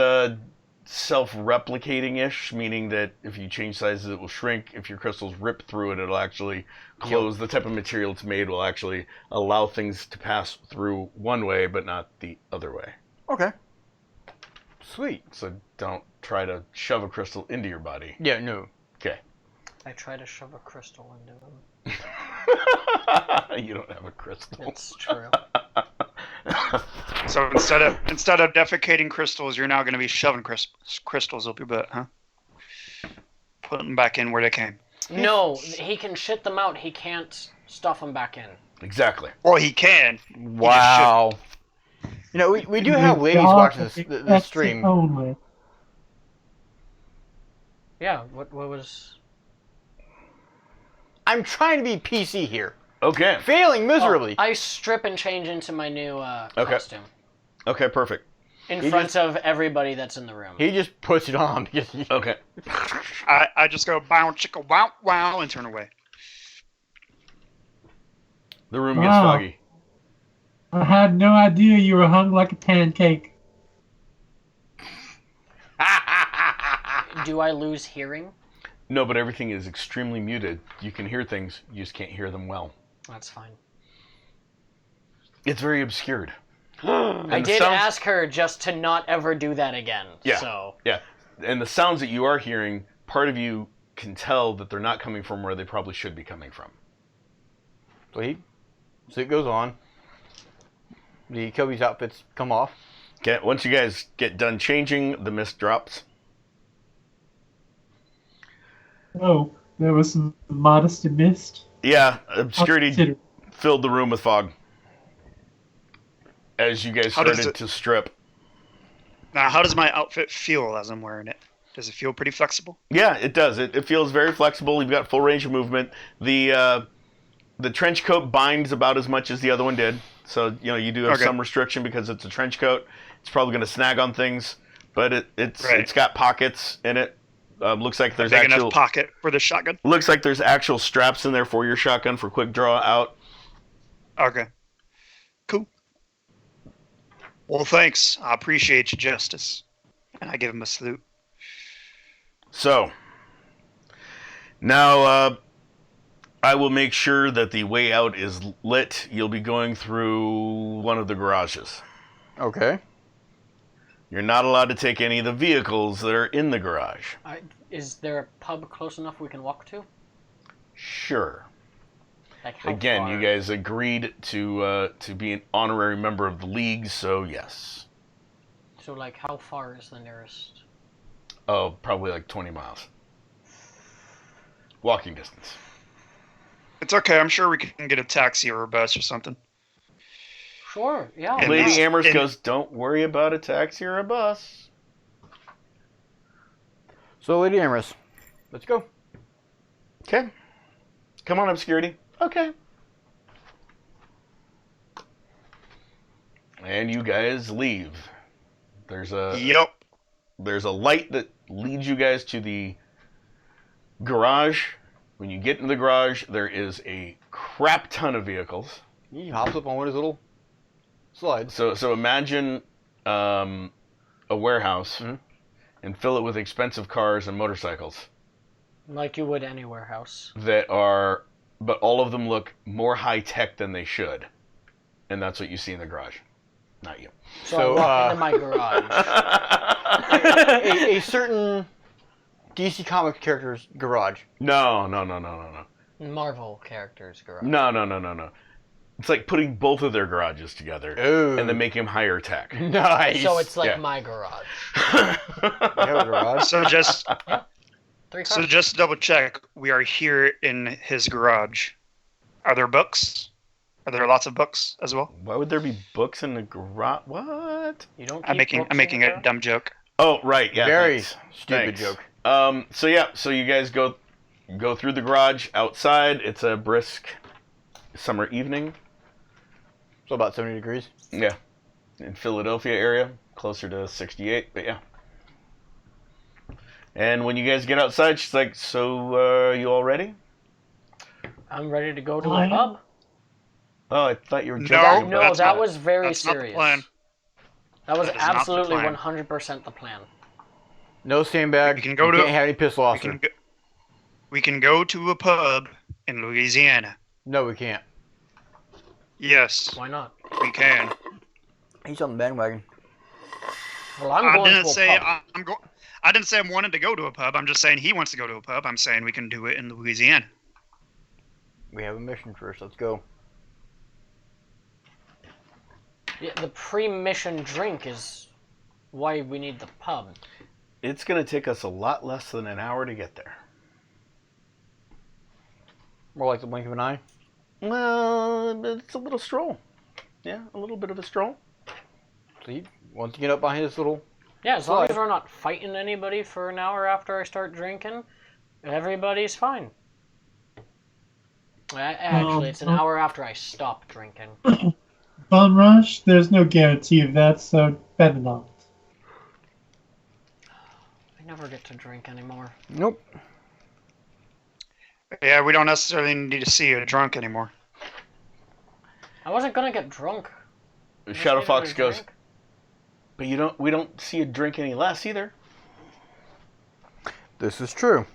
self-replicating-ish, meaning that if you change sizes, it will shrink. If your crystals rip through it, it'll actually close. The type of material it's made will actually allow things to pass through one way, but not the other way. Okay. Sweet. So don't try to shove a crystal into your body. Yeah, no. Okay. I try to shove a crystal into him. You don't have a crystal. It's true. So instead of defecating crystals, you're now going to be shoving crystals up your butt, huh? Putting them back in where they came. No, he can shit them out. He can't stuff them back in. Exactly. Well, he can. Wow. You know, we do have ladies watching this stream. Only. Yeah. What was? I'm trying to be PC here. Okay. Failing miserably. I strip and change into my new costume Okay, perfect. in front of everybody that's in the room. He just puts it on because he... Okay. I just go bow chicka wow wow and turn away. The room gets Wow. foggy. I had no idea you were hung like a pancake. Do I lose hearing? No, but everything is extremely muted. You can hear things, you just can't hear them well. That's fine. It's very obscured. I did ask her just to not ever do that again. Yeah. So Yeah. And the sounds that you are hearing, part of you can tell that they're not coming from where they probably should be coming from. Sweet. So it goes on. The Kobe's outfits come off. Okay, once you guys get done changing, the mist drops. Oh, there was some modest mist. Yeah, obscurity Consider- filled the room with fog. As you guys How does started it- to strip. Now, how does my outfit feel as I'm wearing it? Does it feel pretty flexible? Yeah, it does. It feels very flexible. You've got full range of movement. The trench coat binds about as much as the other one did. So, you do have Okay. some restriction because it's a trench coat. It's probably going to snag on things, but it's Right. got pockets in it. Looks like there's Big actual enough pocket for the shotgun? looks like there's actual straps in there for your shotgun for quick draw out. Okay. Cool. Well, thanks. I appreciate your justice. And I give him a salute. So, now I will make sure that the way out is lit. You'll be going through one of the garages. Okay. You're not allowed to take any of the vehicles that are in the garage. is there a pub close enough we can walk to? Sure. Like how Again, far? you guys agreed to be an honorary member of the league, so yes. So like, how far is the nearest? Oh, probably like 20 miles. Walking distance. It's okay. I'm sure we can get a taxi or a bus or something. Sure. Yeah. And Lady this- Amherst and- goes, don't worry about a taxi or a bus. So, Lady Amorous, let's go. Okay. Come on, Obscurity. Okay. And you guys leave. There's a Yep. there's a light that leads you guys to the garage. When you get in the garage, there is a crap ton of vehicles. He hops up on one of his little slides. So imagine a warehouse Mhm. and fill it with expensive cars and motorcycles Like you would any warehouse. that are, but all of them look more high tech than they should, and that's what you see in the garage. Not you. So I walk into my garage. a certain DC Comics character's garage. No. Marvel characters garage. No. It's like putting both of their garages together Oh. and then make them higher tech. Nice. So it's like Yeah. my garage. You have a garage? So just 3 cars. so just to double check, we are here in his garage. Are there books? Are there lots of books as well? Why would there be books in the garage? What? You don't. I'm keep making books I'm making in a there? dumb joke. Oh, right. Yeah. Very thanks. stupid Thanks. joke. So you guys go through the garage outside. It's a brisk summer evening. So about 70 degrees. Yeah. In Philadelphia area, closer to 68, but yeah. And when you guys get outside, she's like, "So, you all ready?" I'm ready to go to I a am. pub. Oh, I thought you were No, joking. No, that's that not- was very that's not the serious. plan. That was That is not the absolutely plan. 100% the plan. No sandbag. We can go you to- can't have any pistol We officer. we can go to a pub in Louisiana. No, we can't. Yes, Why not? we can. He's on the bandwagon. Well, I'm I going didn't to a say pub. I'm going. I didn't say I'm wanting to go to a pub. I'm just saying he wants to go to a pub. I'm saying we can do it in Louisiana. We have a mission first. Let's go. Yeah, the pre-mission drink is why we need the pub. It's going to take us a lot less than an hour to get there. More like the blink of an eye. Well, it's a little stroll. Yeah, a little bit of a stroll. So he wants to get up behind his little. Yeah, as long Why? as we're not fighting anybody for an hour after I start drinking, everybody's fine. Actually, it's an hour after I stop drinking. Bum rush? There's no guarantee of that, so better not. I never get to drink anymore. Nope. Yeah, we don't necessarily need to see you drunk anymore. I wasn't gonna get drunk. I just Shadow needed Fox a goes, drink. but we don't see you drink any less either. This is true.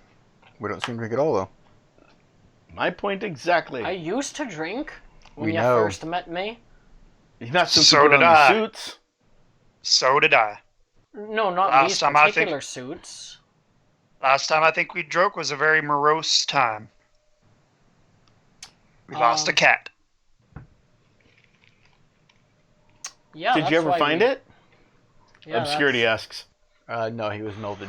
We don't seem to drink at all, though. My point exactly. I used to drink when We you know. first met me. Not since So we put on did the I. suits. So did I. No, not Last these time I think- particular suits. Last time I think we drunk was a very morose time. We lost a Um, cat. Yeah. Did you ever find it? Yeah, Obscurity that's- asks. No, he was melted.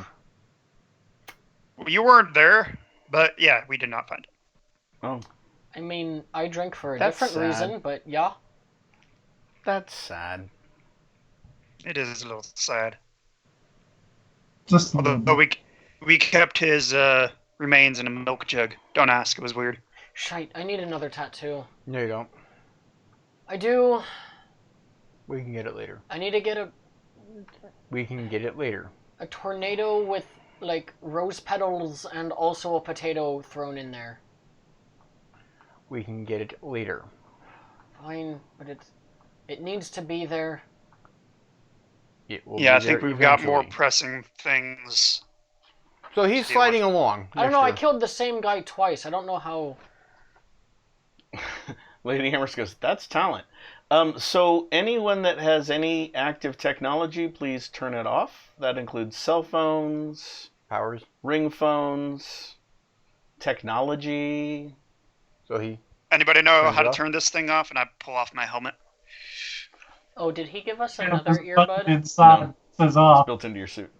You weren't there, but yeah, we did not find it. Oh, I mean, I drink for a That's different sad. reason, but yeah. that's sad. It is a little sad. Just a little Although bit. we kept his remains in a milk jug. Don't ask, it was weird. Shite, I need another tattoo. No, you don't. I do. We can get it later. I need to get We can get it later. a tornado with, like, rose petals and also a potato thrown in there. We can get it later. Fine, but it needs to be there. It will Yeah, I be think there we've got more eventually. pressing things. So he's See sliding along. I don't know, I next to- killed the same guy twice. I don't know how... Lady Hammers goes, that's talent. So anyone that has any active technology, please turn it off. That includes cell phones, powers. ring phones, technology. So he. Anybody know Turns how it to off? turn this thing off? And I pull off my helmet. Oh, did he give us There's another a button earbud? inside No. that says off. Built into your suit.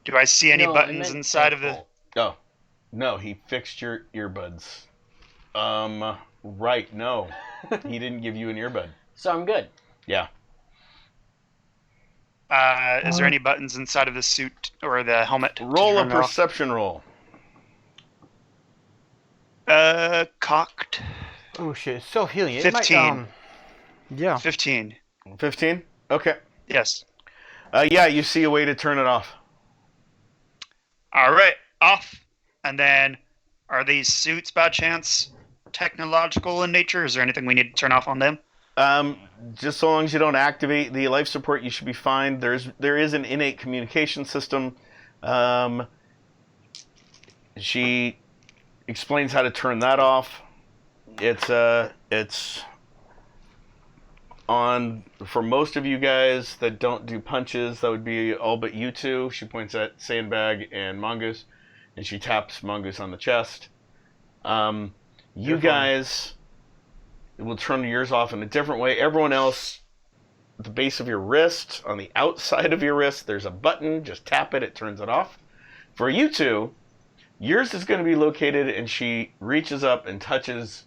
Do I see any No, I buttons meant inside of the? default. Oh, no, he fixed your earbuds. Right, no. He didn't give you an earbud. So I'm good. Yeah. Is there any buttons inside of the suit or the helmet? to Roll a turn it off? perception roll. Cocked. Oh shit! It's self healing. 15. Yeah. 15. 15? Okay. Yes. Yeah, you see a way to turn it off. All right, off. And then, are these suits by chance technological in nature? Is there anything we need to turn off on them? Just so long as you don't activate the life support, you should be fine. There is an innate communication system. She explains how to turn that off. It's on for most of you guys that don't do punches. That would be all but you two. She points at Sandbag and Mongoose, and she taps Mongoose on the chest. You guys will turn yours off in a different way. Everyone else, at the base of your wrist, on the outside of your wrist, there's a button. Just tap it. It turns it off. For you two, yours is going to be located, and she reaches up and touches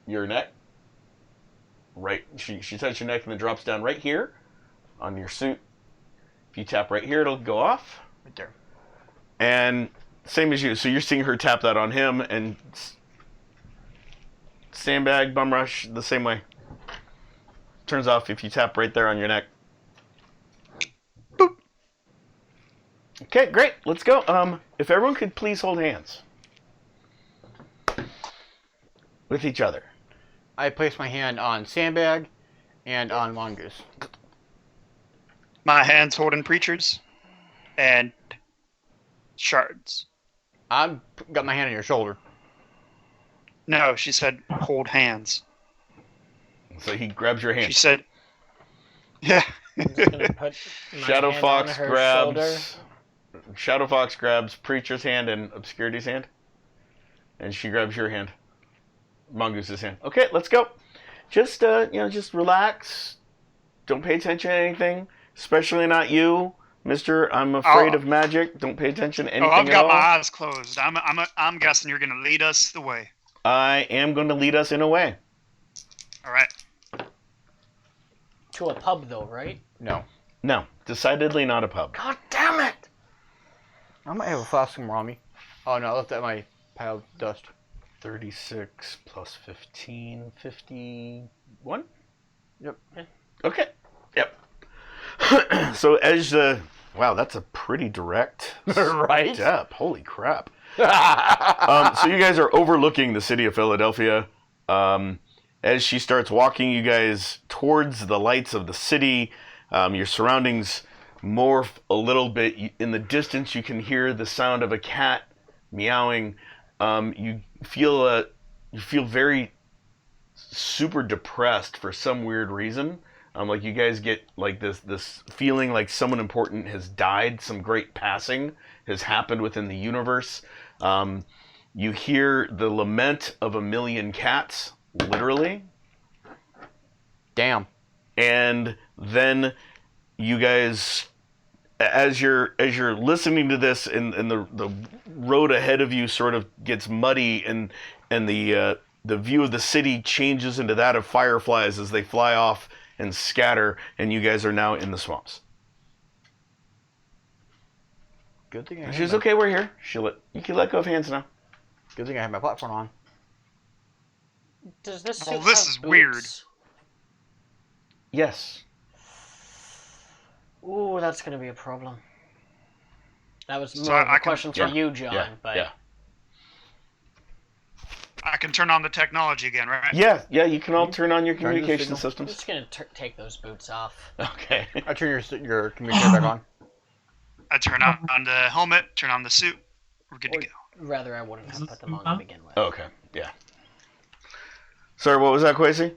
your neck. Right, she touches your neck and then drops down right here on your suit. If you tap right here, it'll go off. Right there. And same as you. So you're seeing her tap that on him, and Sandbag, Bum Rush, the same way. Turns off if you tap right there on your neck. Boop. Okay, great. Let's go. If everyone could please hold hands with each other. I place my hand on Sandbag and on Mongoose. My hands holding preachers and shards. I've got my hand on your shoulder. No, she said hold hands. So he grabs your She hand. said, yeah. I'm just gonna put my Shadow hand Fox on her grabs. shoulder. Shadow Fox grabs Preacher's hand and Obscurity's hand, and she grabs your hand, Mongoose's hand. Okay, let's go. Just just relax. Don't pay attention to anything, especially not you, Mister. I'm afraid of magic. Don't pay attention to anything Oh, I've at got all. my eyes closed. I'm guessing you're gonna lead us the way. I am going to lead us in a way. All right. To a pub, though, right? No. No, decidedly not a pub. God damn it! I might have a flask somewhere on me. Oh no, I left that in my pile of dust. 36 plus 15, 51? Yep. Okay. Yep. So as wow, that's a pretty direct Right? step. Holy crap. So you guys are overlooking the city of Philadelphia. As she starts walking you guys towards the lights of the city, your surroundings morph a little bit. In the distance, you can hear the sound of a cat meowing. You feel very super depressed for some weird reason. Like you guys get like this feeling like someone important has died. Some great passing has happened within the universe. You hear the lament of a million cats, literally. Damn. And then you guys, as you're listening to this, and the road ahead of you sort of gets muddy, and the view of the city changes into that of fireflies as they fly off and scatter, and you guys are now in the swamps. Good thing I She's have okay. We're here. You can let go of hands now. Good thing I have my platform on. Does this Well, suit this have is weird. boots? Yes. Ooh, that's gonna be a problem. That was So more of I a can- question for Yeah, you, John. Yeah. But Yeah. I can turn on the technology again, right? Yeah. Yeah. You can all turn on your Turn the communication signal. I'm systems. just gonna take those boots off. Okay. I turn your communicator back on. I turn on the helmet, turn on the suit. We're good to go. Rather, I wouldn't Is have this put them on Upa? to begin with. Okay. Yeah. Sorry, what was that, Quasi?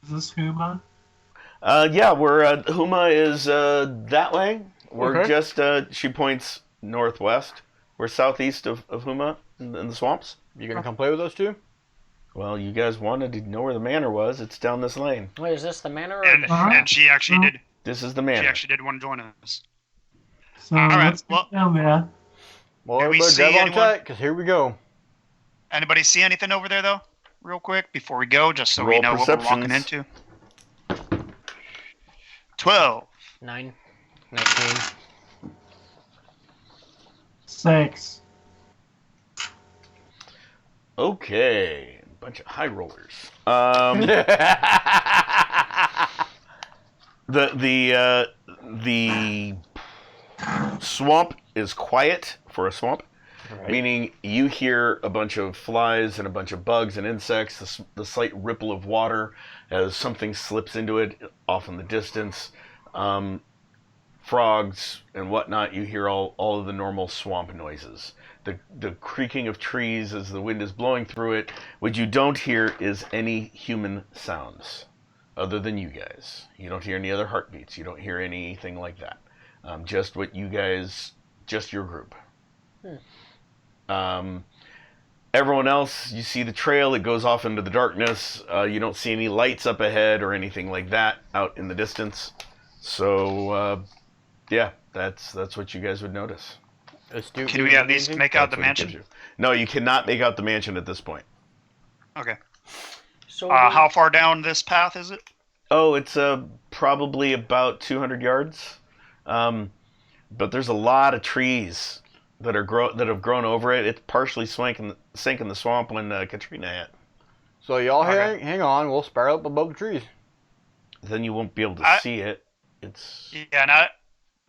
Is this Huma? Yeah, we're Huma is that way. We're Okay. just she points northwest. We're southeast of Huma in the swamps. You gonna come play with us two? Well, you guys wanted to know where the manor was. It's down this lane. Wait, is this the manor or And the and she actually did. This is the She manor. actually did want to join us. So All right, let's well- get down there. Well, Did we everybody see grab on anyone? tight, because here we go. Anybody see anything over there though? Real quick before we go, just so we Roll know what we're walking perceptions. into. 12. 9? 19. 6. Okay, bunch of high rollers. The swamp is quiet for a swamp, meaning you hear a bunch of flies and a bunch of bugs and insects, the slight ripple of water as something slips into it off in the distance, frogs and whatnot. You hear all of the normal swamp noises. The creaking of trees as the wind is blowing through it. What you don't hear is any human sounds other than you guys. You don't hear any other heartbeats. You don't hear anything like that. Just what you guys, just your group. Everyone else, you see the trail. It goes off into the darkness. You don't see any lights up ahead or anything like that out in the distance. So, yeah, that's what you guys would notice. Can we at least make out the mansion? No, you cannot make out the mansion at this point. Okay. So How far down this path is it? Oh, it's probably about 200 yards. But there's a lot of trees that have grown over it. It's partially sank in the swamp when Katrina hit. So y'all hang on. We'll spiral up above the trees. Then you won't be able to see it. It's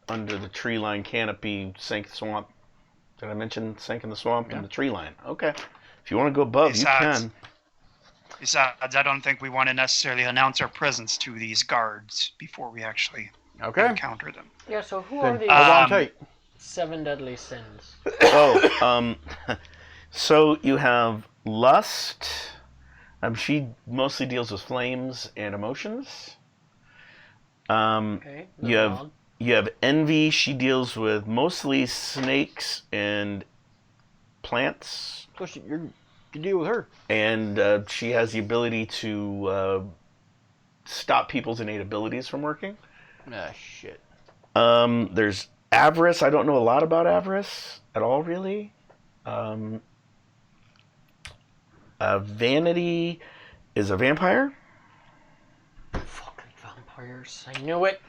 under the tree line canopy, sank swamp. Did I mention sank in the swamp and the tree line? Okay. If you want to go above, you can. Besides, I don't think we want to necessarily announce our presence to these guards before we actually encounter them. Yeah, so who are these Hold on tight. 7 deadly sins? So you have lust. She mostly deals with flames and emotions. Okay. You have envy. She deals with mostly snakes and plants. So you deal with her. And she has the ability to stop people's innate abilities from working. Ah, shit. There's avarice. I don't know a lot about avarice at all, really. Vanity is a vampire. Fucking vampires. I knew it.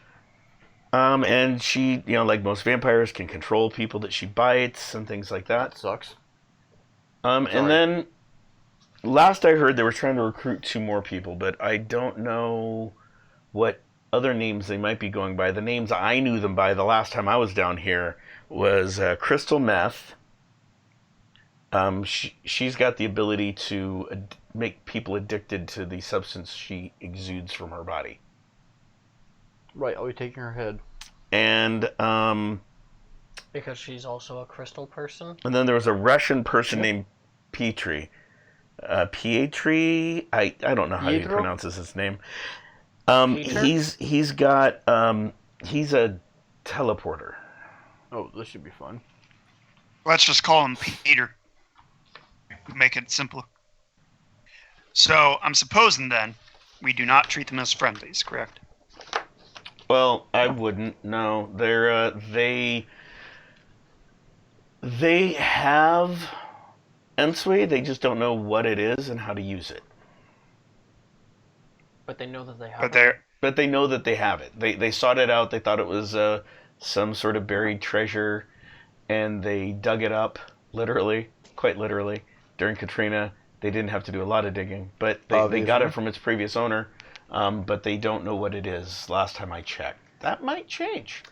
And she, like most vampires, can control people that she bites and things like that. That sucks. And then, last I heard, they were trying to recruit 2 more people, but I don't know what other names they might be going by. The names I knew them by the last time I was down here was Crystal Meth. She's got the ability to make people addicted to the substance she exudes from her body. Right, always taking her head. And Because she's also a crystal person. and then there was a Russian person named Petri. Pietri? I don't know how he Pietro? pronounces his name. Peter? He's got he's a teleporter. Oh, this should be fun. Let's just call him Peter. Make it simple. So, I'm supposing then, we do not treat them as friendlies, correct? Well, I wouldn't. No, they have Ensui. They just don't know what it is and how to use it. But they know that they have But it. But they know that they have it. They sought it out. They thought it was some sort of buried treasure, and they dug it up, quite literally, during Katrina. They didn't have to do a lot of digging, but they got it from its previous owner. But they don't know what it is. Last time I checked, that might change.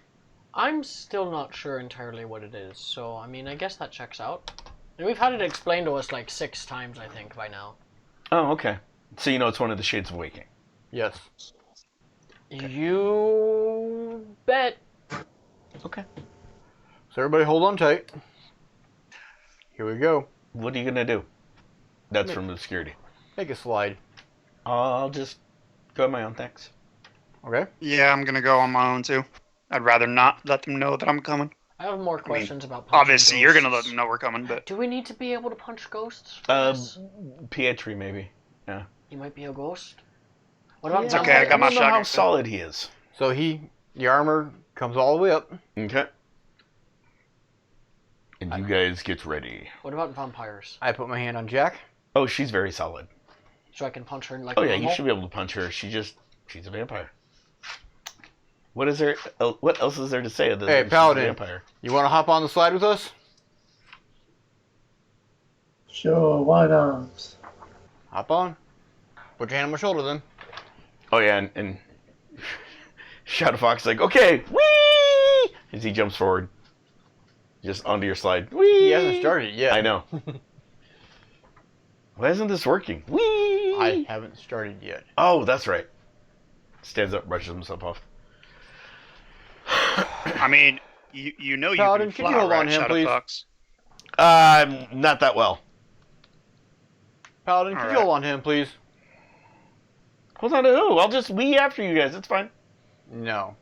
I'm still not sure entirely what it is, so I mean, I guess that checks out. And we've had it explained to us like 6 times, I think, by now. Oh, okay. So it's one of the Shades of Waking. Yes. You bet. Okay. So everybody hold on tight. Here we go. What are you gonna do? That's from obscurity. Make a slide. I'll just go on my own, thanks. Okay. Yeah, I'm gonna go on my own too. I'd rather not let them know that I'm coming. I have more questions about punching Obviously, you're gonna let ghosts. them know we're coming, but Do we need to be able to punch ghosts for this? Pietri, maybe. You might be a ghost. What about It's okay, I vampires? got my I don't know how shotgun. solid he is. So the armor comes all the way up. Okay. And you guys get ready. What about vampires? I put my hand on Jack. Oh, she's very solid. So I can punch her in like Oh a yeah, normal? you should be able to punch her. She's a vampire. What is there? What else is there to say other Hey, than she's Paladin. a vampire? You want to hop on the slide with us? Sure, why not? Hop on. Put your hand on my shoulder then. Oh yeah, and Shadow Fox is like, okay, whee! As he jumps forward. Just onto your slide. Whee! He hasn't started yet. I know. Why isn't this working? Whee! I haven't started yet. Oh, that's right. Stands up, brushes himself off. I mean, you know you Paladin, can could fly, you hold right, on him, Shadow please? Fox? Not that well. Paladin, could you Alright. hold on him, please? Hold on to who? I'll just wee after you guys. It's fine. No.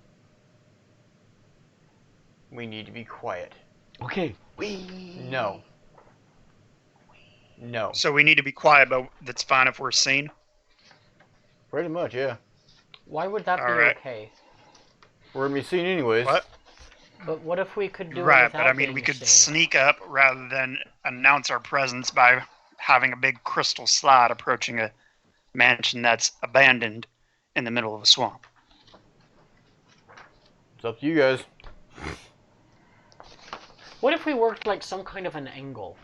We need to be quiet. Okay. Wee. No. No. So we need to be quiet, but that's fine if we're seen. Pretty much, yeah. Why would that be Alright. okay? We're gonna be seen anyways. What? But what if we could do it Right, without but I mean, being we could seen? sneak up rather than announce our presence by having a big crystal slide approaching a mansion that's abandoned in the middle of a swamp. It's up to you guys. What if we worked like some kind of an angle?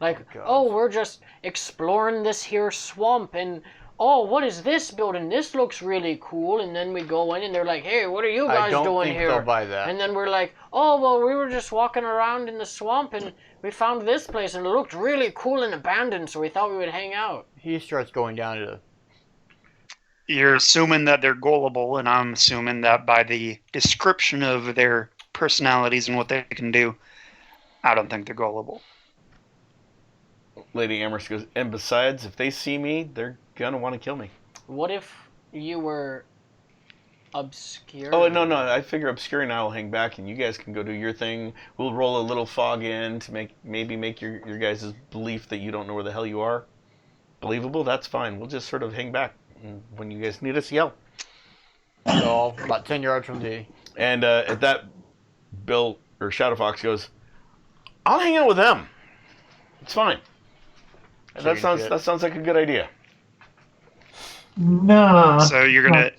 Like, God. oh, we're just exploring this here swamp, and oh, what is this building? This looks really cool. And then we go in, and they're like, hey, what are you I guys don't doing think here? they'll buy that. And then we're like, oh, well, we were just walking around in the swamp, and we found this place, and it looked really cool and abandoned, so we thought we would hang out. He starts going down to You're assuming that they're gullible, and I'm assuming that by the description of their personalities and what they can do, I don't think they're gullible. Lady Amherst goes, and besides, if they see me, they're gonna want to kill me. What if you were obscure? Oh, no, I figure Obscure and I will hang back, and you guys can go do your thing. We'll roll a little fog in to maybe make your guys' belief that you don't know where the hell you are believable. That's fine. We'll just sort of hang back. And when you guys need us, yell. so about 10 yards from the. And at that, Bill or Shadow Fox goes, I'll hang out with them. It's fine. And that Chicken shit. sounds like a good idea. No. So you're gonna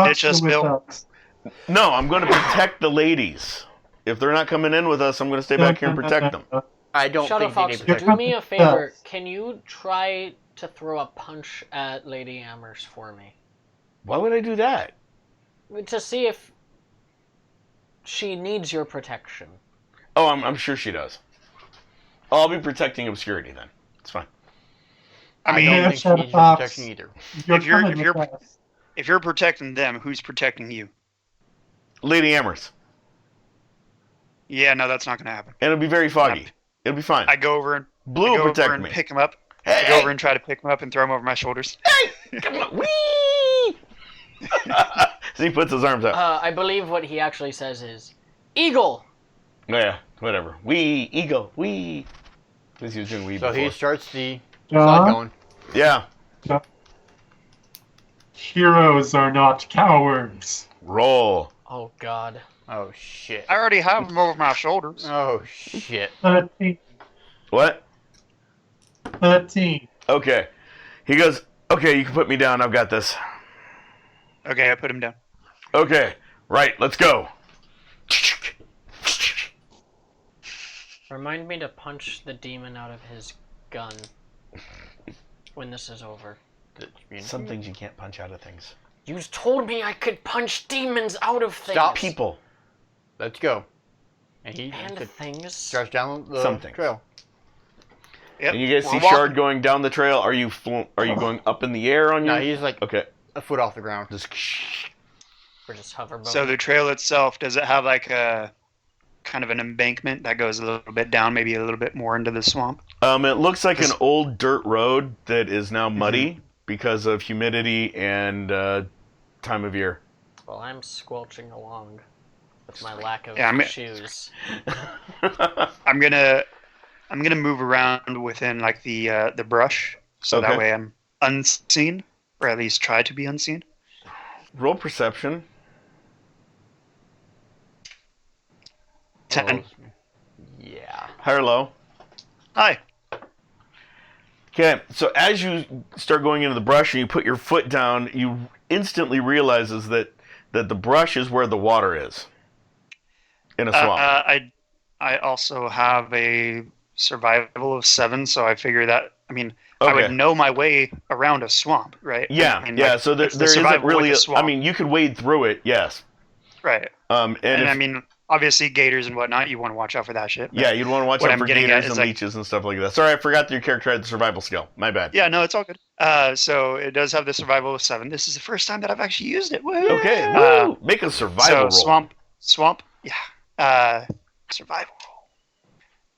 ditch us, Bill? No, I'm going to protect the ladies. If they're not coming in with us, I'm going to stay back here and protect them. I don't Shadow think Fox, they need do protection. me a favor. Can you try to throw a punch at Lady Amherst for me? Why would I do that? To see if she needs your protection. Oh, I'm sure she does. Oh, I'll be protecting Obscurity then. It's fine. I I mean, don't Yeah, think she Shadow needs your Fox. protection either. If you're- coming if you're- with us. if you're protecting them, who's protecting you? Lady Amherst. Yeah, no, that's not gonna happen. And it'll be very foggy. It'll be fine. I go over and Blue will protect me. pick him up. Hey, I go over and try to pick him up and throw him over my shoulders. hey, come on. Whee! So he puts his arms out. I believe what he actually says is, Eagle! Yeah, whatever. Wee, ego, wee. Because he was doing wee So before. he starts the slide John, going. Yeah. heroes are not cowards. Roll. Oh, God. Oh shit. I already have him over my shoulders. Oh shit. 13. What? 13. Okay. He goes, okay, you can put me down. I've got this. Okay, I put him down. Okay. Right, let's go. Remind me to punch the demon out of his gun when this is over. Some things you can't punch out of things. You told me I could punch demons out of things. Stop people. Let's go. And he And things. starts down the Something. trail. Yep. And you guys we're see walking. Shard going down the trail. Are you going up in the air on No, your... he's like Okay. a foot off the ground. Just... Or just hover So the trail itself, does it have like a kind of an embankment that goes a little bit down, maybe a little bit more into the swamp? It looks like This- an old dirt road that is now muddy because of humidity and time of year. Well, I'm squelching along with my lack of Yeah, shoes. I'm gonna move around within like the brush, so Okay. that way I'm unseen, or at least try to be unseen. Roll perception. 10. Yeah. High or low? Hi. Okay, so as you start going into the brush and you put your foot down, you instantly realizes that the brush is where the water is in a swamp. I also have a survival of 7, so I figure that. I mean, I would Okay. know my way around a swamp, right? Yeah, I mean, yeah. like, So there it's the isn't survival with really. the I swamp. mean, you could wade through it, yes. Right. And And if, I mean, obviously, gators and whatnot, you want to watch out for that shit. but- yeah, you'd want to watch what out I'm for getting at gators is, and like- leeches and stuff like that. Sorry, I forgot that your character had the survival skill. My bad. Yeah, no, it's all good. So it does have the survival of 7. This is the first time that I've actually used it. Woo! Okay. Uh, Woo! Make a survival So roll. swamp, yeah. Survival roll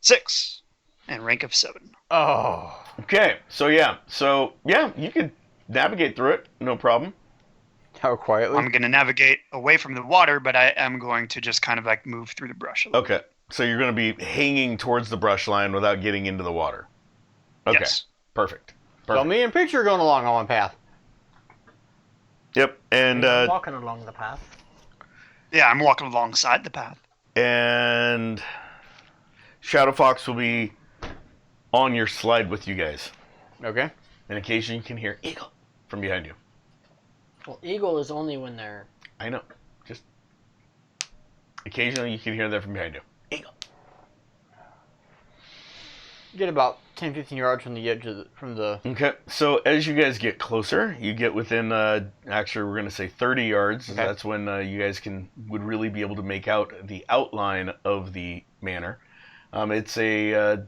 6 and rank of 7. Oh. Okay. So yeah, you could navigate through it, no problem. How quietly? I'm gonna navigate away from the water, but I am going to just kind of like move through the brush. A little. Okay. So you're going to be hanging towards the brush line without getting into the water. Okay. Yes. Perfect. So me and Picture are going along on one path. Yep. And walking along the path. Yeah, I'm walking alongside the path. and Shadow Fox will be on your slide with you guys. Okay. And occasionally you can hear Eagle from behind you. Well, eagle is only when they're. I know. Just occasionally you can hear that from behind you. Eagle. Get about 10, 15 yards from the edge of the. Okay. So as you guys get closer, you get within actually we're going to say 30 yards. Okay. That's when you guys would really be able to make out the outline of the manor. It's a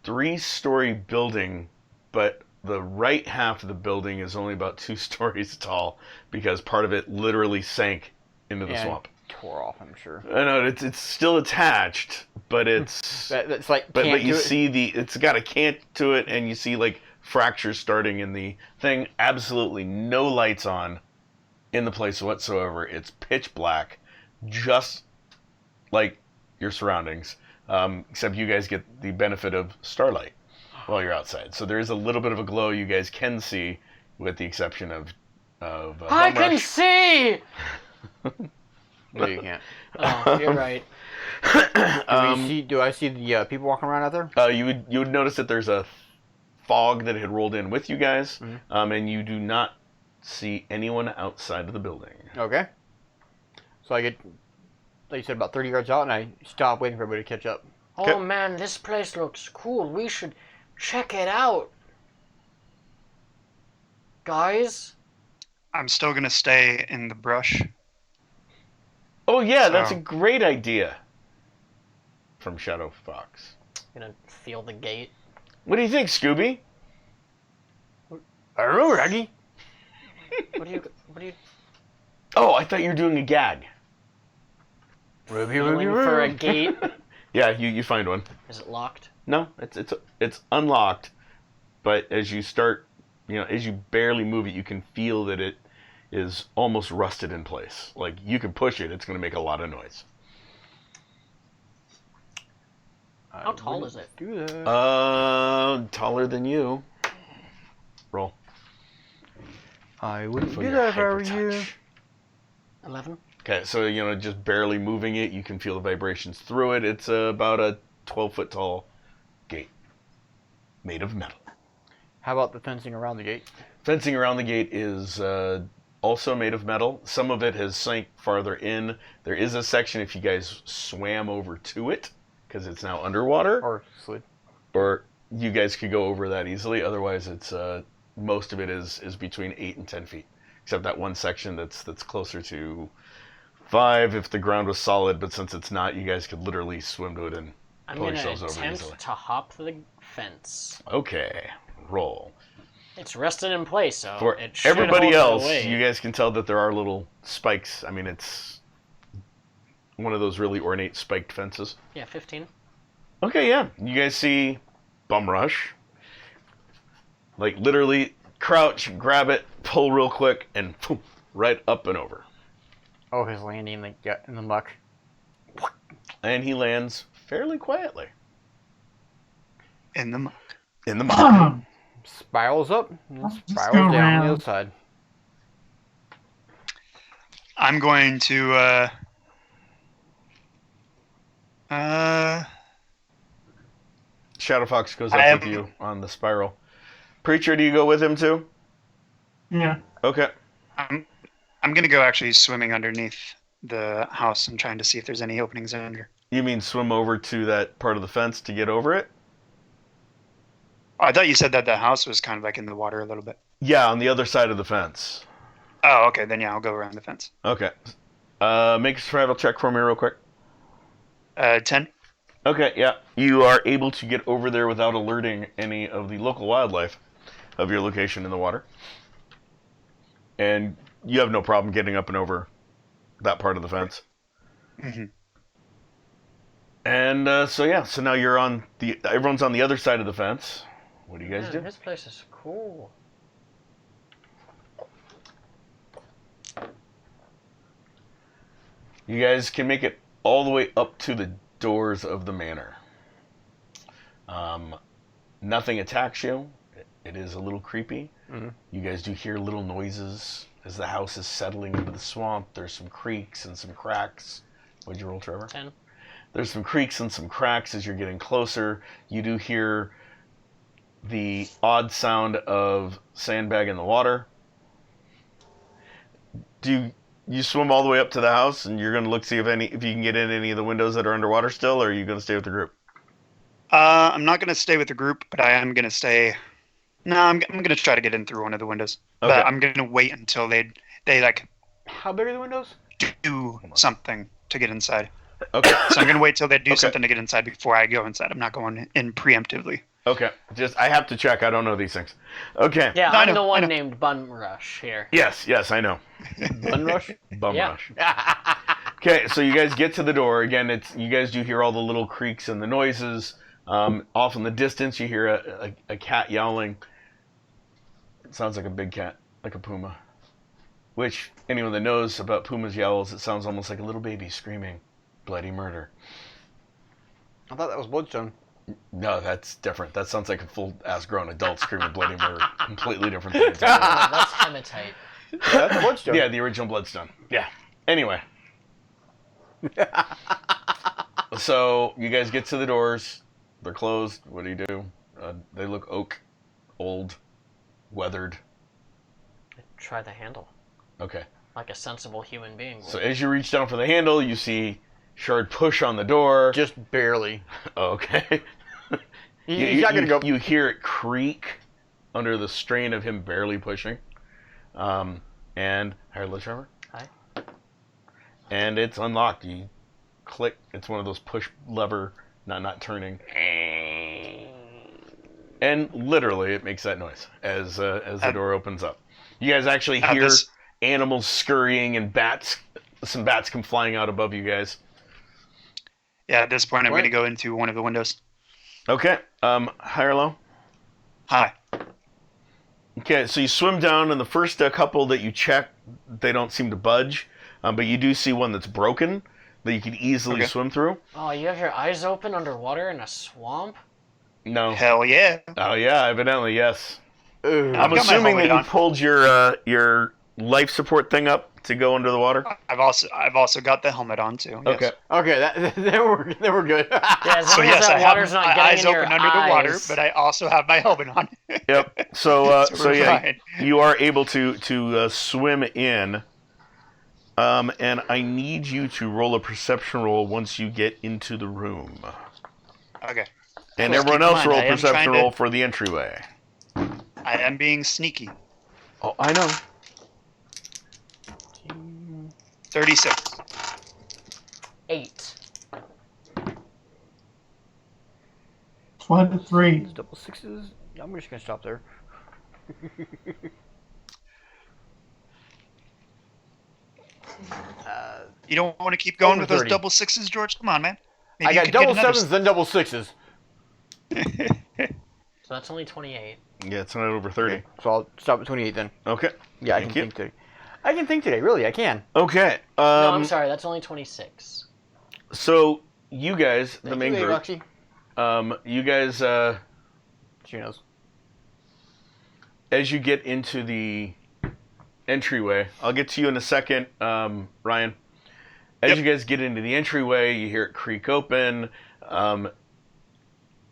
3-story building, but the right half of the building is only about 2 stories tall because part of it literally sank into the and swamp. Tore off, I'm sure. I know it's still attached, but it's That's like. but can't you do it. see it's got a cant to it, and you see like fractures starting in the thing. Absolutely no lights on in the place whatsoever. It's pitch black, just like your surroundings, except you guys get the benefit of starlight while you're outside. So there is a little bit of a glow you guys can see, with the exception of I Bum can Rush. see. No, you can't. Oh, you're right. Do I see the people walking around out there? You would notice that there's a fog that had rolled in with you guys, Mhm. and you do not see anyone outside of the building. Okay. So I get, like you said, about 30 yards out, and I stop waiting for everybody to catch up. Okay. Oh man, this place looks cool. We should check it out. Guys? I'm still gonna stay in the brush. Oh yeah, that's Oh. a great idea. From Shadow Fox. Gonna feel the gate. What do you think, Scooby? I don't know, Raggy. What do you Oh, I thought you were doing a gag. Ruby, feeling for a gate? Yeah, you find one. Is it locked? No, it's unlocked, but as you start, as you barely move it, you can feel that it is almost rusted in place. Like you can push it, it's going to make a lot of noise. How tall is it? Do that. Taller than you. Roll. I wouldn't For do your that if I were you. hyper-touch. 11? Okay, so just barely moving it, you can feel the vibrations through it. It's about a 12-foot tall gate, made of metal. How about the fencing around the gate? Fencing around the gate is also made of metal. Some of it has sank farther in. There is a section if you guys swam over to it, because it's now underwater, Or slid? or you guys could go over that easily. Otherwise, it's most of it is between 8 and 10 feet, except that one section that's closer to 5 if the ground was solid. But since it's not, you guys could literally swim to it and I'm pull gonna yourselves over attempt easily. to hop the fence. Okay, roll. It's rested in place, so For it should everybody hold it else, away. you guys can tell that there are little spikes. I mean, it's one of those really ornate spiked fences. Yeah, 15. Okay, yeah. You guys see Bum Rush. Like, literally, crouch, grab it, pull real quick, and poof, right up and over. Oh, his landing in the muck. And he lands fairly quietly. In the muck. In the muck. Spirals up, and Let's just spirals go down around. the other side. I'm going to Shadow Fox goes up I with am- you on the spiral. Preacher, do you go with him too? Yeah. Okay. I'm gonna go actually swimming underneath the house and trying to see if there's any openings under. You mean swim over to that part of the fence to get over it? I thought you said that the house was kind of like in the water a little bit. Yeah, on the other side of the fence. Oh, okay. Then yeah, I'll go around the fence. Okay. Make a survival check for me real quick. 10. Okay, yeah. You are able to get over there without alerting any of the local wildlife of your location in the water. And you have no problem getting up and over that part of the fence. Mm-hmm. And so now you're on everyone's on the other side of the fence. What do you guys Man, do? this place is cool. You guys can make it all the way up to the doors of the manor. Nothing attacks you. It is a little creepy. Mhm. You guys do hear little noises as the house is settling into the swamp. There's some creaks and some cracks. What'd you roll, Trevor? 10. There's some creaks and some cracks as you're getting closer. You do hear the odd sound of sandbag in the water. Do you swim all the way up to the house and you're going to look see if you can get in any of the windows that are underwater still, or are you going to stay with the group? I'm not going to stay with the group, but I am going to stay. No, I'm going to try to get in through one of the windows. Okay. But I'm going to wait until they like How big are the windows? do something to get inside. Okay. So I'm going to wait till they do Okay. something to get inside before I go inside. I'm not going in preemptively. Okay. I have to check. I don't know these things. Okay. Yeah, No, I I'm know, the I one know. named Bun Rush here. Yes, I know. Bun rush? Bum Yeah. rush. Okay, so you guys get to the door. Again, you guys do hear all the little creaks and the noises. Off in the distance, you hear a cat yowling. It sounds like a big cat, like a puma. Which, anyone that knows about pumas' yowls, it sounds almost like a little baby screaming bloody murder. I thought that was Bloodstone. No, that's different. That sounds like a full-ass grown adult screaming bloody murder. Completely different thing. That's hematite. That's Bloodstone. Yeah, the original Bloodstone. Yeah. Anyway. So, you guys get to the doors. They're closed. What do? They look oak, old, weathered. Try the handle. Okay. Like a sensible human being would. So, as you reach down for the handle, you see Shard push on the door. Just barely. Okay. He's not going to go. You hear it creak under the strain of him barely pushing. And, hello, Trevor? Hi. And it's unlocked. You click. It's one of those push lever, not turning. And literally, it makes that noise as the door opens up. You guys actually hear animals scurrying and some bats come flying out above you guys. Yeah, at this point, I'm What? going to go into one of the windows. Okay. High or low? Hi. Okay, so you swim down, and the first couple that you check, they don't seem to budge. But you do see one that's broken that you can easily swim through. Oh, you have your eyes open underwater in a swamp? No. Hell yeah. Oh yeah, evidently yes. Ooh. I'm got my assuming that helmet you on. pulled your life support thing up to go under the water. I've also got the helmet on too. Yes. Okay. Okay, they were good. Yeah, as So long as yes, that I have water's not my getting eyes in your open under the water, eyes. but I also have my helmet on. Yep. So we're yeah, fine. you are able to swim in. And I need you to roll a perception roll once you get into the room. Okay. And Just everyone keep in else mind, roll I am perception trying to- roll for the entryway. I am being sneaky. Oh, I know. 36. 8. 23. Double sixes. I'm just gonna stop there. You don't want to keep going Over with those 30. double sixes, George? Come on, man. I Maybe you got could double get another sevens, then double sixes. So that's only 28. Yeah, it's not over 30. So I'll stop at 28 then. Okay. Yeah, I Thank can you. think today. I can think today. Really, I can. Okay. No, I'm sorry, that's only 26. So you guys, the Thank main you, group, Roxy. you guys, She knows. as you get into the entryway, I'll get to you in a second, Ryan. As you guys get into the entryway, you hear it creak open.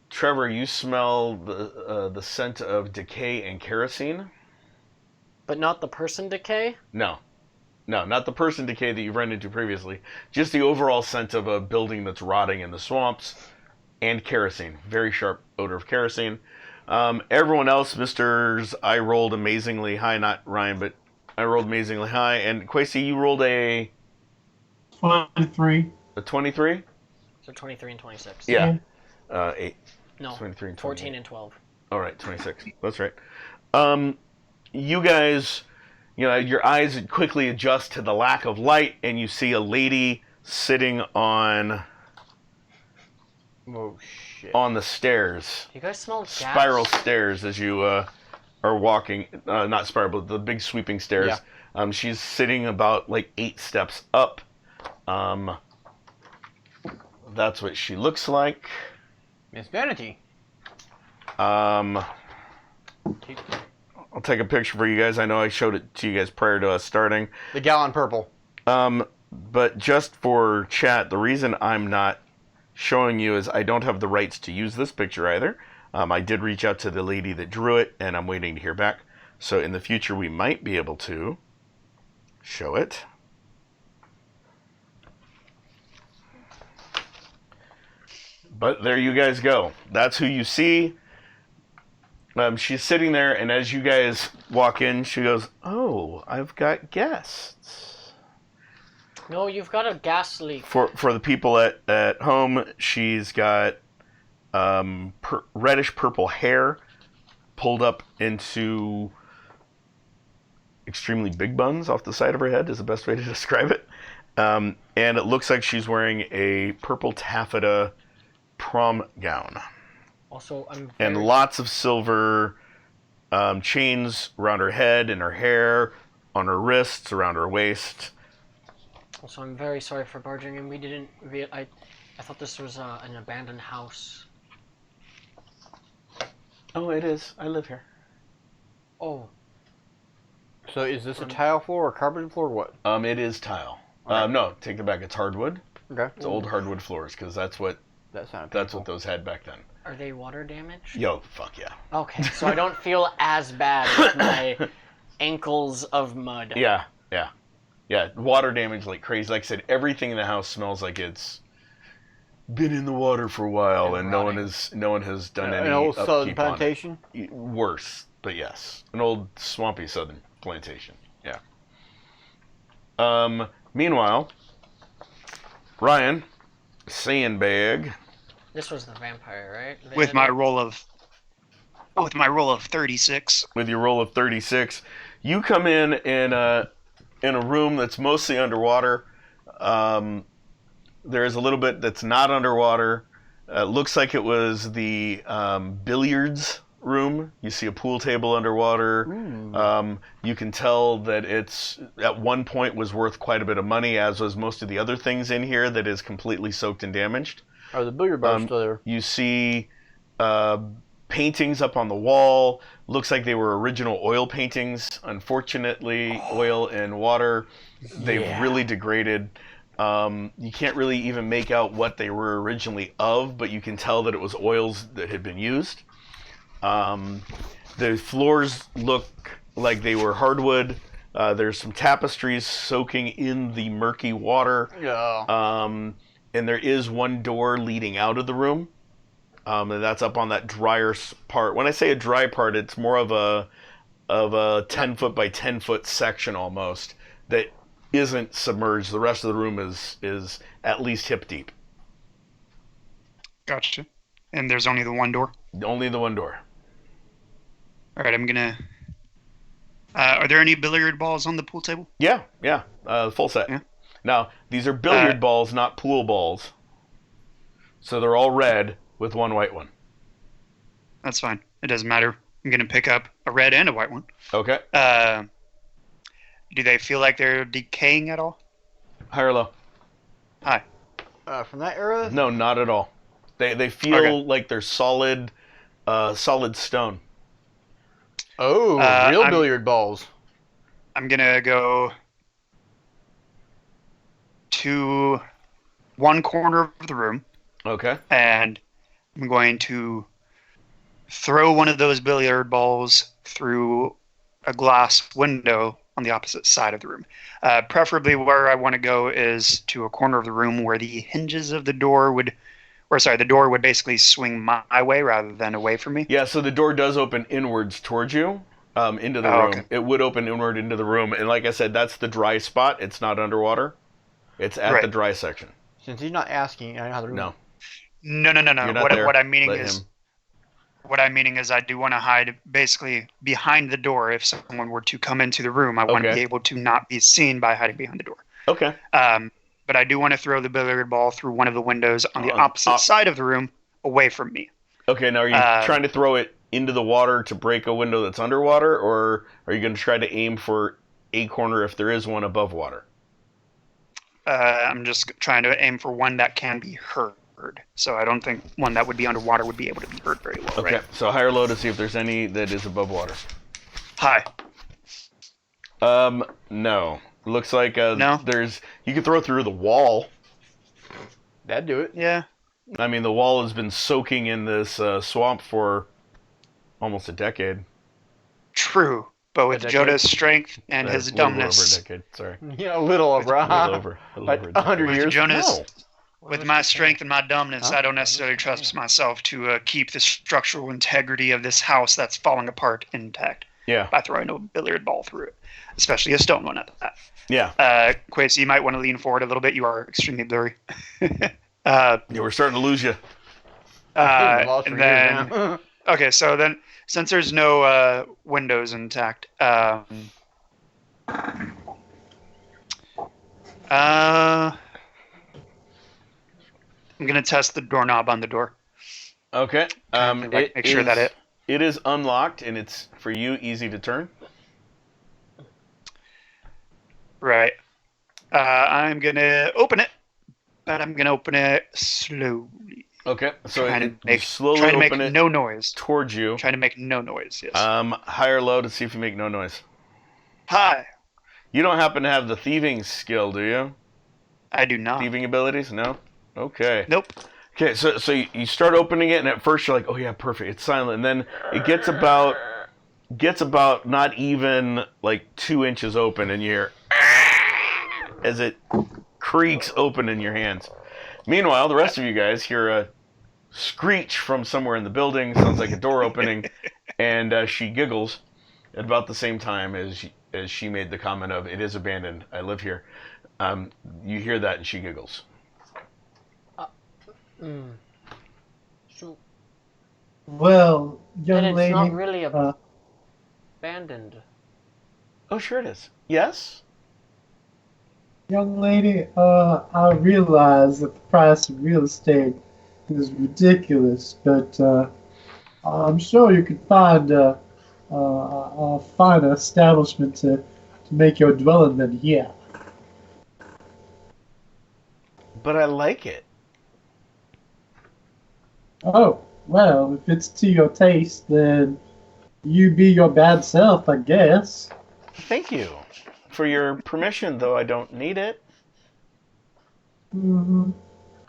Trevor, you smell the scent of decay and kerosene. But not the person decay? No, No, not the person decay that you've run into previously. Just the overall scent of a building that's rotting in the swamps, and kerosene. Very sharp odor of kerosene. Everyone else, Misters, I rolled amazingly high. Not Ryan, but I rolled amazingly high. And Quasi, you rolled a 23. a 23. So 23 and 26. Yeah. 8. No. 23 and 14 and 12. All right, 26. That's right. You guys, your eyes quickly adjust to the lack of light, and you see a lady sitting on Oh shit. on the stairs, Do you guys smell gas? spiral stairs, as you are walking. Not spiral, but the big sweeping stairs. Yeah. She's sitting about like 8 steps up. That's what she looks like. Miss Vanity. I'll take a picture for you guys. I know I showed it to you guys prior to us starting. The gal in purple. But just for chat, the reason I'm not showing you is I don't have the rights to use this picture either. I did reach out to the lady that drew it, and I'm waiting to hear back. So in the future, we might be able to show it. But there you guys go. That's who you see. She's sitting there, and as you guys walk in, she goes, "Oh, I've got guests." No, you've got a gas leak. For the people at home, she's got reddish purple hair pulled up into extremely big buns off the side of her head is the best way to describe it. And it looks like she's wearing a purple taffeta prom gown. Also, And lots of silver chains around her head and her hair, on her wrists, around her waist. Also, I'm very sorry for barging in. We didn't. I thought this was an abandoned house. Oh, it is. I live here. Oh, So is this a tile floor or carpeted floor or what? It is tile. Okay. No, take it back. It's hardwood. Okay. It's old hardwood floors because that's what That sounded that's painful. what those had back then. are they water damaged? Yo, fuck yeah. Okay, so I don't feel as bad with my ankles of mud. Yeah. Water damage like crazy. Like I said, everything in the house smells like it's been in the water for a while, and no one has done any An old southern upkeep on it. plantation. Worse, but yes, an old swampy southern plantation. Yeah. Meanwhile, Ryan, Sandbag. This was the vampire, right? With my roll of 36. With your roll of 36, you come in a room that's mostly underwater. There is a little bit that's not underwater. Looks like it was the billiards room. You see a pool table underwater. You can tell that it's at one point was worth quite a bit of money, as was most of the other things in here that is completely soaked and damaged. Are the billiard bars still there? You see paintings up on the wall. Looks like they were original oil paintings. Unfortunately, oil and water, they've really degraded. You can't really even make out what they were originally of, but you can tell that it was oils that had been used. The floors look like they were hardwood. There's some tapestries soaking in the murky water. Yeah. And there is one door leading out of the room. And that's up on that drier part. When I say a dry part, it's more of a 10-foot by 10-foot section almost that isn't submerged. The rest of the room is at least hip deep. Gotcha. And there's only the one door. Only the one door. All right, I'm gonna. Are there any billiard balls on the pool table? Yeah. Full set. Yeah. Now, these are billiard balls, not pool balls. So they're all red with one white one. That's fine. It doesn't matter. I'm gonna pick up a red and a white one. Okay. Do they feel like they're decaying at all? High or low? Hi. From that era? No, not at all. They feel Okay. like they're solid stone. Oh, real billiard balls. I'm gonna go to one corner of the room, Okay. and I'm going to throw one of those billiard balls through a glass window on the opposite side of the room. Preferably where I want to go is to a corner of the room where the hinges of the door would, the door would basically swing my way rather than away from me. Yeah, so the door does open inwards towards you, into the Oh, room. okay. It would open inward into the room, and like I said, that's the dry spot. It's not underwater. It's at Right. the dry section. Since he's not asking, I know how the room. No, No. you're not What, there. what I'm meaning Let is him. what I'm meaning is I do want to hide basically behind the door. If someone were to come into the room, I want to Okay. be able to not be seen by hiding behind the door. Okay. But I do want to throw the billiard ball through one of the windows on the On- opposite side of the room, away from me. Okay, now are you trying to throw it into the water to break a window that's underwater, or are you going to try to aim for a corner if there is one above water? I'm just trying to aim for one that can be heard. So I don't think one that would be underwater would be able to be heard very well, Okay, right? so high or low to see if there's any that is above water. Hi. No. Looks like No? you can throw through the wall. That'd do it. Yeah. I mean, the wall has been soaking in this swamp for almost a decade. True. But with decade? Joda's strength and his A little over a dumbness, decade. Sorry. Yeah, a little over. A little over. A little Like over a 100 decade. years. with Jonas, No. with my strength and my dumbness, Huh? I don't necessarily trust myself to keep the structural integrity of this house that's falling apart intact Yeah. by throwing a billiard ball through it, especially a stone one at that. Yeah. Quasi, you might want to lean forward a little bit. You are extremely blurry. Yeah, we're starting to lose you. We've lost for And years then, now. okay, so then since there's no windows intact, I'm gonna test the doorknob on the door. Okay. Make sure that it is unlocked, and it's for you easy to turn. Right. I'm gonna open it, but I'm gonna open it slowly. Okay. So Trying to you make- slowly Trying to make open it no noise. towards you. Trying to make no noise. Yes. High or low to see if you make no noise. Hi. You don't happen to have the thieving skill, do you? I do not. Thieving abilities? No. Okay. Nope. Okay. So you start opening it, and at first you're like, "Oh yeah, perfect. It's silent." And then it gets about not even like 2 inches open, and you hear as it creaks open in your hands. Meanwhile, the rest of you guys hear a screech from somewhere in the building. Sounds like a door opening, and she giggles at about the same time as she made the comment of, "It is abandoned. I live here." You hear that, and she giggles. So Well, then young it's lady, not really uh, abandoned. Oh, sure it is. Yes. young lady, I realize that the price of real estate is ridiculous, but I'm sure you could find a fine establishment to make your dwelling than here. But I like it. Oh, well, if it's to your taste, then you be your bad self, I guess. Thank you for your permission, though I don't need it. Hmm.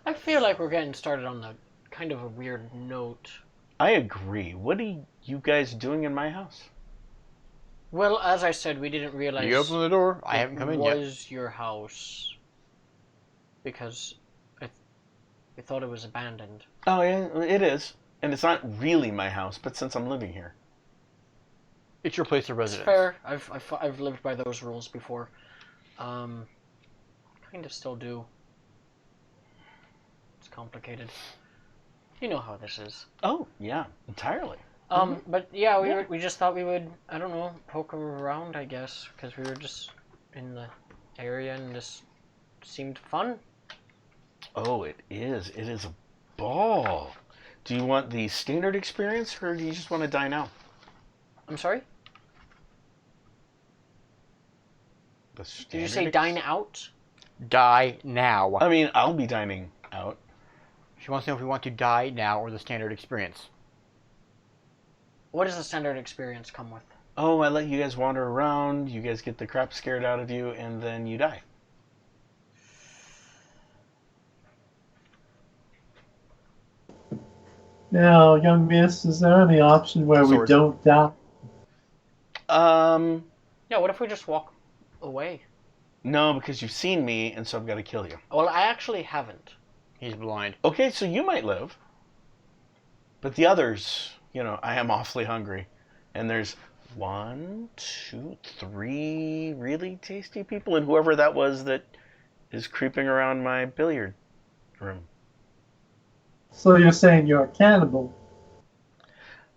I feel like we're getting started on the kind of a weird note. I agree. What are you guys doing in my house? Well, as I said, we didn't realize You open the door. I haven't come in yet. was your house because we thought it was abandoned. Oh, yeah, it is. And it's not really my house, but since I'm living here. It's your place of It's residence. fair. I've lived by those rules before. Kind of still do. It's complicated. You know how this is. Oh, yeah, entirely. But yeah, Yeah. we just thought we would, I don't know, poke around, I guess, because we were just in the area and this seemed fun. Oh, it is. It is a ball. Do you want the standard experience, or do you just want to dine out? I'm sorry? The Did you say standard dine out? Die now. I mean, I'll be dining out. She wants to know if we want to die now or the standard experience. What does the standard experience come with? Oh, I let you guys wander around, you guys get the crap scared out of you, and then you die. Now, young miss, is there any option where we Swords. don't die? Yeah, what if we just walk away. No, because you've seen me, and so I've got to kill you. Well, I actually haven't. He's blind. Okay, so you might live. But the others, I am awfully hungry. And there's 1, 2, 3 really tasty people, and whoever that was that is creeping around my billiard room. So you're saying you're a cannibal?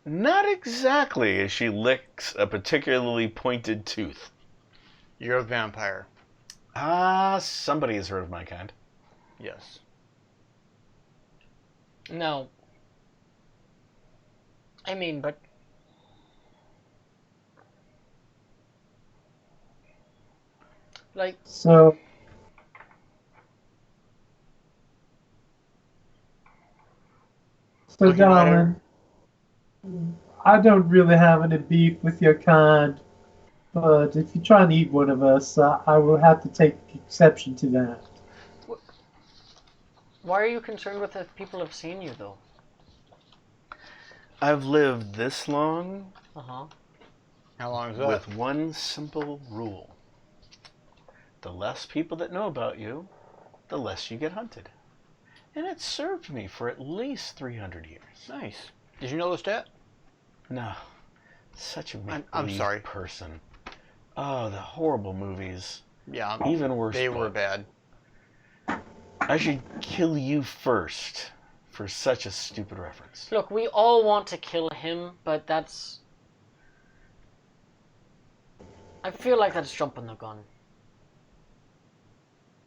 Not exactly, as she licks a particularly pointed tooth. You're a vampire. Somebody has heard of my kind. Yes. No. I mean, but... Like... So... So, Looking right darling, I don't really have any beef with your kind, but if you try and eat one of us, I will have to take exception to that. Why are you concerned with if people have seen you, though? I've lived this long Uh-huh. How long is that? with one simple rule. The less people that know about you, the less you get hunted. And it served me for at least 300 years. Nice. Did you know the stat? No. Such a I'm make-believe sorry. person. Oh, the horrible movies. Yeah. Even worse. They were books. bad. I should kill you first for such a stupid reference. Look, we all want to kill him, but that's... I feel like that's jumping the gun.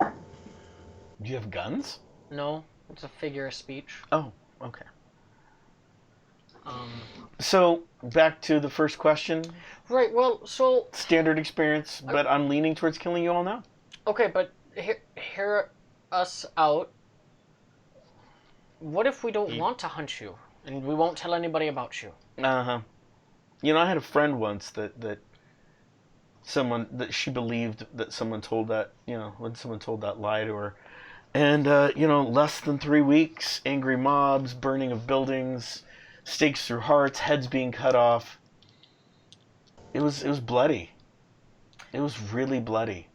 Do you have guns? No, it's a figure of speech. Oh, okay. Um... So, back to the first question. Right, well, so... Standard experience, but I'm leaning towards killing you all now. Okay, but hear us out. What if we don't want to hunt you, and we won't tell anybody about you? Uh-huh. I had a friend once that she believed that someone told that, when someone told that lie to her. And, less than 3 weeks, angry mobs, burning of buildings, stakes through hearts, heads being cut off. It was bloody. It was really bloody.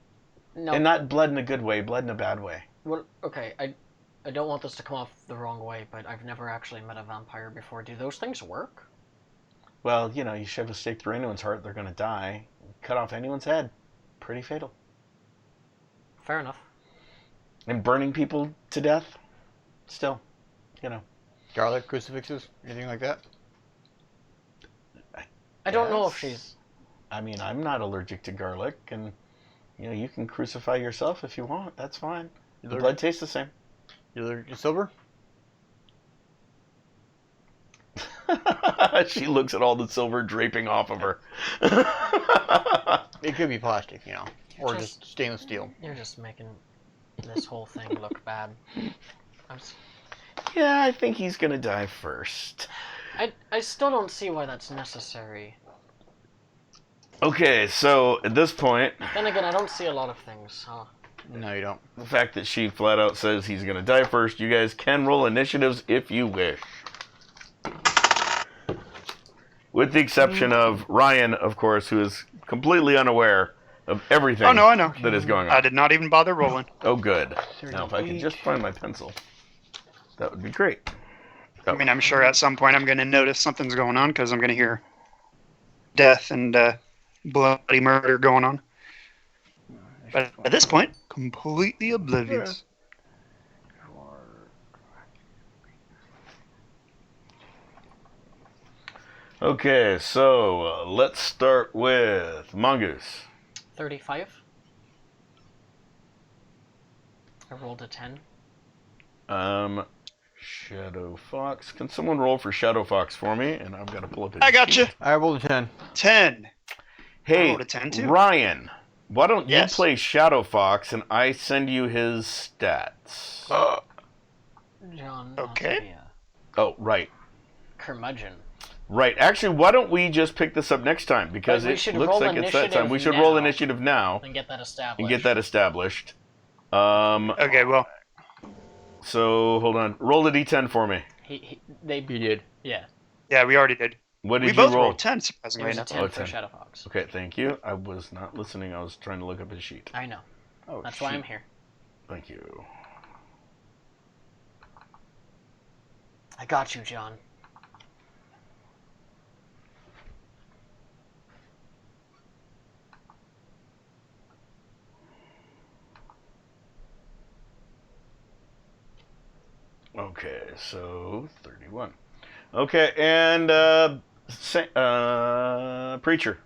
No. And not blood in a good way, blood in a bad way. Well, okay, I don't want this to come off the wrong way, but I've never actually met a vampire before. Do those things work? Well, you shove a stake through anyone's heart, they're going to die. Cut off anyone's head. Pretty fatal. Fair enough. And burning people to death? Still, Garlic, crucifixes, anything like that? I don't know Yes. if she's... I mean, I'm not allergic to garlic, and, you can crucify yourself if you want. That's fine. The blood tastes the same. You allergic to silver? She looks at all the silver draping off of her. It could be plastic, or Just- just stainless steel. You're just making this whole thing look bad. Yeah, I think he's gonna die first. I still don't see why that's necessary. Okay, so at this point, Then again, I don't see a lot of things, huh? No, you don't. the fact that she flat out says he's gonna die first, you guys can roll initiatives if you wish. With the exception of Ryan, of course, who is completely unaware of everything Oh, no, I know. that is going I on. did not even bother rolling. Oh, good. Now, if I could just find my pencil, that would be great. I mean, I'm sure at some point I'm going to notice something's going on because I'm going to hear death and bloody murder going on. But at this point, completely oblivious. Okay, so let's start with Mongoose. 35. I rolled a 10. Shadow Fox. Can someone roll for Shadow Fox for me? And I've got to pull up his I got you. sheet. I rolled a 10. 10. Hey, I rolled a 10 too. Ryan, why don't Yes? you play Shadow Fox and I send you his stats? John. Okay. Not to be a Oh, right. curmudgeon. Right. Actually, why don't we just pick this up next time? Because we it should looks roll like it's that time. We should initiative roll now. initiative now And get that established. and get that established. Okay, well, So, hold on. Roll the d10 for me. They You did. yeah. yeah, we already did. What did We you both roll? rolled 10, It surprisingly was a enough. 10 Oh, for 10. Shadow Fox. Okay, thank you. I was not listening. I was trying to look up his sheet. I know. Oh, That's why I'm here. Thank you. I got you, John. Okay, so 31. Okay, and Preacher.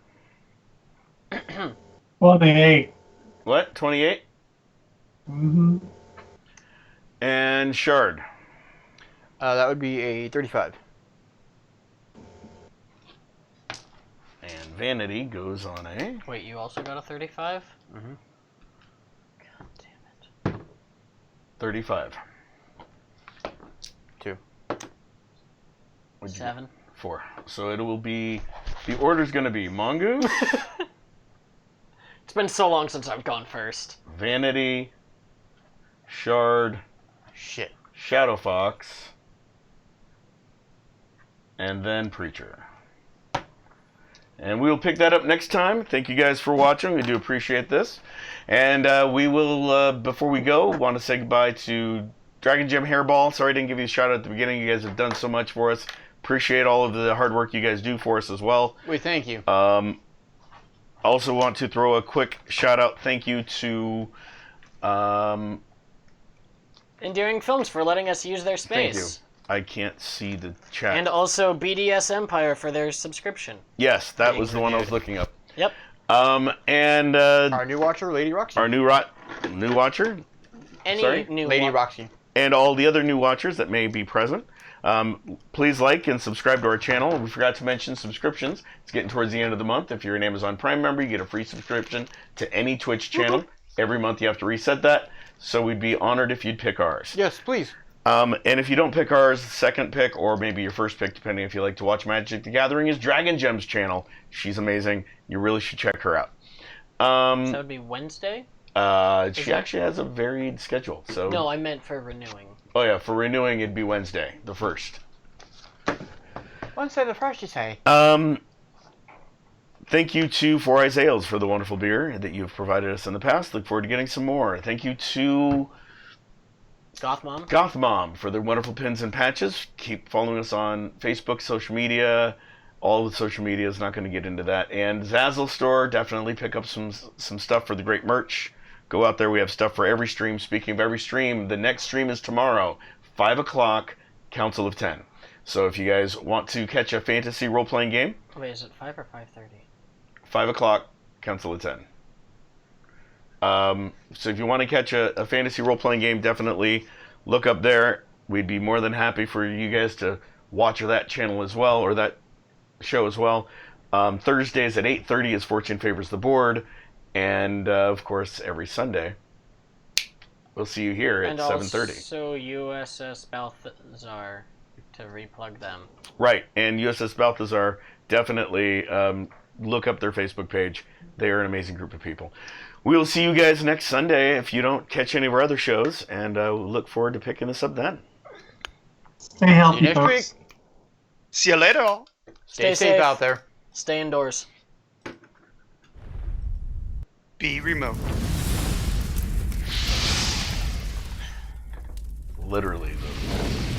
28. What? 28? Mm-hmm. And Shard. That would be a 35. And Vanity goes on a Wait, you also got a 35? Mhm. God damn it. 35. 2. What'd you get? 7. 4. So it will be, the order's going to be Mongoose, It's been so long since I've gone first. Vanity, Shard, Shit. Shadow Fox, and then Preacher. And we'll pick that up next time. Thank you guys for watching. We do appreciate this. And we will, before we go, want to say goodbye to Dragon Gem Hairball. Sorry I didn't give you a shout out at the beginning. You guys have done so much for us. Appreciate all of the hard work you guys do for us as well. We thank you. Also want to throw a quick shout out thank you to Endearing Films for letting us use their thank you. space. I can't see the chat. And also BDS Empire for their subscription. Yes, that Being was the one I was renewed. looking up. Yep. And Our new watcher, Lady Roxy. our new watcher, Any Sorry? new Lady one- Roxy. and all the other new watchers that may be present. Please like and subscribe to our channel. We forgot to mention subscriptions. It's getting towards the end of the month. If you're an Amazon Prime member, you get a free subscription to any Twitch channel. Every month you have to reset that. So we'd be honored if you'd pick ours. Yes, please. And if you don't pick ours, second pick or maybe your first pick, depending if you like to watch Magic the Gathering, is Dragon Gem's channel. She's amazing. You really should check her out. So that would be Wednesday? She that- actually has a varied schedule. So No, I meant for renewing. Oh yeah, for renewing it'd be Wednesday, the 1st. Wednesday the first, you say. Thank you to Four Eyes Ales for the wonderful beer that you've provided us in the past. Look forward to getting some more. Thank you to Goth Mom? Goth Mom for their wonderful pins and patches. Keep following us on Facebook, social media. All the social media is not going to get into that. And Zazzle Store, definitely pick up some stuff for the great merch. Go out there. We have stuff for every stream. Speaking of every stream, the next stream is tomorrow, 5 o'clock, Council of 10. So if you guys want to catch a fantasy role-playing game, Wait, is it 5 or 5:30? 5 o'clock, Council of 10. So if you want to catch a fantasy role-playing game, definitely look up there. We'd be more than happy for you guys to watch that channel as well, or that show as well. Thursdays at 8:30 is Fortune Favors the Board. And, of course, every Sunday, we'll see you here at 7:30. Also USS Balthazar, to replug them. Right, and USS Balthazar, definitely look up their Facebook page. They are an amazing group of people. We will see you guys next Sunday if you don't catch any of our other shows, and we'll look forward to picking this up then. Stay healthy, See you next folks. week. See you later, all. Stay safe out there. Stay indoors. Be remote. Literally, though.